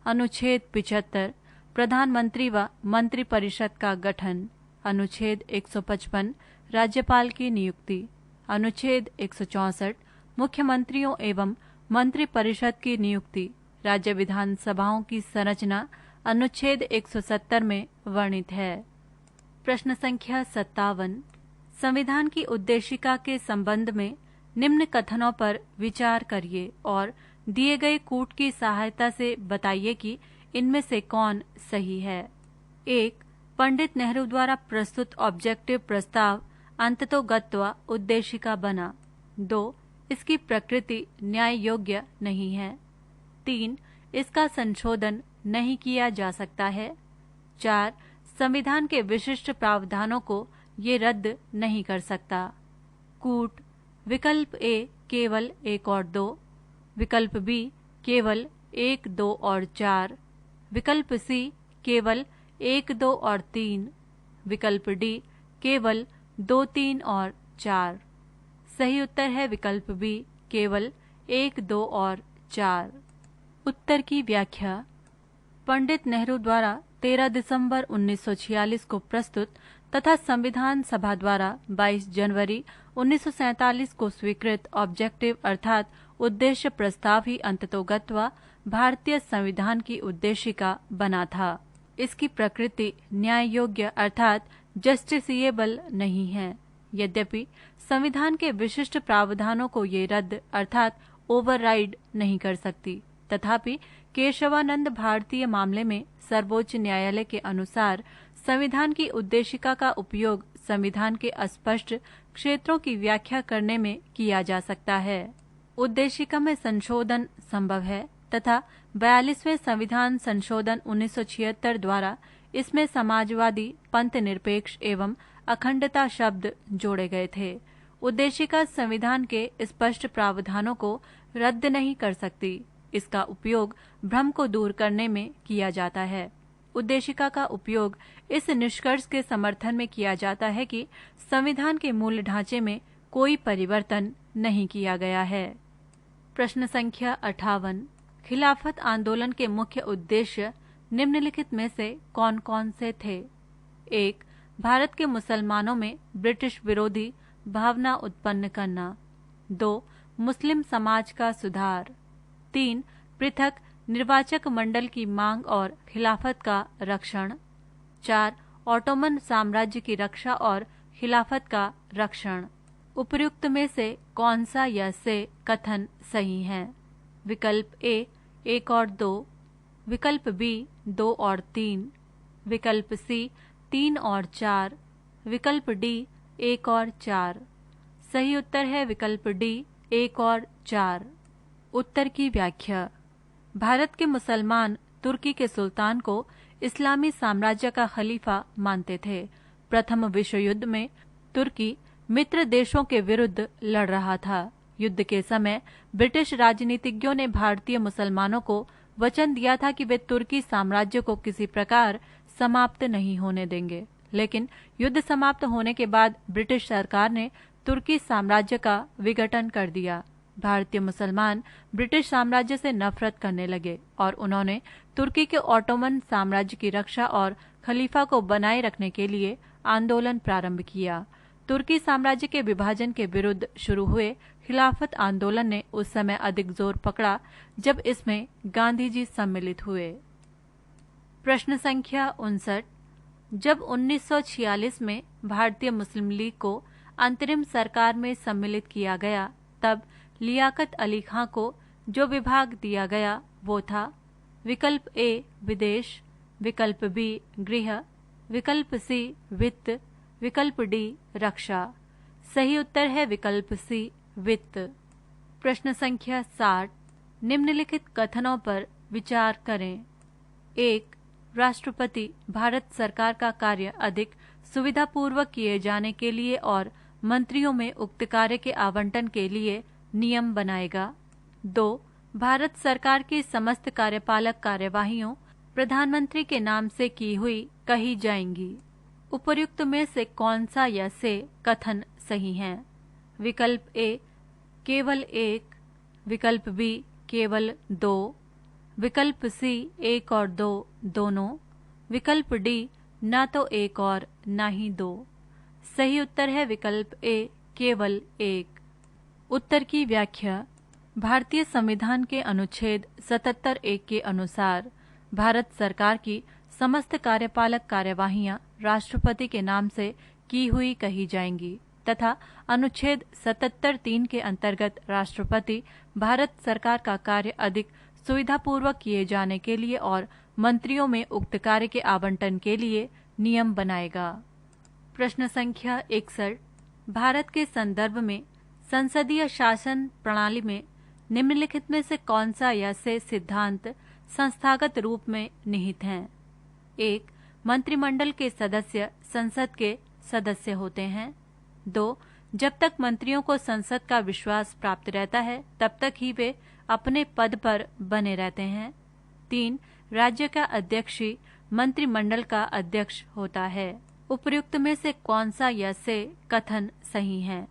अनुच्छेद 75 प्रधानमंत्री व मंत्रिपरिषद का गठन, अनुच्छेद 155 राज्यपाल की नियुक्ति, अनुच्छेद 164 मुख्यमंत्रियों एवं मंत्रिपरिषद की नियुक्ति, राज्य विधानसभाओं की संरचना अनुच्छेद 170 में वर्णित है। प्रश्न संख्या 57। संविधान की उद्देशिका के संबंध में निम्न कथनों पर विचार करिए और दिए गए कूट की सहायता से बताइए कि इनमें से कौन सही है। 1. पंडित नेहरू द्वारा प्रस्तुत ऑब्जेक्टिव प्रस्ताव अंततोगत्वा उद्देशिका बना। 2. इसकी प्रकृति न्याय योग्य नहीं है। 3. इसका संशोधन नहीं किया जा सकता है। 4. संविधान के विशिष्ट प्रावधानों को ये रद्द नहीं कर सकता। कूट: विकल्प ए केवल 1 और 2, विकल्प बी केवल 1, 2 और 4, विकल्प सी केवल 1, 2 और 3, विकल्प डी केवल 2, 3 और 4। सही उत्तर है विकल्प बी केवल 1, 2 और 4। उत्तर की व्याख्या: पंडित नेहरू द्वारा 13 दिसंबर 1946 को प्रस्तुत तथा संविधान सभा द्वारा 22 जनवरी 1947 को स्वीकृत ऑब्जेक्टिव अर्थात उद्देश्य प्रस्ताव ही अंततोगत्वा भारतीय संविधान की उद्देशिका बना था। इसकी प्रकृति न्याय योग्य अर्थात जस्टिसिएबल नहीं है। यद्यपि संविधान के विशिष्ट प्रावधानों को ये रद्द अर्थात ओवरराइड नहीं कर सकती, तथापि केशवानंद भारतीय मामले में सर्वोच्च न्यायालय के अनुसार संविधान की उद्देशिका का उपयोग संविधान के अस्पष्ट क्षेत्रों की व्याख्या करने में किया जा सकता है। उद्देशिका में संशोधन संभव है तथा 42वें संविधान संशोधन 1976 द्वारा इसमें समाजवादी, पंथ निरपेक्ष एवं अखंडता शब्द जोड़े गए थे। उद्देशिका संविधान के स्पष्ट प्रावधानों को रद्द नहीं कर सकती। इसका उपयोग भ्रम को दूर करने में किया जाता है। उद्देशिका का उपयोग इस निष्कर्ष के समर्थन में किया जाता है कि संविधान के मूल ढांचे में कोई परिवर्तन नहीं किया गया है। प्रश्न संख्या 58। खिलाफत आंदोलन के मुख्य उद्देश्य निम्नलिखित में से कौन कौन से थे? 1. भारत के मुसलमानों में ब्रिटिश विरोधी भावना उत्पन्न करना। 2. मुस्लिम समाज का सुधार। 3. पृथक निर्वाचक मंडल की मांग और खिलाफत का रक्षण। 4. ऑटोमन साम्राज्य की रक्षा और खिलाफत का रक्षण। उपर्युक्त में से कौन सा या से कथन सही है? विकल्प ए 1 और 2, विकल्प बी 2 और 3, विकल्प सी 3 और 4, विकल्प डी 1 और 4। सही उत्तर है विकल्प डी 1 और 4। उत्तर की व्याख्या: भारत के मुसलमान तुर्की के सुल्तान को इस्लामी साम्राज्य का खलीफा मानते थे। प्रथम विश्व युद्ध में तुर्की मित्र देशों के विरुद्ध लड़ रहा था। युद्ध के समय ब्रिटिश राजनीतिज्ञों ने भारतीय मुसलमानों को वचन दिया था कि वे तुर्की साम्राज्य को किसी प्रकार समाप्त नहीं होने देंगे। लेकिन युद्ध समाप्त होने के बाद ब्रिटिश सरकार ने तुर्की साम्राज्य का विघटन कर दिया। भारतीय मुसलमान ब्रिटिश साम्राज्य से नफरत करने लगे और उन्होंने तुर्की के ऑटोमन साम्राज्य की रक्षा और खलीफा को बनाए रखने के लिए आंदोलन प्रारंभ किया। तुर्की साम्राज्य के विभाजन के विरुद्ध शुरू हुए खिलाफत आंदोलन ने उस समय अधिक जोर पकड़ा जब इसमें गांधी जी सम्मिलित हुए। प्रश्न संख्या 59। जब 1946 में भारतीय मुस्लिम लीग को अंतरिम सरकार में सम्मिलित किया गया, तब लियाकत अली खां को जो विभाग दिया गया वो था: विकल्प ए विदेश, विकल्प बी गृह, विकल्प सी वित्त, विकल्प डी रक्षा। सही उत्तर है विकल्प सी वित्त। प्रश्न संख्या 60। निम्नलिखित कथनों पर विचार करें। 1. राष्ट्रपति भारत सरकार का कार्य अधिक सुविधापूर्वक किए जाने के लिए और मंत्रियों में उक्त कार्य के आवंटन के लिए नियम बनाएगा। 2. भारत सरकार की समस्त कार्यपालक कार्यवाहियों प्रधानमंत्री के नाम से की हुई कही जाएंगी। उपर्युक्त में से कौन सा या से कथन सही है? विकल्प ए केवल 1, विकल्प बी केवल 2, विकल्प सी 1 और 2 दोनों, विकल्प डी ना तो 1 और ना ही 2। सही उत्तर है विकल्प ए केवल 1। उत्तर की व्याख्या: भारतीय संविधान के अनुच्छेद 77(1) के अनुसार भारत सरकार की समस्त कार्यपालक कार्यवाहियां राष्ट्रपति के नाम से की हुई कही जाएंगी। तथा अनुच्छेद 77(3) के अंतर्गत राष्ट्रपति भारत सरकार का कार्य अधिक सुविधापूर्वक किए जाने के लिए और मंत्रियों में उक्त कार्य के आवंटन के लिए नियम बनाएगा। प्रश्न संख्या 61। भारत के संदर्भ में संसदीय शासन प्रणाली में निम्नलिखित में से कौन सा या से सिद्धांत संस्थागत रूप में निहित हैं? 1. मंत्रिमंडल के सदस्य संसद के सदस्य होते हैं। 2. जब तक मंत्रियों को संसद का विश्वास प्राप्त रहता है तब तक ही वे अपने पद पर बने रहते हैं। 3. राज्य का अध्यक्ष ही मंत्रिमंडल का अध्यक्ष होता है। उपर्युक्त में से कौन सा या से कथन सही है?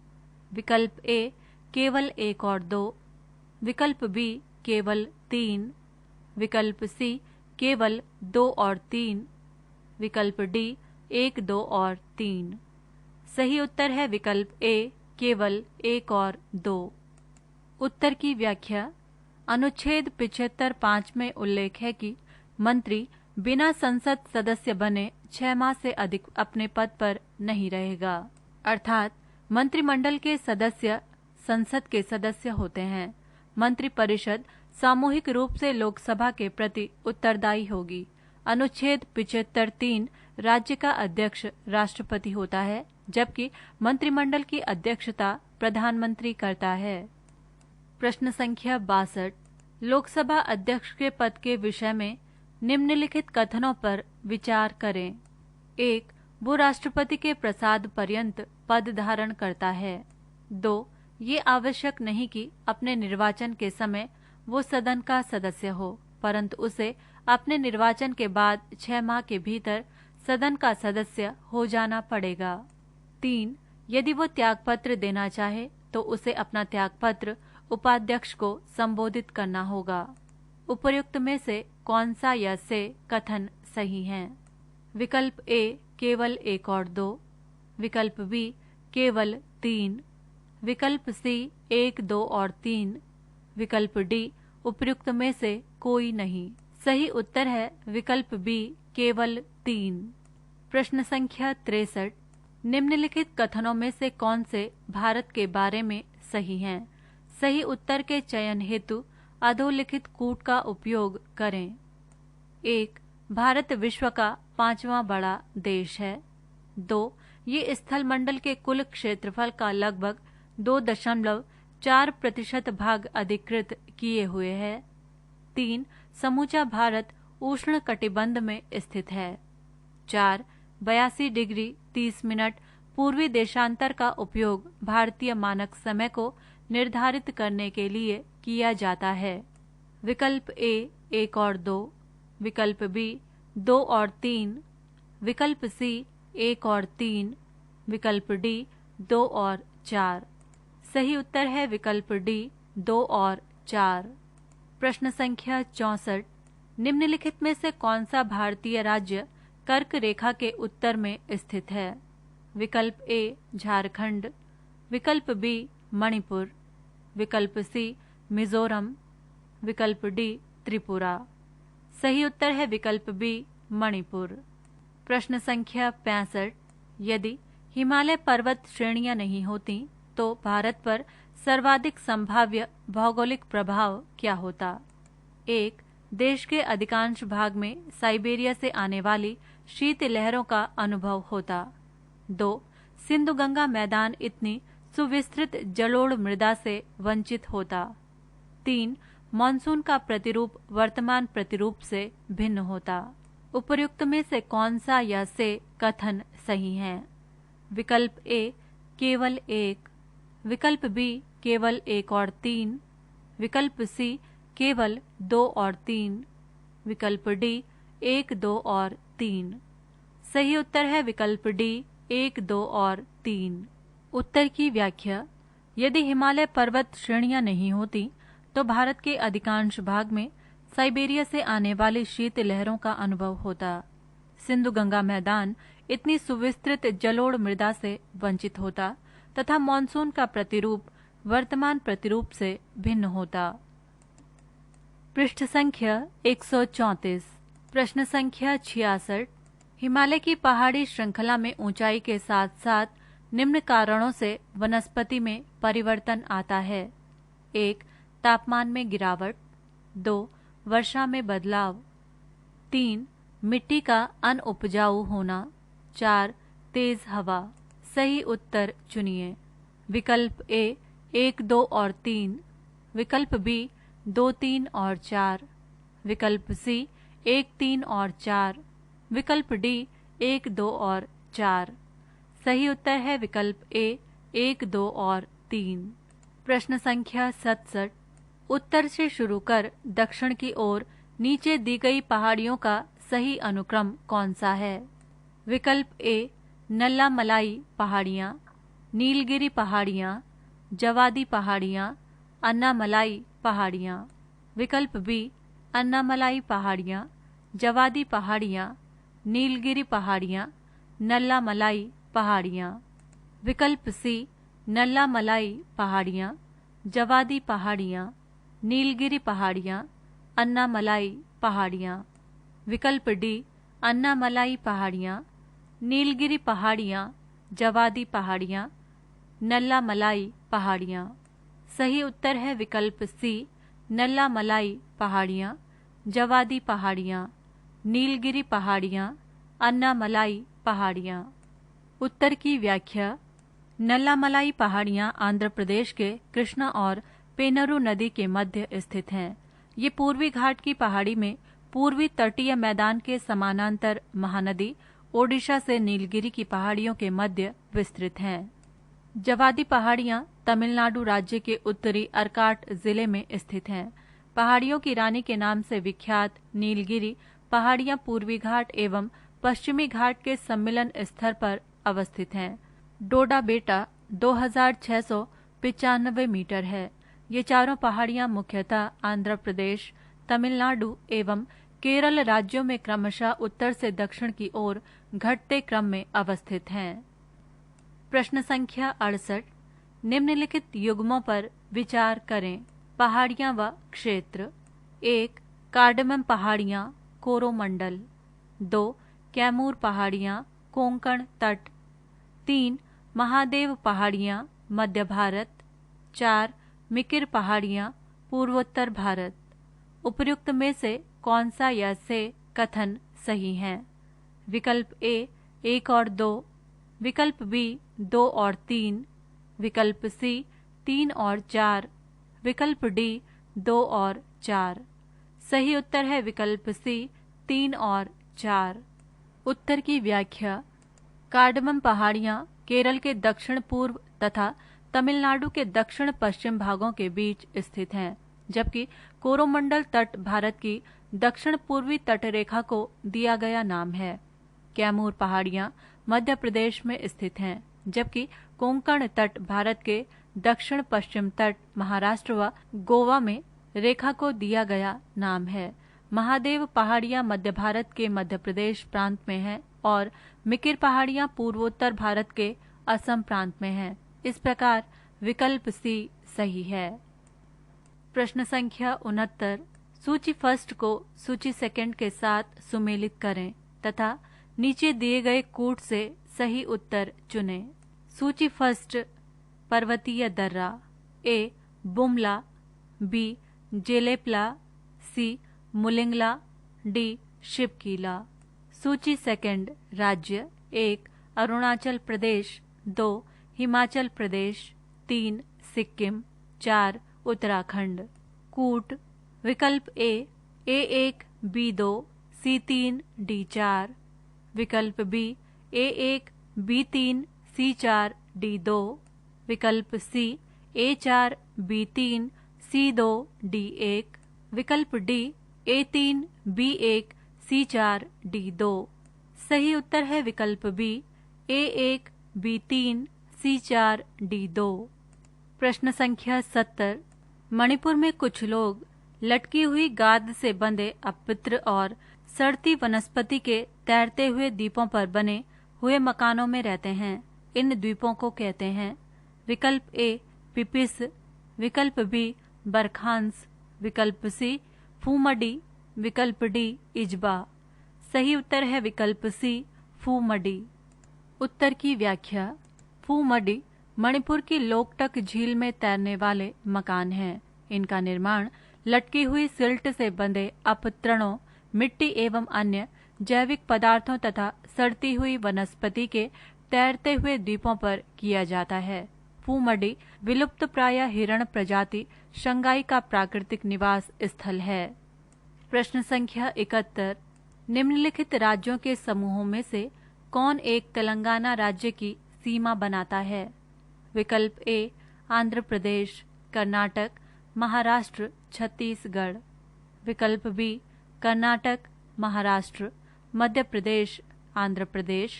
विकल्प ए केवल 1 और 2, विकल्प बी केवल 3, विकल्प सी केवल 2 और 3, विकल्प डी 1, 2 और 3। सही उत्तर है विकल्प ए केवल 1 और 2। उत्तर की व्याख्या। अनुच्छेद 75(5) में उल्लेख है कि मंत्री बिना संसद सदस्य बने 6 माह से अधिक अपने पद पर नहीं रहेगा। अर्थात मंत्रिमंडल के सदस्य संसद के सदस्य होते हैं। मंत्रिपरिषद सामूहिक रूप से लोकसभा के प्रति उत्तरदायी होगी। अनुच्छेद 75(3) राज्य का अध्यक्ष राष्ट्रपति होता है, जबकि मंत्रिमंडल की अध्यक्षता प्रधानमंत्री करता है। प्रश्न संख्या 62। लोकसभा अध्यक्ष के पद के विषय में निम्नलिखित कथनों पर विचार करें। 1. वो राष्ट्रपति के प्रसाद पर्यंत पद धारण करता है। 2. ये आवश्यक नहीं कि अपने निर्वाचन के समय वो सदन का सदस्य हो, परंतु उसे अपने निर्वाचन के बाद 6 माह के भीतर सदन का सदस्य हो जाना पड़ेगा। 3. यदि वो त्यागपत्र देना चाहे तो उसे अपना त्यागपत्र उपाध्यक्ष को संबोधित करना होगा। उपर्युक्त में से कौन सा या से कथन सही है? विकल्प ए केवल 1 और 2, विकल्प बी केवल 3, विकल्प सी 1, 2 और 3, विकल्प डी उपर्युक्त में से कोई नहीं। सही उत्तर है विकल्प बी केवल 3। प्रश्न संख्या 63। निम्नलिखित कथनों में से कौन से भारत के बारे में सही हैं? सही उत्तर के चयन हेतु अधोलिखित कूट का उपयोग करें। 1. भारत विश्व का 5वां बड़ा देश है। 2. ये स्थल मंडल के कुल क्षेत्रफल का लगभग 2.4% भाग अधिकृत किए हुए है। 3. समूचा भारत उष्ण कटिबंध में स्थित है। 4. 82 डिग्री 30 मिनट पूर्वी देशांतर का उपयोग भारतीय मानक समय को निर्धारित करने के लिए किया जाता है। विकल्प ए 1 और 2, विकल्प बी 2 और 3, विकल्प सी 1 और 3, विकल्प डी 2 और 4। सही उत्तर है विकल्प डी 2 और 4। प्रश्न संख्या 64। निम्नलिखित में से कौन सा भारतीय राज्य कर्क रेखा के उत्तर में स्थित है? विकल्प ए झारखंड, विकल्प बी मणिपुर, विकल्प सी मिजोरम, विकल्प डी त्रिपुरा। सही उत्तर है विकल्प बी मणिपुर। प्रश्न संख्या 65। यदि हिमालय पर्वत श्रेणियां नहीं होती तो भारत पर सर्वाधिक संभाव्य भौगोलिक प्रभाव क्या होता? 1. देश के अधिकांश भाग में साइबेरिया से आने वाली शीत लहरों का अनुभव होता। 2. सिंधु गंगा मैदान इतनी सुविस्तृत जलोढ़ मृदा से वंचित होता। 3. मॉनसून का प्रतिरूप वर्तमान प्रतिरूप से भिन्न होता। उपर्युक्त में से कौन सा या से कथन सही है? विकल्प ए केवल 1, विकल्प बी केवल 1 और 3, विकल्प सी केवल 2 और 3, विकल्प डी 1, 2 और 3। सही उत्तर है विकल्प डी 1, 2 और 3। उत्तर की व्याख्या। यदि हिमालय पर्वत श्रेणियां नहीं होती तो भारत के अधिकांश भाग में साइबेरिया से आने वाली शीत लहरों का अनुभव होता। सिंधु गंगा मैदान इतनी सुविस्तृत जलोढ़ मृदा से वंचित होता तथा मॉनसून का प्रतिरूप वर्तमान प्रतिरूप से भिन्न होता। पृष्ठ संख्या 134। प्रश्न संख्या 66। हिमालय की पहाड़ी श्रृंखला में ऊंचाई के साथ साथ निम्न कारणों से वनस्पति में परिवर्तन आता है। 1. तापमान में गिरावट। 2. वर्षा में बदलाव। 3. मिट्टी का अनउपजाऊ होना। 4. तेज हवा। सही उत्तर चुनिए। विकल्प ए 1, 2 और 3। विकल्प बी 2, 3 और 4। विकल्प सी 1, 3 और 4। विकल्प डी 1, 2 और 4। सही उत्तर है विकल्प ए 1, 2 और 3। प्रश्न संख्या 67। उत्तर से शुरू कर दक्षिण की ओर नीचे दी गई पहाड़ियों का सही अनुक्रम कौन सा है? विकल्प ए नल्ला मलाई पहाड़ियाँ, नीलगिरी पहाड़ियाँ, जवादी पहाड़ियाँ, अन्नामलाई पहाड़ियाँ। विकल्प बी अन्नामलाई पहाड़ियाँ, जवादी पहाड़ियाँ, नीलगिरी पहाड़ियाँ, नल्ला मलाई पहाड़ियाँ। विकल्प सी नल्ला मलाई पहाड़ियाँ, जवादी पहाड़ियाँ, नीलगिरी पहाड़ियाँ, अन्नामलाई पहाड़ियाँ। विकल्प डी अन्नामलाई पहाड़ियाँ, नीलगिरी पहाड़ियाँ, जवादी पहाड़ियाँ, नल्ला मलाई पहाड़ियाँ। सही उत्तर है विकल्प सी नल्ला मलाई पहाड़ियाँ, जवादी पहाड़ियाँ, नीलगिरी पहाड़ियाँ, अन्नामलाई पहाड़ियाँ। उत्तर की व्याख्या। नल्ला मलाई पहाड़ियाँ आंध्र प्रदेश के कृष्णा और पेनरू नदी के मध्य स्थित हैं। ये पूर्वी घाट की पहाड़ी में पूर्वी तटीय मैदान के समानांतर महानदी ओडिशा से नीलगिरी की पहाड़ियों के मध्य विस्तृत हैं। जवादी पहाड़ियाँ तमिलनाडु राज्य के उत्तरी अर्काट जिले में स्थित हैं। पहाड़ियों की रानी के नाम से विख्यात नीलगिरी पहाड़ियाँ पूर्वी घाट एवं पश्चिमी घाट के सम्मिलन स्तर पर अवस्थित हैं। डोडा बेटा 2695 मीटर है। ये चारों पहाड़ियाँ मुख्यतः आंध्र प्रदेश, तमिलनाडु एवं केरल राज्यों में क्रमशः उत्तर से दक्षिण की ओर घटते क्रम में अवस्थित हैं। प्रश्न संख्या 68। निम्नलिखित युग्मों पर विचार करें। पहाड़ियाँ व क्षेत्र। 1. कार्डमम पहाड़ियाँ कोरोमंडल। 2. कैमूर पहाड़ियाँ कोंकण तट। 3. महादेव पहाड़ियाँ मध्य भारत। 4. मिकिर पहाड़ियाँ पूर्वोत्तर भारत। उपर्युक्त में से कौन सा या से कथन सही है? विकल्प ए 1 और 2। विकल्प बी 2 और 3। विकल्प सी 3 और 4। विकल्प डी 2 और 4। सही उत्तर है विकल्प सी 3 और 4। उत्तर की व्याख्या। कार्डमम पहाड़ियाँ केरल के दक्षिण पूर्व तथा तमिलनाडु के दक्षिण पश्चिम भागों के बीच स्थित हैं, जबकि कोरोमंडल तट भारत की दक्षिण पूर्वी तटरेखा को दिया गया नाम है। कैमूर पहाड़ियाँ मध्य प्रदेश में स्थित हैं, जबकि कोंकण तट भारत के दक्षिण पश्चिम तट महाराष्ट्र व गोवा में रेखा को दिया गया नाम है। महादेव पहाड़ियाँ मध्य भारत के मध्य प्रदेश प्रांत में हैं और मिकिर पहाड़ियाँ पूर्वोत्तर भारत के असम प्रांत में हैं। इस प्रकार विकल्प सी सही है। प्रश्न संख्या 69। सूची फर्स्ट को सूची सेकंड के साथ सुमेलित करें तथा नीचे दिए गए कूट से सही उत्तर चुनें। सूची फर्स्ट पर्वतीय दर्रा। ए बुमला, बी जेलेपला, सी मुलिंगला, डी शिवकीला। सूची सेकंड राज्य। 1 अरुणाचल प्रदेश, 2 हिमाचल प्रदेश, 3 सिक्किम, 4 उत्तराखंड। कूट। विकल्प ए A1, B2, C3, D4। विकल्प B A1, B3, C4, D2। विकल्प सी A4, B3, C2, D1। विकल्प D A3, B1, C4, D2। सही उत्तर है विकल्प B A1, B3, C4, D2। प्रश्न संख्या 70। मणिपुर में कुछ लोग लटकी हुई गाद से बंधे अपवित्र और सड़ती वनस्पति के तैरते हुए द्वीपों पर बने हुए मकानों में रहते हैं। इन द्वीपों को कहते हैं। विकल्प ए पिपिस, विकल्प बी बरखांस, विकल्प सी फूमडी, विकल्प डी इजबा। सही उत्तर है विकल्प सी फूमडी। उत्तर की व्याख्या। फूमडी मणिपुर की लोकटक झील में तैरने वाले मकान हैं। इनका निर्माण लटकी हुई सिल्ट से बंधे अपतरणों, मिट्टी एवं अन्य जैविक पदार्थों तथा सड़ती हुई वनस्पति के तैरते हुए द्वीपों पर किया जाता है। फूमडी विलुप्त प्राय हिरण प्रजाति शंगाई का प्राकृतिक निवास स्थल है। प्रश्न संख्या 71। निम्नलिखित राज्यों के समूहों में से कौन एक तेलंगाना राज्य की सीमा बनाता है? विकल्प ए आंध्र प्रदेश, कर्नाटक, महाराष्ट्र, छत्तीसगढ़। विकल्प बी कर्नाटक, महाराष्ट्र, मध्य प्रदेश, आंध्र प्रदेश।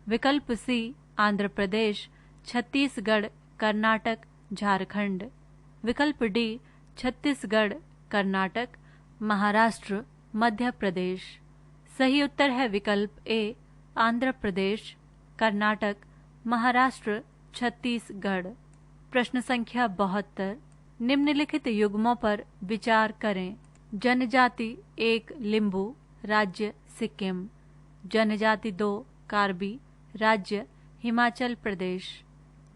विकल्प सी आंध्र प्रदेश, छत्तीसगढ़, कर्नाटक, झारखंड। विकल्प डी छत्तीसगढ़, कर्नाटक, महाराष्ट्र, मध्य प्रदेश। सही उत्तर है विकल्प ए आंध्र प्रदेश, कर्नाटक, महाराष्ट्र, छत्तीसगढ़। प्रश्न संख्या 72। निम्नलिखित युग्मों पर विचार करें। जनजाति 1 लिम्बू, राज्य सिक्किम। जनजाति 2 कार्बी, राज्य हिमाचल प्रदेश।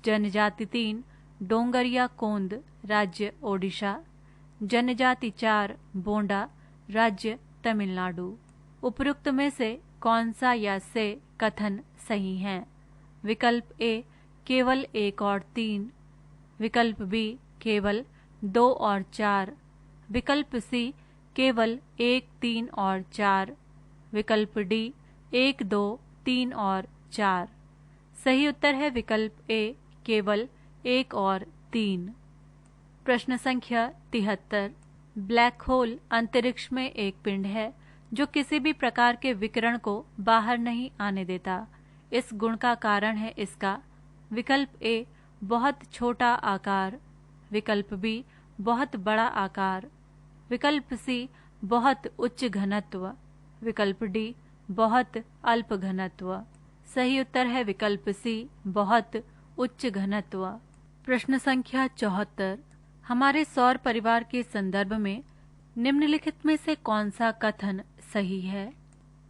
जनजाति 3 डोंगरिया कोंद, राज्य ओडिशा। जनजाति 4 बोंडा, राज्य तमिलनाडु। उपरोक्त में से कौन सा या से कथन सही है? विकल्प ए केवल 1 और 3। विकल्प बी केवल 2 और 4। विकल्प सी केवल 1, 3 और 4। विकल्प डी 1, 2, 3 और 4। सही उत्तर है विकल्प ए केवल 1 और 3। प्रश्न संख्या 73। ब्लैक होल अंतरिक्ष में एक पिंड है जो किसी भी प्रकार के विकिरण को बाहर नहीं आने देता। इस गुण का कारण है इसका। विकल्प ए बहुत छोटा आकार। विकल्प बी बहुत बड़ा आकार। विकल्प सी बहुत उच्च घनत्व। विकल्प डी बहुत अल्प घनत्व। सही उत्तर है विकल्प सी बहुत उच्च घनत्व। प्रश्न संख्या 74। हमारे सौर परिवार के संदर्भ में निम्नलिखित में से कौन सा कथन सही है?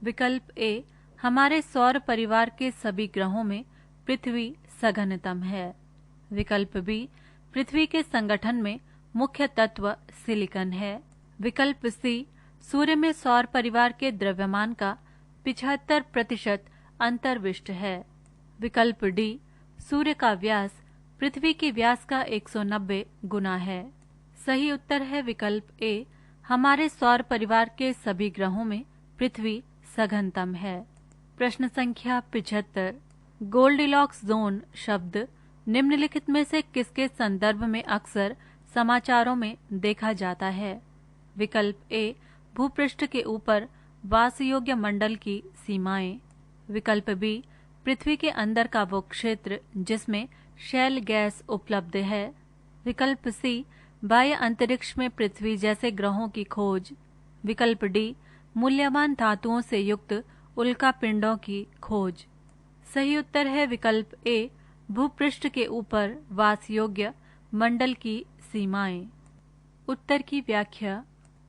विकल्प ए हमारे सौर परिवार के सभी ग्रहों में पृथ्वी सघनतम है। विकल्प बी पृथ्वी के संगठन में मुख्य तत्व सिलिकॉन है। विकल्प सी सूर्य में सौर परिवार के द्रव्यमान का 75% अंतर्विष्ट है। विकल्प डी सूर्य का व्यास पृथ्वी के व्यास का 190 गुना है। सही उत्तर है विकल्प ए हमारे सौर परिवार के सभी ग्रहों में पृथ्वी सघनतम है। प्रश्न संख्या 75। गोल्डिलॉक्स जोन शब्द निम्नलिखित में से किसके संदर्भ में अक्सर समाचारों में देखा जाता है? विकल्प ए भूपृष्ठ के ऊपर वासयोग्य मंडल की सीमाएं। विकल्प बी पृथ्वी के अंदर का वो क्षेत्र जिसमें शैल गैस उपलब्ध है। विकल्प सी बाह्य अंतरिक्ष में पृथ्वी जैसे ग्रहों की खोज। विकल्प डी मूल्यवान धातुओं से युक्त उल्कापिंडों की खोज। सही उत्तर है विकल्प ए भूपृष्ठ के ऊपर वासयोग्य मंडल की सीमाएं। उत्तर की व्याख्या।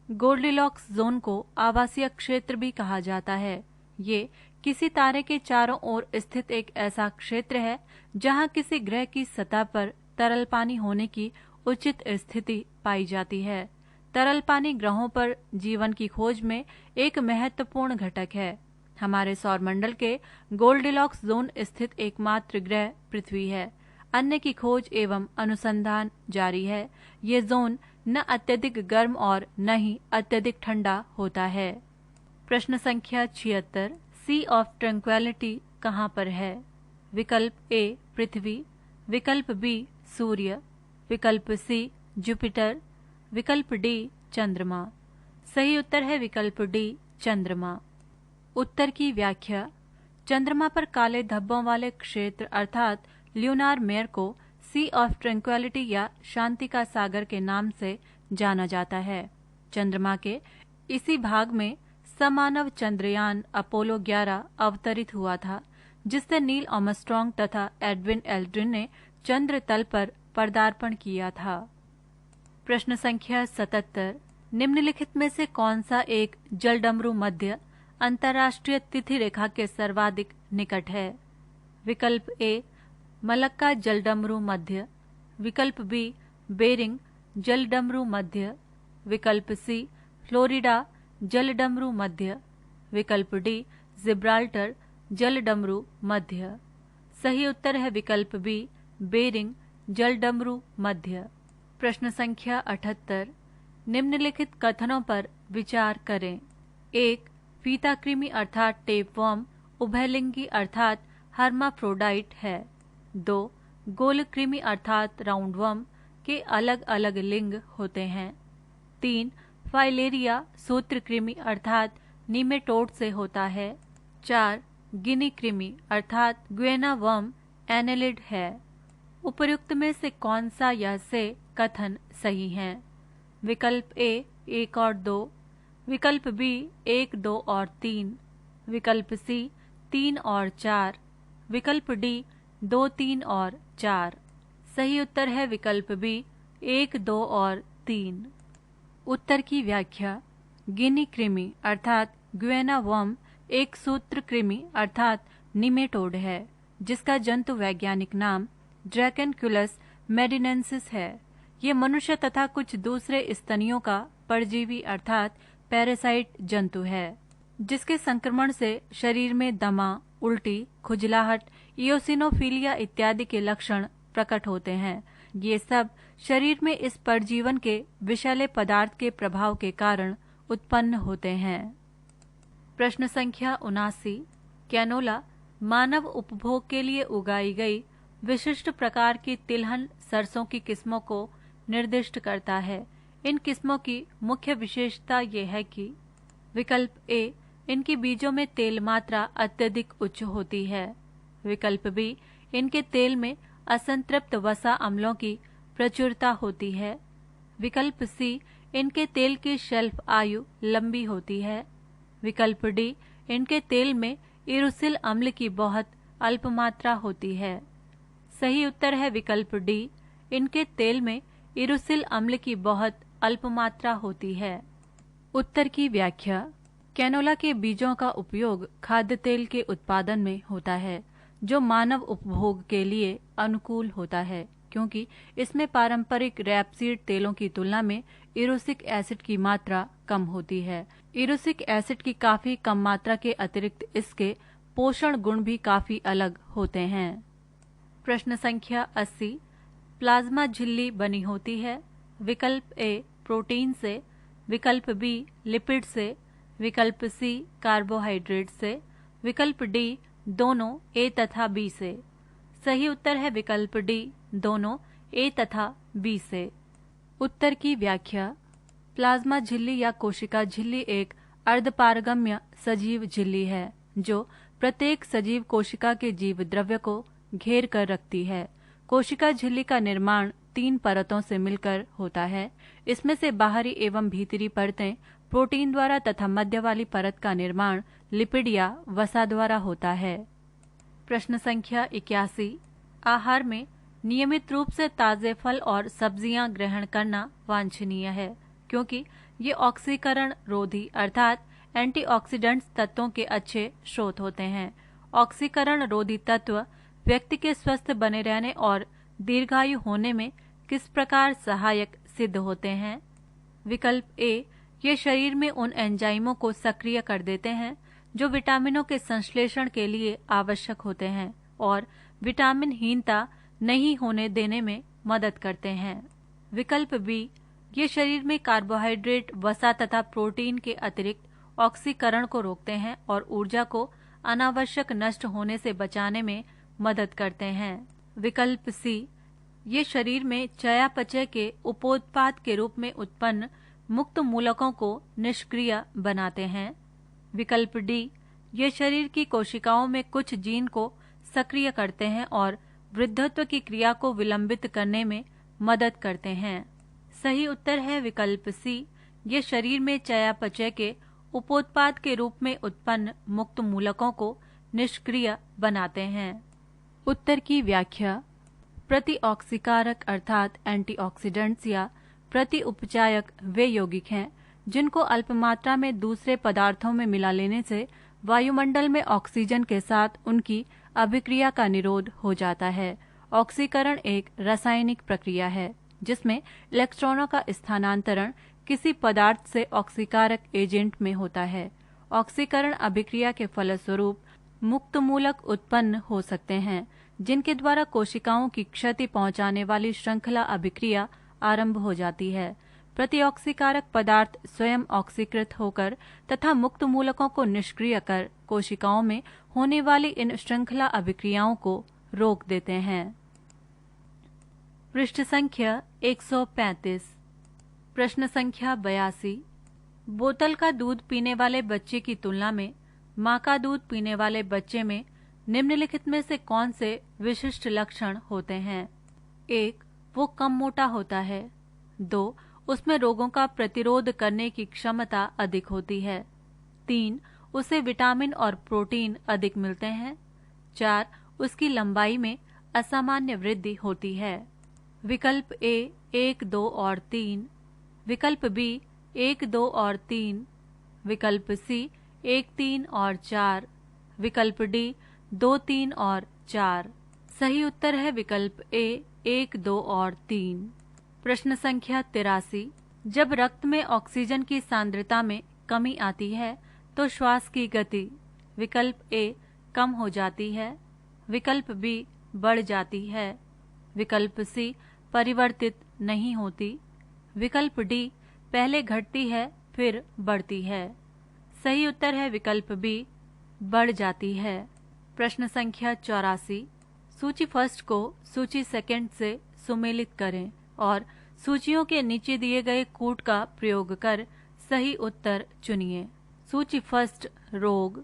गोल्डिलॉक्स जोन को आवासीय क्षेत्र भी कहा जाता है। ये किसी तारे के चारों ओर स्थित एक ऐसा क्षेत्र है जहां किसी ग्रह की सतह पर तरल पानी होने की उचित स्थिति पाई जाती है। तरल पानी ग्रहों पर जीवन की खोज में एक महत्वपूर्ण घटक है। हमारे सौरमंडल के गोल्डिलॉक्स जोन स्थित एकमात्र ग्रह पृथ्वी है। अन्य की खोज एवं अनुसंधान जारी है। ये जोन न अत्यधिक गर्म और न ही अत्यधिक ठंडा होता है। प्रश्न संख्या 76। सी ऑफ ट्रैंक्विलिटी कहाँ पर है? विकल्प ए पृथ्वी। विकल्प बी सूर्य। विकल्प सी जुपिटर। विकल्प डी चंद्रमा। सही उत्तर है विकल्प डी चंद्रमा। उत्तर की व्याख्या। चंद्रमा पर काले धब्बों वाले क्षेत्र अर्थात ल्यूनार मेयर को सी ऑफ ट्रैंक्विलिटी या शांति का सागर के नाम से जाना जाता है। चंद्रमा के इसी भाग में समानव चंद्रयान अपोलो 11 अवतरित हुआ था, जिससे नील आर्मस्ट्रांग तथा एडविन एल्ड्रिन ने चंद्र तल पर पदार्पण किया था। प्रश्न संख्या 77। निम्नलिखित में से कौन सा एक जलडमरू मध्य अंतर्राष्ट्रीय तिथि रेखा के सर्वाधिक निकट है? विकल्प ए मलक्का जलडमरू मध्य। विकल्प बी बेरिंग जलडमरू मध्य। विकल्प सी फ्लोरिडा जलडमरू मध्य। विकल्प डी जिब्राल्टर जलडमरू मध्य। सही उत्तर है विकल्प बी बेरिंग जलडमरू मध्य। प्रश्न संख्या 78, निम्नलिखित कथनों पर विचार करें। 1. फीता कृमि अर्थात टेपवर्म उभयलिंगी अर्थात हर्माफ्रोडाइट है। 2. गोल कृमि अर्थात राउंडवर्म के अलग अलग लिंग होते हैं। 3. फाइलेरिया सूत्र कृमि अर्थात नीमेटोड से होता है। 4. गिनी कृमि अर्थात ग्वेना वर्म एनेलिड है। उपर्युक्त में से कौन सा यह से कथन सही है? विकल्प ए 1 और 2। विकल्प बी 1, 2 और 3। विकल्प सी 3 और 4। विकल्प डी 2, 3 और 4। सही उत्तर है विकल्प बी 1, 2 और 3। उत्तर की व्याख्या। गिनी कृमि अर्थात ग्वेना वर्म एक सूत्र कृमि अर्थात निमेटोड है, जिसका जंतु वैज्ञानिक नाम ड्रैकेनकुलस मेडिनेंसिस है। ये मनुष्य तथा कुछ दूसरे स्तनियों का परजीवी अर्थात पैरासाइट जंतु है, जिसके संक्रमण से शरीर में दमा, उल्टी, खुजलाहट, इयोसिनोफिलिया इत्यादि के लक्षण प्रकट होते हैं। ये सब शरीर में इस परजीवन के विषैले पदार्थ के प्रभाव के कारण उत्पन्न होते हैं। प्रश्न संख्या 79, कैनोला मानव उपभोग के लिए उगाई गई विशिष्ट प्रकार की तिलहन सरसों की किस्मों को निर्दिष्ट करता है। इन किस्मों की मुख्य विशेषता ये है कि विकल्प ए इनकी बीजों में तेल मात्रा अत्यधिक उच्च होती है। विकल्प बी इनके तेल में असंतृप्त वसा अम्लों की प्रचुरता होती है। विकल्प सी इनके तेल की शेल्फ आयु लंबी होती है। विकल्प डी इनके तेल में इरुसिल अम्ल की बहुत अल्प मात्रा होती है। सही उत्तर है विकल्प डी इनके तेल में इरुसिल अम्ल की बहुत अल्प मात्रा होती है। उत्तर की व्याख्या। कैनोला के बीजों का उपयोग खाद्य तेल के उत्पादन में होता है, जो मानव उपभोग के लिए अनुकूल होता है, क्योंकि इसमें पारंपरिक रैपसीड तेलों की तुलना में इरुसिक एसिड की मात्रा कम होती है। इरुसिक एसिड की काफी कम मात्रा के अतिरिक्त इसके पोषण गुण भी काफी अलग होते हैं। प्रश्न संख्या 80, प्लाज्मा झिल्ली बनी होती है। विकल्प ए प्रोटीन से। विकल्प बी लिपिड से। विकल्प सी कार्बोहाइड्रेट से। विकल्प डी दोनों ए तथा बी से। सही उत्तर है विकल्प डी दोनों ए तथा बी से। उत्तर की व्याख्या। प्लाज्मा झिल्ली या कोशिका झिल्ली एक अर्धपारगम्य सजीव झिल्ली है, जो प्रत्येक सजीव कोशिका के जीव द्रव्य को घेर कर रखती है। कोशिका झिल्ली का निर्माण 3 परतों से मिलकर होता है। इसमें से बाहरी एवं भीतरी परतें प्रोटीन द्वारा तथा मध्य वाली परत का निर्माण लिपिड या वसा द्वारा होता है। प्रश्न संख्या 81, आहार में नियमित रूप से ताजे फल और सब्जियां ग्रहण करना वांछनीय है, क्योंकि ये ऑक्सीकरण रोधी अर्थात एंटीऑक्सीडेंट्स तत्वों के अच्छे स्रोत होते हैं। ऑक्सीकरण रोधी तत्व व्यक्ति के स्वस्थ बने रहने और दीर्घायु होने में किस प्रकार सहायक सिद्ध होते हैं? विकल्प ए ये शरीर में उन एंजाइमों को सक्रिय कर देते हैं जो विटामिनों के संश्लेषण के लिए आवश्यक होते हैं और विटामिन हीनता नहीं होने देने में मदद करते हैं। विकल्प बी ये शरीर में कार्बोहाइड्रेट, वसा तथा प्रोटीन के अतिरिक्त ऑक्सीकरण को रोकते हैं और ऊर्जा को अनावश्यक नष्ट होने से बचाने में मदद करते हैं। विकल्प सी ये शरीर में चयापचय के उपोत्पाद के रूप में उत्पन्न मुक्त मूलकों को निष्क्रिय बनाते हैं। विकल्प डी ये शरीर की कोशिकाओं में कुछ जीन को सक्रिय करते हैं और वृद्धत्व की क्रिया को विलंबित करने में मदद करते हैं। सही उत्तर है विकल्प सी ये शरीर में चयापचय के उपोत्पाद के रूप में उत्पन्न मुक्त मूलकों को निष्क्रिय बनाते हैं। उत्तर की व्याख्या। प्रतिऑक्सीकारक अर्थात एंटीऑक्सीडेंट्स या प्रति उपचायक वे यौगिक हैं जिनको अल्प मात्रा में दूसरे पदार्थों में मिला लेने से वायुमंडल में ऑक्सीजन के साथ उनकी अभिक्रिया का निरोध हो जाता है ऑक्सीकरण एक रासायनिक प्रक्रिया है जिसमें इलेक्ट्रॉनों का स्थानांतरण किसी पदार्थ से ऑक्सीकारक एजेंट में होता है। ऑक्सीकरण अभिक्रिया के फलस्वरूप मुक्त मूलक उत्पन्न हो सकते हैं जिनके द्वारा कोशिकाओं की क्षति पहुंचाने वाली श्रृंखला अभिक्रिया आरंभ हो जाती है। प्रतिऑक्सीकारक पदार्थ स्वयं ऑक्सीकृत होकर तथा मुक्त मूलकों को निष्क्रिय कर कोशिकाओं में होने वाली इन श्रृंखला अभिक्रियाओं को रोक देते हैं। पृष्ठ संख्या 135। प्रश्न संख्या 82। बोतल का दूध पीने वाले बच्चे की तुलना में माँ का दूध पीने वाले बच्चे में निम्नलिखित में से कौन से विशिष्ट लक्षण होते हैं? 1. वो कम मोटा होता है। 2. उसमें रोगों का प्रतिरोध करने की क्षमता अधिक होती है। 3. उसे विटामिन और प्रोटीन अधिक मिलते हैं। 4. उसकी लंबाई में असामान्य वृद्धि होती है। विकल्प ए 1, 2 और 3, विकल्प बी 1, 2 और 3, विकल्प सी 1, 3 और 4, विकल्प डी 2, 3 और 4। सही उत्तर है विकल्प ए 1, 2 और 3। प्रश्न संख्या 83। जब रक्त में ऑक्सीजन की सांद्रता में कमी आती है तो श्वास की गति विकल्प ए कम हो जाती है, विकल्प बी बढ़ जाती है, विकल्प सी परिवर्तित नहीं होती, विकल्प डी पहले घटती है फिर बढ़ती है। सही उत्तर है विकल्प बी बढ़ जाती है। प्रश्न संख्या 84। सूची फर्स्ट को सूची सेकंड से सुमेलित करें और सूचियों के नीचे दिए गए कूट का प्रयोग कर सही उत्तर चुनिए। सूची फर्स्ट रोग: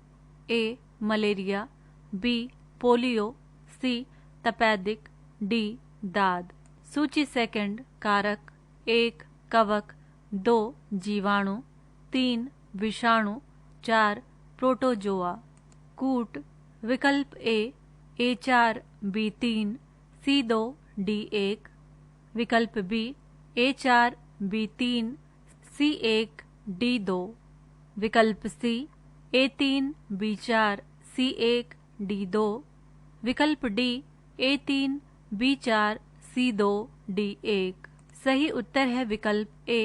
ए मलेरिया, बी पोलियो, सी तपेदिक, डी दाद। सूची सेकंड कारक: 1 कवक, 2 जीवाणु, 3 विषाणु, 4 प्रोटोजोआ। कूट: विकल्प ए A4 B3 C2 D1, विकल्प B A4 B3 C1 D2, विकल्प सी A3 B4 C1 D2, विकल्प D A3 B4 C2 D1। सही उत्तर है विकल्प ए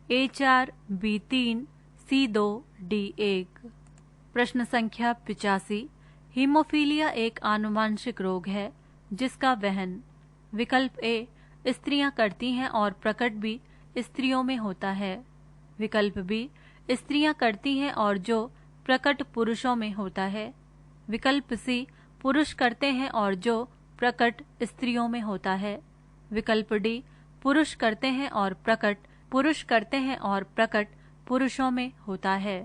A4 B3 C2 D1। प्रश्न संख्या 85। हीमोफीलिया एक आनुवांशिक रोग है जिसका वहन विकल्प ए स्त्रियां करती हैं और प्रकट भी स्त्रियों में होता है, विकल्प बी स्त्रियां करती हैं और जो प्रकट पुरुषों में होता है, विकल्प सी पुरुष करते हैं और जो प्रकट स्त्रियों में होता है, विकल्प डी पुरुष करते हैं और प्रकट पुरुषों में होता है।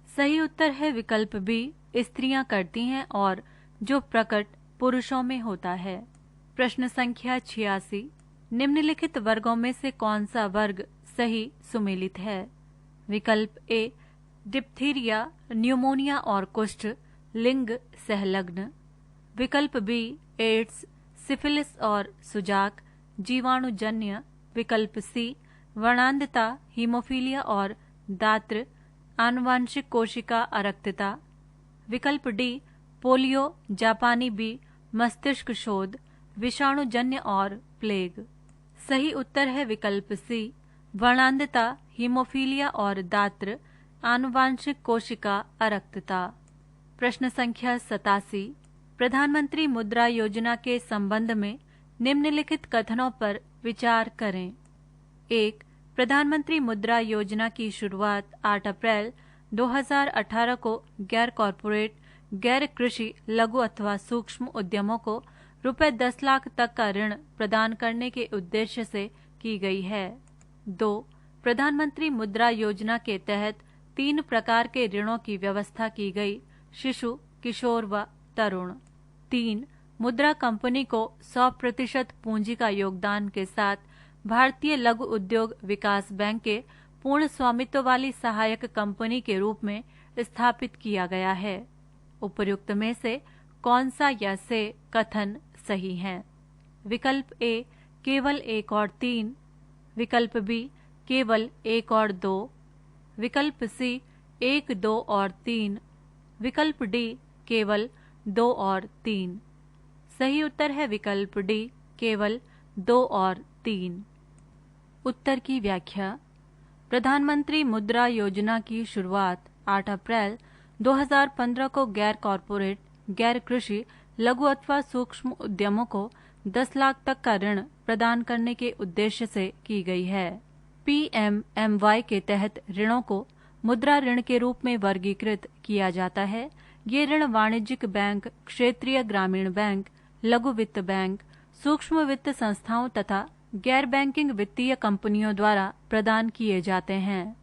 सही उत्तर है विकल्प बी स्त्रियां करती हैं और जो प्रकट पुरुषों में होता है। प्रश्न संख्या 86। निम्नलिखित वर्गों में से कौन सा वर्ग सही सुमेलित है? विकल्प ए डिप्थीरिया, न्यूमोनिया और कुष्ठ लिंग सहलग्न, विकल्प बी एड्स, सिफिलिस और सुजाक जीवाणुजन्य, विकल्प सी वर्णांधता, हीमोफीलिया और दात्र आनुवांशिक कोशिका अरक्तता, विकल्प डी पोलियो, जापानी बी मस्तिष्क शोध, विषाणुजन्य और प्लेग। सही उत्तर है विकल्प सी वर्णांधता, हीमोफीलिया और दात्र आनुवांशिक कोशिका अरक्तता। प्रश्न संख्या 87। प्रधानमंत्री मुद्रा योजना के संबंध में निम्नलिखित कथनों पर विचार करें। 1. प्रधानमंत्री मुद्रा योजना की शुरुआत 8 अप्रैल 2018 को गैर कॉरपोरेट, गैर कृषि, लघु अथवा सूक्ष्म उद्यमों को रुपए 10 लाख तक का ऋण प्रदान करने के उद्देश्य से की गई है। 2. प्रधानमंत्री मुद्रा योजना के तहत 3 प्रकार के ऋणों की व्यवस्था की गई: शिशु, किशोर व तरुण। 3. मुद्रा कंपनी को 100% पूंजी का योगदान के साथ भारतीय लघु उद्योग विकास बैंक के पूर्ण स्वामित्व वाली सहायक कंपनी के रूप में स्थापित किया गया है। उपर्युक्त में से कौन सा या से कथन सही है? विकल्प ए केवल 1 और 3, विकल्प बी केवल 1 और 2, विकल्प सी 1, 2 और 3, विकल्प डी केवल 2 और 3। सही उत्तर है विकल्प डी, केवल 2 और 3। उत्तर की व्याख्या। प्रधानमंत्री मुद्रा योजना की शुरुआत 8 अप्रैल 2015 को गैर कॉरपोरेट, गैर कृषि, लघु अथवा सूक्ष्म उद्यमों को 10 लाख तक का ऋण प्रदान करने के उद्देश्य से की गई है। PMMY के तहत ऋणों को मुद्रा ऋण के रूप में वर्गीकृत किया जाता है। ये ऋण वाणिज्यिक बैंक, क्षेत्रीय ग्रामीण बैंक, लघु वित्त बैंक, सूक्ष्म वित्त संस्थाओं तथा गैर बैंकिंग वित्तीय कंपनियों द्वारा प्रदान किए जाते हैं।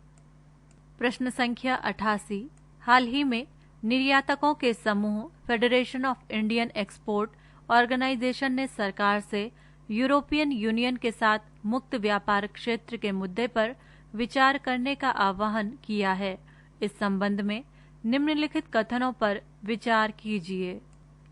प्रश्न संख्या 88। हाल ही में निर्यातकों के समूह federation of Indian export organisation ने सरकार से यूरोपियन यूनियन के साथ मुक्त व्यापार क्षेत्र के मुद्दे पर विचार करने का आह्वान किया है। इस संबंध में निम्नलिखित कथनों पर विचार कीजिए।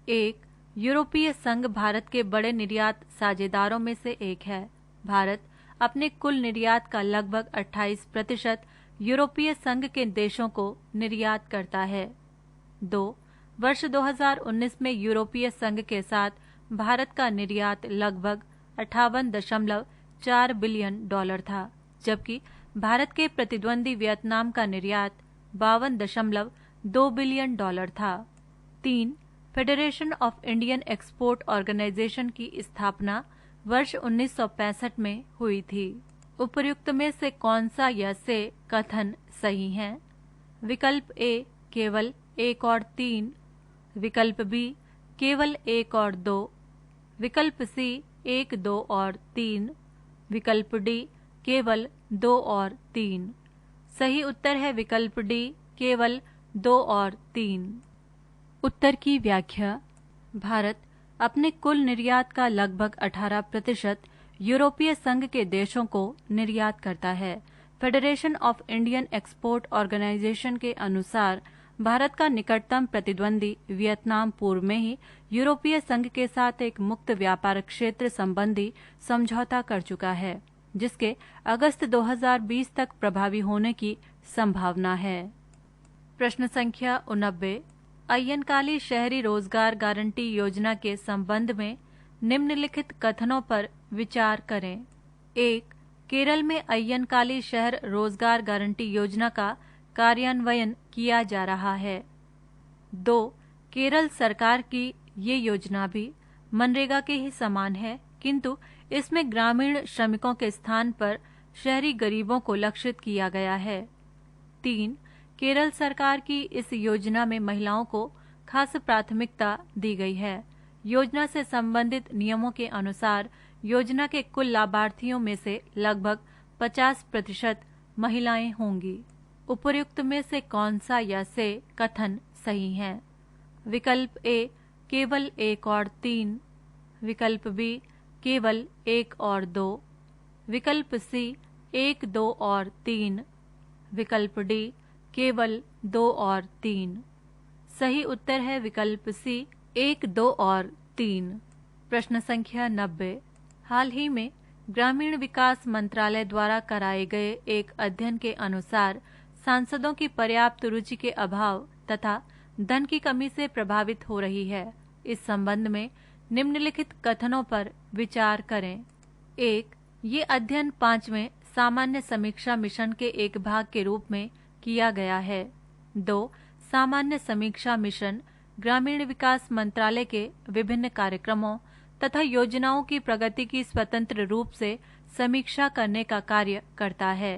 1. यूरोपीय संघ भारत के बड़े निर्यात साझेदारों में से एक है। भारत अपने कुल निर्यात का लगभग 28% यूरोपीय संघ के देशों को निर्यात करता है। 2. वर्ष 2019 में यूरोपीय संघ के साथ भारत का निर्यात लगभग 58.4 बिलियन डॉलर था, जबकि भारत के प्रतिद्वंदी वियतनाम का निर्यात 52.2 बिलियन डॉलर था। 3. Federation of Indian export organisation की स्थापना वर्ष 1965 में हुई थी। उपर्युक्त में से कौन सा या से कथन सही है? विकल्प ए, केवल 1 और 3। विकल्प बी, केवल 1 और 2। विकल्प सी, 1, 2 और 3। विकल्प डी, केवल 2 और 3। सही उत्तर है विकल्प डी, केवल 2 और 3। उत्तर की व्याख्या। भारत अपने कुल निर्यात का लगभग 18% यूरोपीय संघ के देशों को निर्यात करता है। Federation of Indian export organisation के अनुसार भारत का निकटतम प्रतिद्वंदी वियतनाम पूर्व में ही यूरोपीय संघ के साथ एक मुक्त व्यापार क्षेत्र संबंधी समझौता कर चुका है, जिसके अगस्त 2020 तक प्रभावी होने की संभावना है। प्रश्न संख्या 89। अय्यनकाली शहरी रोजगार गारंटी योजना के संबंध में निम्नलिखित कथनों पर विचार करें। 1. केरल में अय्यनकाली शहर रोजगार गारंटी योजना का कार्यान्वयन किया जा रहा है। 2. केरल सरकार की ये योजना भी मनरेगा के ही समान है, किंतु इसमें ग्रामीण श्रमिकों के स्थान पर शहरी गरीबों को लक्षित किया गया है। 3. केरल सरकार की इस योजना में महिलाओं को खास प्राथमिकता दी गई है। योजना से संबंधित नियमों के अनुसार योजना के कुल लाभार्थियों में से लगभग 50% महिलाएं होंगी। उपर्युक्त में से कौन सा या से कथन सही है? विकल्प ए, केवल 1 और 3। विकल्प बी, केवल 1 और 2। विकल्प सी, 1, 2 और 3। विकल्प डी, केवल 2 और 3। सही उत्तर है विकल्प सी, 1, 2 और 3। प्रश्न संख्या 90। हाल ही में ग्रामीण विकास मंत्रालय द्वारा कराए गए एक अध्ययन के अनुसार सांसदों की पर्याप्त रुचि के अभाव तथा धन की कमी से प्रभावित हो रही है। इस संबंध में निम्नलिखित कथनों पर विचार करें। 1. ये अध्ययन 5वें सामान्य समीक्षा मिशन के एक भाग के रूप में किया गया है। 2. सामान्य समीक्षा मिशन ग्रामीण विकास मंत्रालय के विभिन्न कार्यक्रमों तथा योजनाओं की प्रगति की स्वतंत्र रूप से समीक्षा करने का कार्य करता है।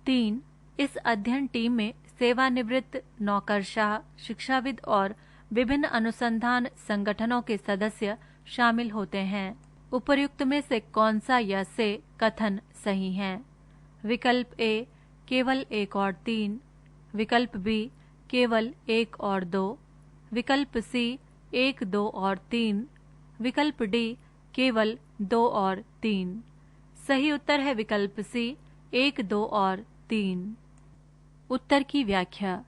3. इस अध्ययन टीम में सेवानिवृत्त नौकरशाह, शिक्षाविद और विभिन्न अनुसंधान संगठनों के सदस्य शामिल होते हैं। उपर्युक्त में से कौन सा या से कथन सही है? विकल्प ए, केवल 1 और 3। विकल्प बी, केवल 1 और 2। विकल्प सी, 1, 2 और 3। विकल्प डी, केवल 2 और 3। सही उत्तर है विकल्प सी, 1, 2 और 3। उत्तर की व्याख्या।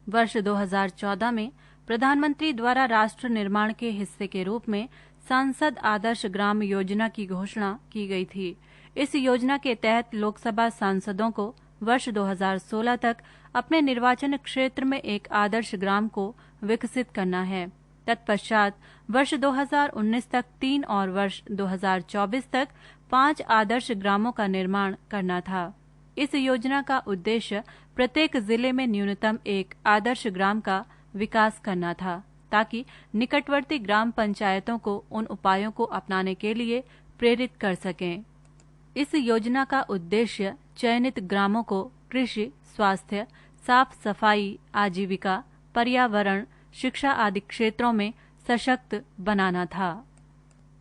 वर्ष 2014 में प्रधानमंत्री द्वारा राष्ट्र निर्माण के हिस्से के रूप में सांसद आदर्श ग्राम योजना की घोषणा की गई थी। इस योजना के तहत लोकसभा सांसदों को वर्ष 2016 तक अपने निर्वाचन क्षेत्र में एक आदर्श ग्राम को विकसित करना है। तत्पश्चात वर्ष 2019 तक 3 और वर्ष 2024 तक 5 आदर्श ग्रामों का निर्माण करना था। इस योजना का उद्देश्य प्रत्येक जिले में न्यूनतम एक आदर्श ग्राम का विकास करना था, ताकि निकटवर्ती ग्राम पंचायतों को उन उपायों को अपनाने के लिए प्रेरित कर सकें। इस योजना का उद्देश्य चयनित ग्रामों को कृषि, स्वास्थ्य, साफ सफाई, आजीविका, पर्यावरण, शिक्षा आदि क्षेत्रों में सशक्त बनाना था।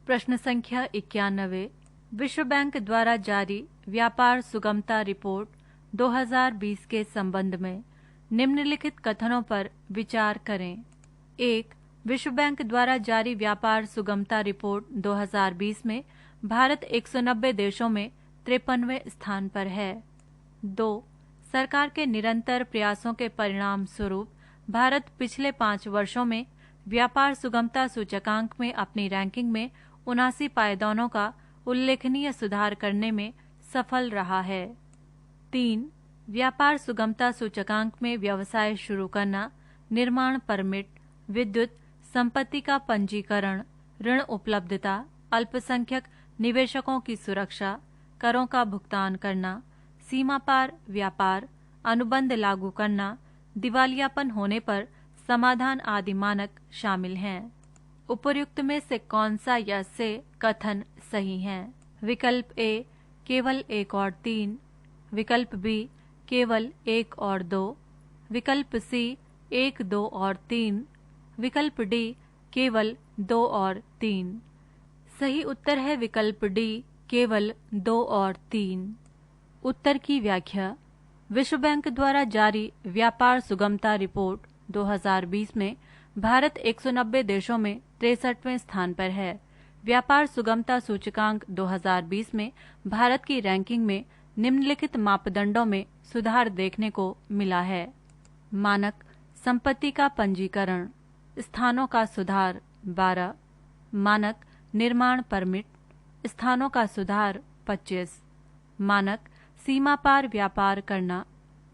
प्रश्न संख्या 91 विश्व बैंक द्वारा जारी व्यापार सुगमता रिपोर्ट 2020 के संबंध में निम्नलिखित कथनों पर विचार करें। 1. विश्व बैंक द्वारा जारी व्यापार सुगमता रिपोर्ट 2020 में भारत 190 देशों में 53वें स्थान पर है। 2. सरकार के निरंतर प्रयासों के परिणाम स्वरूप भारत पिछले 5 वर्षों में व्यापार सुगमता सूचकांक में अपनी रैंकिंग में 79 पायदानों का उल्लेखनीय सुधार करने में सफल रहा है। 3. व्यापार सुगमता सूचकांक में व्यवसाय शुरू करना, निर्माण परमिट, विद्युत संपत्ति का पंजीकरण, ऋण उपलब्धता, अल्पसंख्यक निवेशकों की सुरक्षा, करों का भुगतान करना, सीमा पार व्यापार, अनुबंध लागू करना, दिवालियापन होने पर समाधान आदि मानक शामिल हैं। उपर्युक्त में से कौन सा या से कथन सही हैं? विकल्प ए केवल 1 और 3, विकल्प बी केवल 1 और 2, विकल्प सी 1, 2 और 3, विकल्प डी केवल 2 और 3। सही उत्तर है विकल्प डी केवल 2 और 3। उत्तर की व्याख्या। विश्व बैंक द्वारा जारी व्यापार सुगमता रिपोर्ट 2020 में भारत 190 देशों में 63वें स्थान पर है। व्यापार सुगमता सूचकांक 2020 में भारत की रैंकिंग में निम्नलिखित मापदंडों में सुधार देखने को मिला है। मानक संपत्ति का पंजीकरण, स्थानों का सुधार 12, मानक निर्माण परमिट, स्थानों का सुधार 25, मानक सीमा पार व्यापार करना,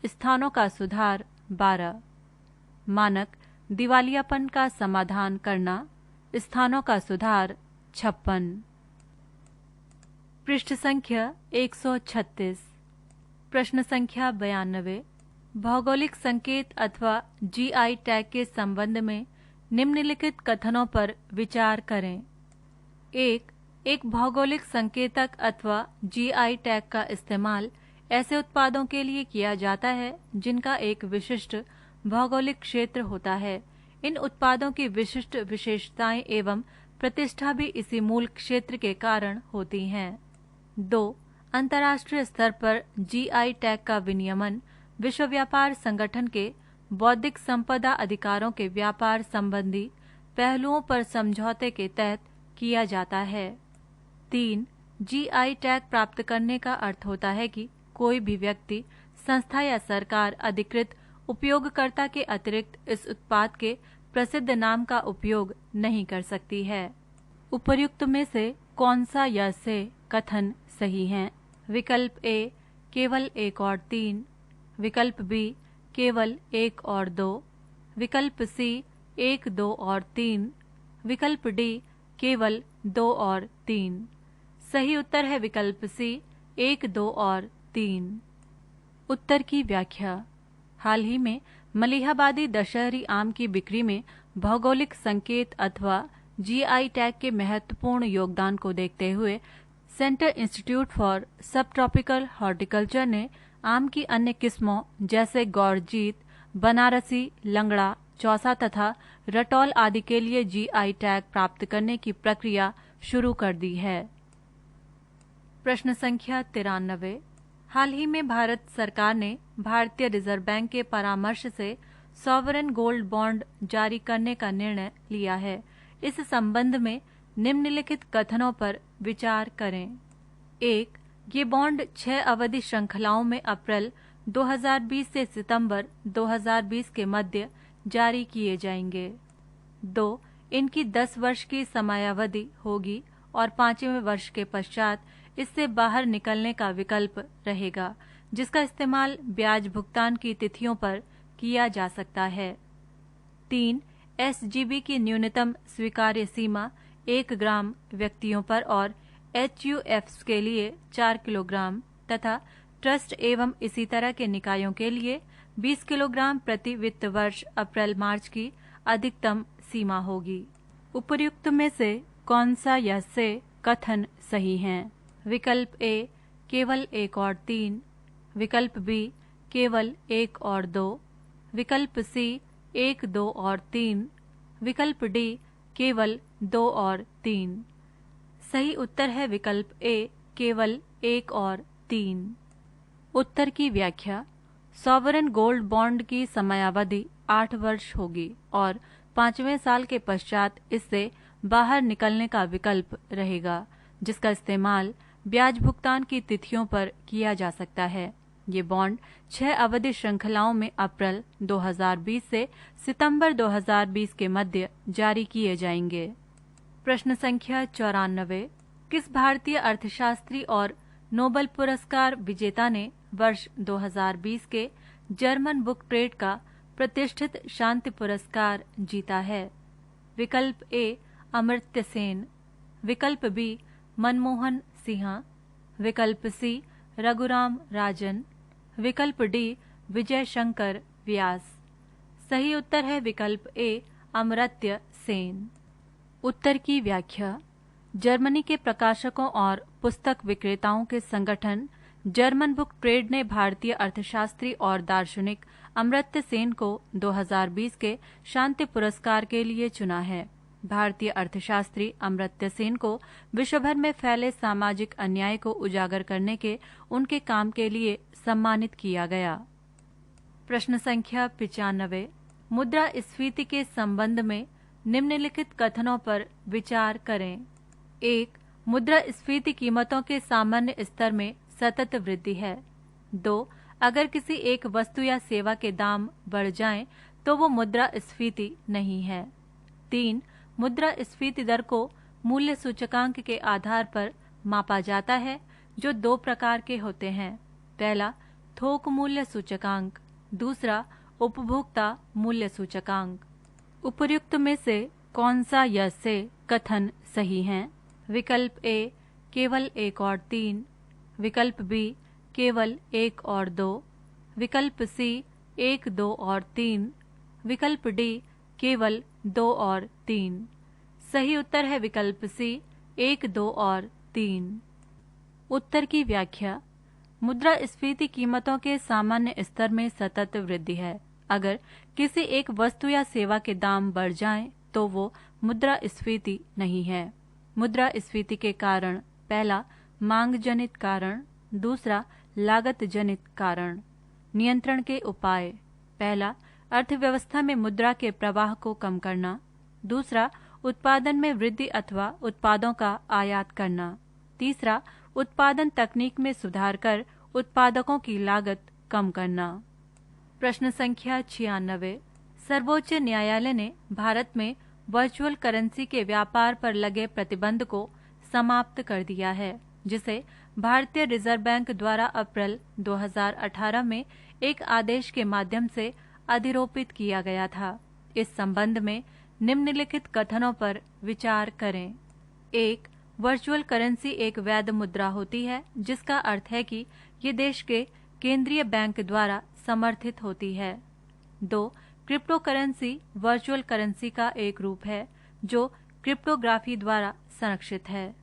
स्थानों का सुधार 12, मानक दिवालियापन का समाधान करना, स्थानों का सुधार 56। पृष्ठ संख्या 136। प्रश्न संख्या 92 भौगोलिक संकेत अथवा जीआई टैग के संबंध में निम्नलिखित कथनों पर विचार करें। 1. एक भौगोलिक संकेतक अथवा जीआई टैग का इस्तेमाल ऐसे उत्पादों के लिए किया जाता है जिनका एक विशिष्ट भौगोलिक क्षेत्र होता है। इन उत्पादों की विशिष्ट विशेषताएं एवं प्रतिष्ठा भी इसी मूल क्षेत्र के कारण होती हैं। 2. अंतर्राष्ट्रीय स्तर पर जीआई टैग का विनियमन विश्व व्यापार संगठन के बौद्धिक संपदा अधिकारों के व्यापार संबंधी पहलुओं पर समझौते के तहत किया जाता है। 3. जीआई टैग प्राप्त करने का अर्थ होता है कि कोई भी व्यक्ति, संस्था या सरकार अधिकृत उपयोगकर्ता के अतिरिक्त इस उत्पाद के प्रसिद्ध नाम का उपयोग नहीं कर सकती है। उपर्युक्त में से कौन सा या से कथन सही हैं? विकल्प ए केवल 1 और 3, विकल्प बी केवल 1 और 2, विकल्प सी 1, 2 और 3, विकल्प डी केवल 2 और 3। सही उत्तर है विकल्प सी 1, 2 और 3। उत्तर की व्याख्या। हाल ही में मलिहाबादी दशहरी आम की बिक्री में भौगोलिक संकेत अथवा जीआई टैग के महत्वपूर्ण योगदान को देखते हुए सेंटर इंस्टीट्यूट फॉर सब ट्रॉपिकल हॉर्टिकल्चर ने आम की अन्य किस्मों जैसे गौरजीत, बनारसी, लंगड़ा, चौसा तथा रटौल आदि के लिए जीआई टैग प्राप्त करने की प्रक्रिया शुरू कर दी है। प्रश्न संख्या 93 हाल ही में भारत सरकार ने भारतीय रिजर्व बैंक के परामर्श से सॉवरेन गोल्ड बॉन्ड जारी करने का निर्णय लिया है। इस संबंध में निम्नलिखित कथनों पर विचार करें। 1. ये बॉन्ड 6 अवधि श्रृंखलाओं में अप्रैल 2020 से सितंबर 2020 के मध्य जारी किए जाएंगे। 2. इनकी 10 वर्ष की समयावधि होगी और 5वें वर्ष के पश्चात इससे बाहर निकलने का विकल्प रहेगा, जिसका इस्तेमाल ब्याज भुगतान की तिथियों पर किया जा सकता है। 3. SGB की न्यूनतम स्वीकार्य सीमा 1 ग्राम व्यक्तियों पर और HUFs के लिए 4 किलोग्राम तथा ट्रस्ट एवं इसी तरह के निकायों के लिए 20 किलोग्राम प्रति वित्त वर्ष अप्रैल मार्च की अधिकतम सीमा होगी। उपर्युक्त में से कौन सा यह से कथन सही हैं? विकल्प A केवल 1 और 3, विकल्प B केवल 1 और 2, विकल्प C 1, 2 और 3, विकल्प D केवल 2 और 3। सही उत्तर है विकल्प A केवल 1 और 3। उत्तर की व्याख्या। सॉवरेन गोल्ड बॉन्ड की समयावधि 8 वर्ष होगी और 5वें साल के पश्चात इससे बाहर निकलने का विकल्प रहेगा, जिसका इस्तेमाल ब्याज भुगतान की तिथियों पर किया जा सकता है। ये बॉन्ड 6 अवधि श्रृंखलाओं में अप्रैल 2020 से सितंबर 2020 के मध्य जारी किए जाएंगे। प्रश्न संख्या 94। किस भारतीय अर्थशास्त्री और नोबेल पुरस्कार विजेता ने वर्ष 2020 के जर्मन बुक ट्रेड का प्रतिष्ठित शांति पुरस्कार जीता है? विकल्प A अमर्त्य सेन, विकल्प B मनमोहन सिन्हा, विकल्प C रघुराम राजन, विकल्प D विजय शंकर व्यास। सही उत्तर है विकल्प A अमर्त्य सेन। उत्तर की व्याख्या। जर्मनी के प्रकाशकों और पुस्तक विक्रेताओं के संगठन जर्मन बुक ट्रेड ने भारतीय अर्थशास्त्री और दार्शनिक अमर्त्य सेन को 2020 के शांति पुरस्कार के लिए चुना है। भारतीय अर्थशास्त्री अमर्त्य सेन को विश्व भर में फैले सामाजिक अन्याय को उजागर करने के उनके काम के लिए सम्मानित किया गया। प्रश्न संख्या 95। मुद्रास्फीति के संबंध में निम्नलिखित कथनों पर विचार करें। 1. मुद्रास्फीति कीमतों के सामान्य स्तर में सतत वृद्धि है। 2. अगर किसी एक वस्तु या सेवा के दाम बढ़ जाएं, तो वो मुद्रास्फीति नहीं है। 3. मुद्रास्फीति दर को मूल्य सूचकांक के आधार पर मापा जाता है, जो 2 प्रकार के होते हैं। पहला थोक मूल्य सूचकांक, दूसरा उपभोक्ता मूल्य सूचकांक। उपर्युक्त में से कौन सा यह से कथन सही हैं? विकल्प A केवल 1 और 3, विकल्प B केवल 1 और 2, विकल्प C 1, 2 और 3, विकल्प D केवल 2 और 3। सही उत्तर है विकल्प C 1, 2 और 3। उत्तर की व्याख्या। मुद्रास्फीति कीमतों के सामान्य स्तर में सतत वृद्धि है। अगर किसी एक वस्तु या सेवा के दाम बढ़ जाएं, तो वो मुद्रास्फीति नहीं है। मुद्रास्फीति के कारण पहला मांग जनित कारण, दूसरा लागत जनित कारण। नियंत्रण के उपाय। पहला अर्थव्यवस्था में मुद्रा के प्रवाह को कम करना, दूसरा उत्पादन में वृद्धि अथवा उत्पादों का आयात करना, तीसरा उत्पादन तकनीक में सुधार कर उत्पादकों की लागत कम करना। प्रश्न संख्या 96। सर्वोच्च न्यायालय ने भारत में वर्चुअल करेंसी के व्यापार पर लगे प्रतिबंध को समाप्त कर दिया है, जिसे भारतीय रिजर्व बैंक द्वारा अप्रैल 2018 में एक आदेश के माध्यम से अधिरोपित किया गया था। इस संबंध में निम्नलिखित कथनों पर विचार करें। 1. वर्चुअल करेंसी एक वैध मुद्रा होती है, जिसका अर्थ है कि ये देश के केंद्रीय बैंक द्वारा समर्थित होती है। 2. क्रिप्टो करेंसी वर्चुअल करेंसी का एक रूप है, जो क्रिप्टोग्राफी द्वारा संरक्षित है।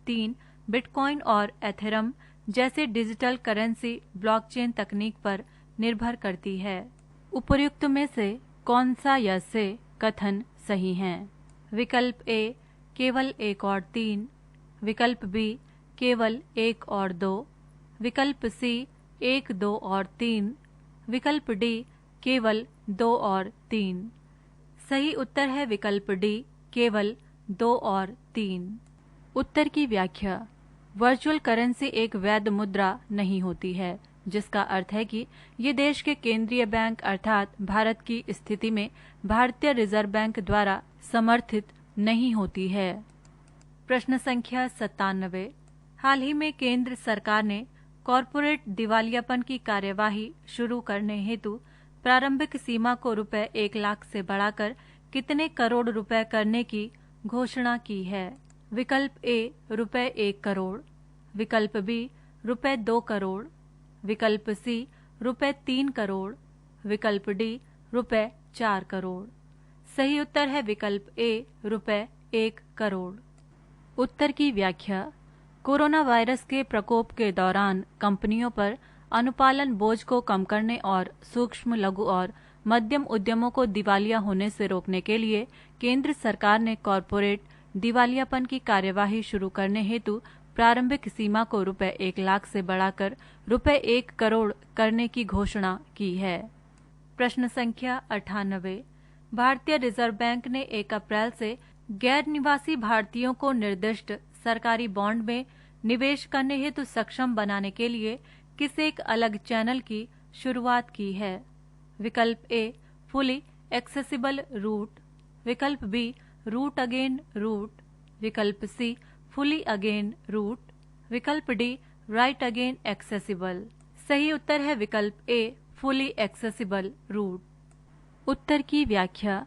3. बिटकॉइन और एथेरम जैसे डिजिटल करेंसी ब्लॉकचेन तकनीक पर निर्भर करती है। उपर्युक्त में से कौन सा यह से कथन सही हैं? विकल्प A केवल 1 और 3, विकल्प B केवल 1 और 2, विकल्प C 1, 2 और 3, विकल्प D केवल 2 और 3। सही उत्तर है विकल्प D केवल 2 और 3। उत्तर की व्याख्या। वर्चुअल करेंसी एक वैध मुद्रा नहीं होती है, जिसका अर्थ है कि ये देश के केंद्रीय बैंक अर्थात भारत की स्थिति में भारतीय रिजर्व बैंक द्वारा समर्थित नहीं होती है। प्रश्न संख्या 97। हाल ही में केंद्र सरकार ने कॉरपोरेट दिवालियापन की कार्यवाही शुरू करने हेतु प्रारंभिक सीमा को ₹1 लाख से बढ़ाकर कितने करोड़ रुपए करने की घोषणा की है? विकल्प ए रुपए 1 करोड़, विकल्प बी रुपए 2 करोड़, विकल्प सी रुपए 3 करोड़, विकल्प डी रुपए 4 करोड़। सही उत्तर है विकल्प ए रुपए 1 करोड़। उत्तर की व्याख्या। कोरोना वायरस के प्रकोप के दौरान कंपनियों पर अनुपालन बोझ को कम करने और सूक्ष्म, लघु और मध्यम उद्यमों को दिवालिया होने से रोकने के लिए केंद्र सरकार ने कॉरपोरेट दिवालियापन की कार्यवाही शुरू करने हेतु प्रारंभिक सीमा को रुपए 1 लाख से बढ़ाकर रुपए 1 करोड़ करने की घोषणा की है। प्रश्न संख्या 98। भारतीय रिजर्व बैंक ने 1 अप्रैल से गैर निवासी भारतीयों को निर्दिष्ट सरकारी बॉन्ड में निवेश करने हेतु सक्षम बनाने के लिए किस एक अलग चैनल की शुरुआत की है? विकल्प ए फुली एक्सेसिबल रूट, विकल्प बी रूट अगेन रूट, विकल्प सी फुली अगेन रूट, विकल्प डी राइट अगेन एक्सेसिबल। सही उत्तर है विकल्प ए फुली एक्सेसिबल रूट। उत्तर की व्याख्या।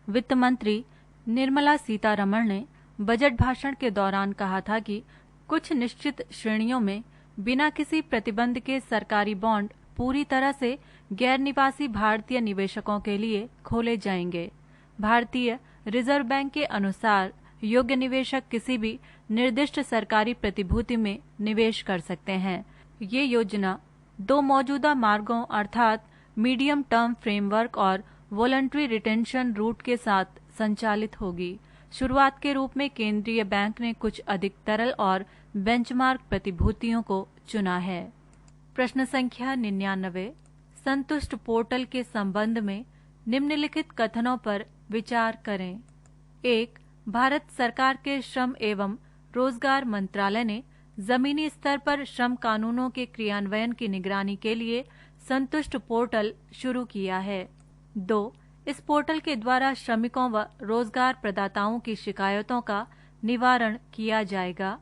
वित्त मंत्री निर्मला सीतारमण ने बजट भाषण के दौरान कहा था कि कुछ निश्चित श्रेणियों में बिना किसी प्रतिबंध के सरकारी बॉन्ड पूरी तरह से गैर निवासी भारतीय निवेशकों के लिए खोले जाएंगे। भारतीय रिजर्व बैंक के अनुसार योग्य निवेशक किसी भी निर्दिष्ट सरकारी प्रतिभूति में निवेश कर सकते हैं। ये योजना 2 मौजूदा मार्गों अर्थात मीडियम टर्म फ्रेमवर्क और वॉलंटरी रिटेंशन रूट के साथ संचालित होगी। शुरुआत के रूप में केंद्रीय बैंक ने कुछ अधिक तरल और बेंचमार्क प्रतिभूतियों को चुना है। प्रश्न संख्या 99। संतुष्ट पोर्टल के संबंध में निम्नलिखित कथनों पर विचार करें। 1. भारत सरकार के श्रम एवं रोजगार मंत्रालय ने जमीनी स्तर पर श्रम कानूनों के क्रियान्वयन की निगरानी के लिए संतुष्ट पोर्टल शुरू किया है। 2. इस पोर्टल के द्वारा श्रमिकों व रोजगार प्रदाताओं की शिकायतों का निवारण किया जाएगा।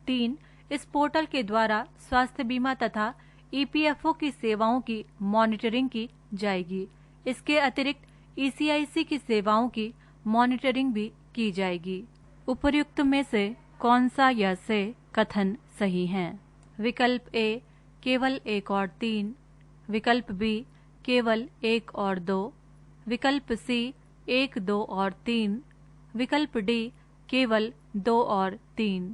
3. इस पोर्टल के द्वारा स्वास्थ्य बीमा तथा ईपीएफओ की सेवाओं की मॉनिटरिंग की जाएगी। इसके अतिरिक्त ईसीआईसी की सेवाओं की मॉनिटरिंग भी की जाएगी। उपर्युक्त में से कौन सा यह से कथन सही हैं? विकल्प ए केवल 1 और 3, विकल्प बी केवल 1 और 2, विकल्प सी 1, 2 और 3, विकल्प डी केवल 2 और 3।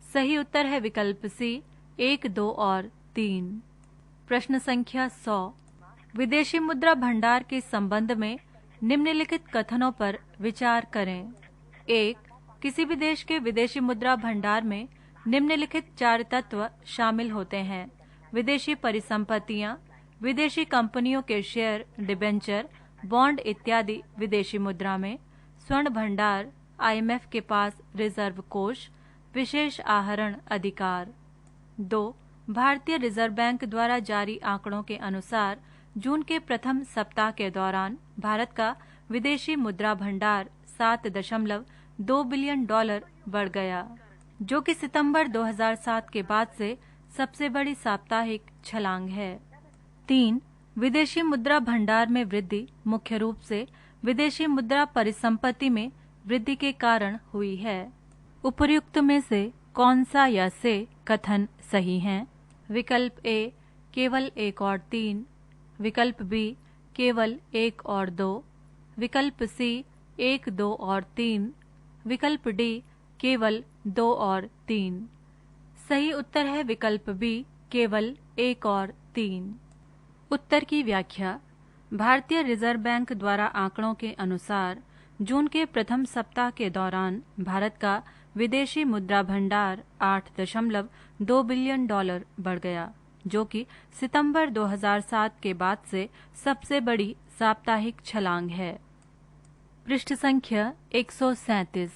सही उत्तर है विकल्प सी 1, 2 और 3। प्रश्न संख्या 100। विदेशी मुद्रा भंडार के संबंध में निम्नलिखित कथनों पर विचार करें। 1. किसी भी देश के विदेशी मुद्रा भंडार में निम्नलिखित 4 तत्व शामिल होते हैं: विदेशी परिसंपत्तियां, विदेशी कंपनियों के शेयर, डिबेंचर, बॉन्ड इत्यादि विदेशी मुद्रा में, स्वर्ण भंडार, आईएमएफ के पास रिजर्व कोष, विशेष आहरण अधिकार। 2. भारतीय रिजर्व बैंक द्वारा जारी आंकड़ों के अनुसार जून के प्रथम सप्ताह के दौरान भारत का विदेशी मुद्रा भंडार $7.2 बिलियन बढ़ गया, जो कि सितंबर 2007 के बाद से सबसे बड़ी साप्ताहिक छलांग है। 3. विदेशी मुद्रा भंडार में वृद्धि मुख्य रूप से विदेशी मुद्रा परिसंपत्ति में वृद्धि के कारण हुई है। उपर्युक्त में से कौन सा या से कथन सही हैं? विकल्प ए केवल 1 और 3, विकल्प बी केवल 1 और 2, विकल्प सी 1, 2 और 3, विकल्प डी केवल 2 और 3। सही उत्तर है विकल्प बी केवल 1 और 3। उत्तर की व्याख्या। भारतीय रिजर्व बैंक द्वारा आंकड़ों के अनुसार जून के प्रथम सप्ताह के दौरान भारत का विदेशी मुद्रा भंडार $8.2 बिलियन बढ़ गया, जो कि सितंबर 2007 के बाद से सबसे बड़ी साप्ताहिक छलांग है। पृष्ठ संख्या 137।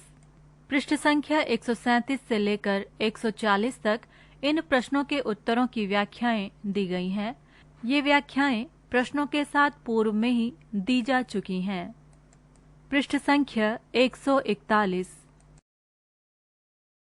पृष्ठ संख्या 137 से लेकर 140 तक इन प्रश्नों के उत्तरों की व्याख्याएं दी गई हैं। ये व्याख्याएं प्रश्नों के साथ पूर्व में ही दी जा चुकी हैं। पृष्ठ संख्या 141।